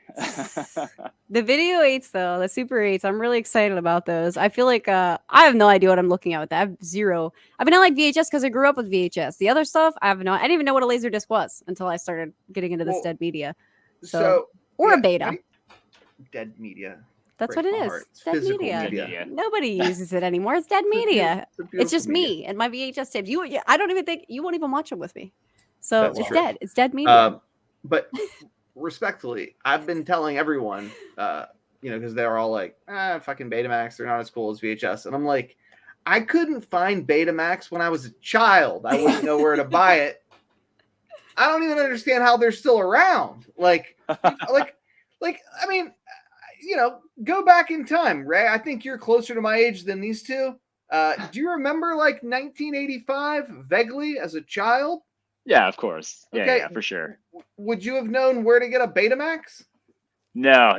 [SPEAKER 1] The video 8s though, the Super 8s, I'm really excited about those. I feel like I have no idea what I'm looking at with that. I have zero. I mean, I like VHS because I grew up with VHS. The other stuff, I didn't even know what a laser disc was until I started getting into this
[SPEAKER 4] Well,
[SPEAKER 1] dead media.
[SPEAKER 4] So
[SPEAKER 1] Or
[SPEAKER 4] yeah,
[SPEAKER 1] a beta.
[SPEAKER 4] Dead media.
[SPEAKER 1] That's
[SPEAKER 4] breaks
[SPEAKER 1] what it
[SPEAKER 4] my
[SPEAKER 1] is.
[SPEAKER 4] heart.
[SPEAKER 1] It's dead
[SPEAKER 4] Physical
[SPEAKER 1] media.
[SPEAKER 2] media.
[SPEAKER 1] Nobody uses it anymore. It's dead media.
[SPEAKER 4] It's a
[SPEAKER 1] It's just
[SPEAKER 4] beautiful media.
[SPEAKER 1] me and my VHS tapes. I don't even think you won't even watch them with me. So
[SPEAKER 4] That's
[SPEAKER 1] it's
[SPEAKER 4] true.
[SPEAKER 1] dead. It's dead media.
[SPEAKER 4] But respectfully, I've been telling everyone, because they're all like, fucking Betamax, they're not as cool as VHS. And I'm like, I couldn't find Betamax when I was a child. I wouldn't know where to buy it. I don't even understand how they're still around. Like, I mean, go back in time, Ray. I think you're closer to my age than these two. Do you remember like 1985 vaguely as a child?
[SPEAKER 2] Yeah, of course.
[SPEAKER 4] Okay.
[SPEAKER 2] Yeah, for sure.
[SPEAKER 4] Would you have known where to get a Betamax?
[SPEAKER 2] No.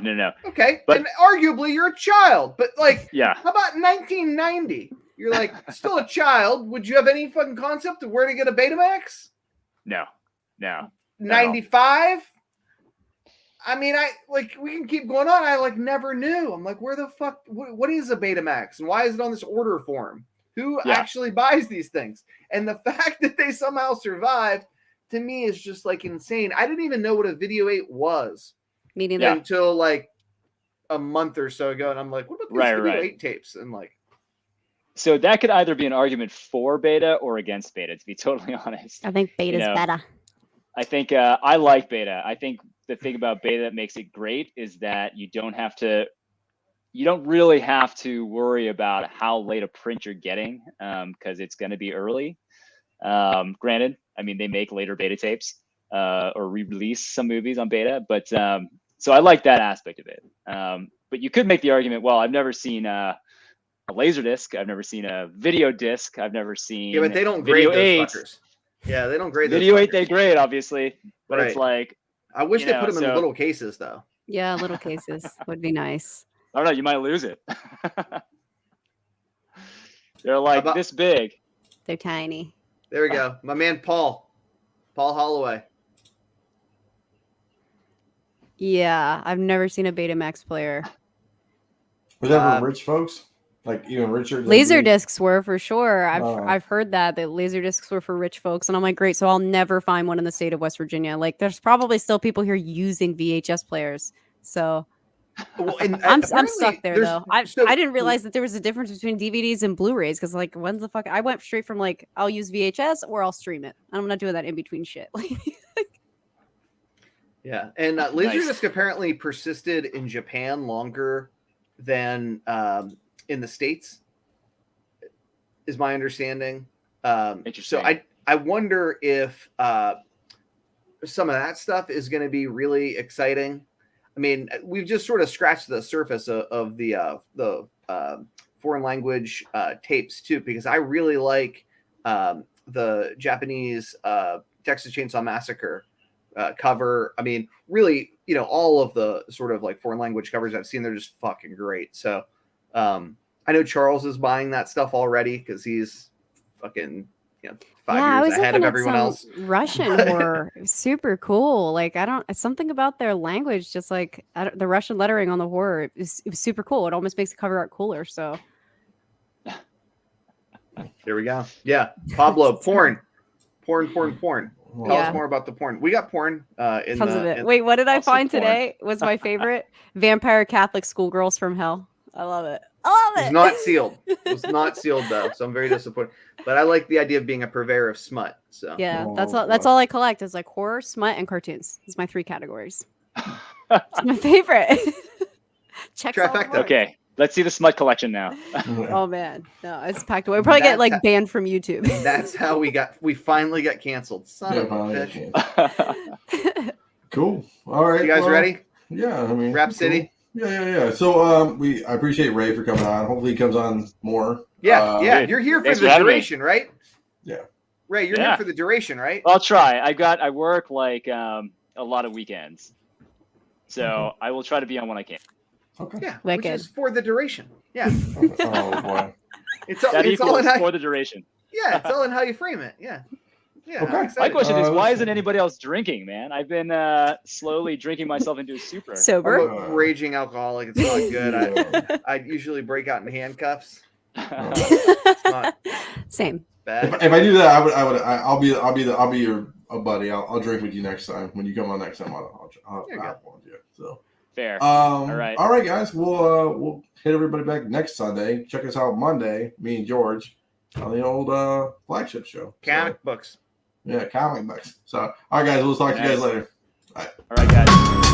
[SPEAKER 4] Okay,
[SPEAKER 2] But-
[SPEAKER 4] and arguably you're a child, but like,
[SPEAKER 2] Yeah.
[SPEAKER 4] how about 1990? You're like still a child. Would you have any fucking concept of where to get a Betamax?
[SPEAKER 2] No.
[SPEAKER 4] 95? I mean, we can keep going on. I never knew. I'm like, where the fuck? What is a Betamax, and why is it on this order form? Who
[SPEAKER 2] Yeah.
[SPEAKER 4] actually buys these things? And the fact that they somehow survived to me is just like insane. I didn't even know what a video 8 was
[SPEAKER 1] Me neither.
[SPEAKER 2] Yeah.
[SPEAKER 4] until like a month or so ago, and I'm like, what about these video
[SPEAKER 2] Right.
[SPEAKER 4] 8 tapes? And like,
[SPEAKER 2] So that could either be an argument for beta or against beta, to be totally honest.
[SPEAKER 1] I think beta's
[SPEAKER 2] know,
[SPEAKER 1] better.
[SPEAKER 2] I think I like beta. I think the thing about beta that makes it great is that you don't really have to worry about how late a print you're getting because it's going to be early. Granted, I mean, they make later beta tapes or re-release some movies on beta, but so I like that aspect of it. But you could make the argument, well, I've never seen a laser disc. I've never seen a video disc. I've never seen
[SPEAKER 4] yeah, but they don't grade
[SPEAKER 2] video
[SPEAKER 4] those
[SPEAKER 2] 8.
[SPEAKER 4] fuckers. Yeah, they don't grade those
[SPEAKER 2] Video 8
[SPEAKER 4] fuckers.
[SPEAKER 2] they grade, obviously, but it's
[SPEAKER 4] Right.
[SPEAKER 2] like,
[SPEAKER 4] I wish
[SPEAKER 2] you
[SPEAKER 4] they
[SPEAKER 2] know,
[SPEAKER 4] put them in
[SPEAKER 2] so-
[SPEAKER 4] little cases though.
[SPEAKER 1] Yeah, little cases would be nice.
[SPEAKER 2] I don't know, you might lose it. They're like
[SPEAKER 4] about-
[SPEAKER 2] this big.
[SPEAKER 1] They're tiny.
[SPEAKER 4] There we go. My man Paul Holloway.
[SPEAKER 1] Yeah, I've never seen a Betamax player.
[SPEAKER 3] Was that
[SPEAKER 4] Um,
[SPEAKER 3] for rich folks? Like even richer? than
[SPEAKER 1] Laser
[SPEAKER 3] me?
[SPEAKER 1] discs were for sure.
[SPEAKER 3] Oh.
[SPEAKER 1] I've heard that laser discs were for rich folks, and I'm like, great. So I'll never find one in the state of West Virginia. Like, there's probably still people here using VHS players. So
[SPEAKER 4] Well, and
[SPEAKER 1] I'm
[SPEAKER 4] apparently
[SPEAKER 1] stuck there
[SPEAKER 4] there's-
[SPEAKER 1] though. I
[SPEAKER 4] so-
[SPEAKER 1] didn't realize that there was a difference between DVDs and Blu-rays because like when's the fuck I went straight from like I'll use VHS or I'll stream it. I'm not doing that in between shit. Like
[SPEAKER 4] Yeah, and
[SPEAKER 2] Nice.
[SPEAKER 4] Laserdisc apparently persisted in Japan longer than in the States, is my understanding. So
[SPEAKER 2] Interesting.
[SPEAKER 4] I wonder if some of that stuff is going to be really exciting. I mean, we've just sort of scratched the surface of the foreign language tapes too, because I really like the Japanese Texas Chainsaw Massacre cover. I mean, really, all of the sort of like foreign language covers I've seen, they're just fucking great. So I know Charles is buying that stuff already because he's fucking 5 years ahead of everyone else.
[SPEAKER 1] Russian horror, it was super cool. Like something about their language, just like the Russian lettering on the horror, it was super cool. It almost makes the cover art cooler. So
[SPEAKER 4] there we go. Yeah, Pablo, porn. Tell
[SPEAKER 1] Yeah.
[SPEAKER 4] us more about the porn. We got porn.
[SPEAKER 1] Tons of it. Wait, what did I
[SPEAKER 2] Also
[SPEAKER 1] find
[SPEAKER 2] porn.
[SPEAKER 1] today? Was my favorite Vampire Catholic Schoolgirls from Hell. I love it. I love
[SPEAKER 4] It's
[SPEAKER 1] it.
[SPEAKER 4] not sealed. It's not sealed though, so I'm very disappointed. But I like the idea of being a purveyor of smut. So
[SPEAKER 1] Yeah,
[SPEAKER 3] Oh,
[SPEAKER 1] that's all. That's
[SPEAKER 3] boy.
[SPEAKER 1] all I collect is like horror, smut, and cartoons. It's my 3 categories. It's my favorite. Checks all the
[SPEAKER 4] Trifecta.
[SPEAKER 1] boxes.
[SPEAKER 2] Okay, let's see the smut collection now.
[SPEAKER 1] Oh man, no, it's packed away. We'll probably get
[SPEAKER 4] That's
[SPEAKER 1] like banned from YouTube.
[SPEAKER 4] that's how we finally got canceled. Son
[SPEAKER 3] Yeah,
[SPEAKER 4] of a
[SPEAKER 3] finally,
[SPEAKER 4] bitch.
[SPEAKER 3] cool. All right.
[SPEAKER 4] You guys
[SPEAKER 3] well,
[SPEAKER 4] ready?
[SPEAKER 3] Yeah, I mean,
[SPEAKER 4] Rap
[SPEAKER 3] cool.
[SPEAKER 4] City?
[SPEAKER 3] Yeah. So I appreciate Ray for coming on. Hopefully he comes on more.
[SPEAKER 4] Yeah, yeah.
[SPEAKER 2] Dude,
[SPEAKER 4] You're here for
[SPEAKER 2] thanks
[SPEAKER 4] the
[SPEAKER 2] for having me.
[SPEAKER 4] duration, right?
[SPEAKER 3] Yeah.
[SPEAKER 4] Ray, you're
[SPEAKER 2] Yeah.
[SPEAKER 4] here for the duration, right?
[SPEAKER 2] I'll try. I work like a lot of weekends, so I will try to be on when I can.
[SPEAKER 3] Okay.
[SPEAKER 4] Yeah, which
[SPEAKER 1] Wicked.
[SPEAKER 4] is for the duration. Yeah,
[SPEAKER 3] Oh boy.
[SPEAKER 4] it's all,
[SPEAKER 2] That
[SPEAKER 4] it's all
[SPEAKER 2] equals
[SPEAKER 4] in how,
[SPEAKER 2] for the duration.
[SPEAKER 4] yeah, it's all in how you frame it. Yeah, yeah. I'm
[SPEAKER 3] Okay.
[SPEAKER 2] My
[SPEAKER 4] excited.
[SPEAKER 2] question is, why
[SPEAKER 3] let's
[SPEAKER 2] isn't
[SPEAKER 3] see.
[SPEAKER 2] anybody else drinking, man? I've been slowly drinking myself into a stupor.
[SPEAKER 4] I'm
[SPEAKER 1] Sober.
[SPEAKER 4] a raging alcoholic. It's not good. I usually break out in handcuffs. It's not
[SPEAKER 1] Same.
[SPEAKER 4] bad.
[SPEAKER 3] If I do that, I'll be your buddy. I'll drink with you next time when you come on next time. I'll
[SPEAKER 4] There you go.
[SPEAKER 3] have one with you. So.
[SPEAKER 2] Fair.
[SPEAKER 3] All
[SPEAKER 2] right.
[SPEAKER 3] guys. We'll hit everybody back next Sunday. Check us out Monday, me and George, on the old flagship show.
[SPEAKER 4] Comic books.
[SPEAKER 3] So, yeah, comic books. So, all right, guys. We'll talk to you guys
[SPEAKER 2] Nice.
[SPEAKER 3] later.
[SPEAKER 2] All right, guys.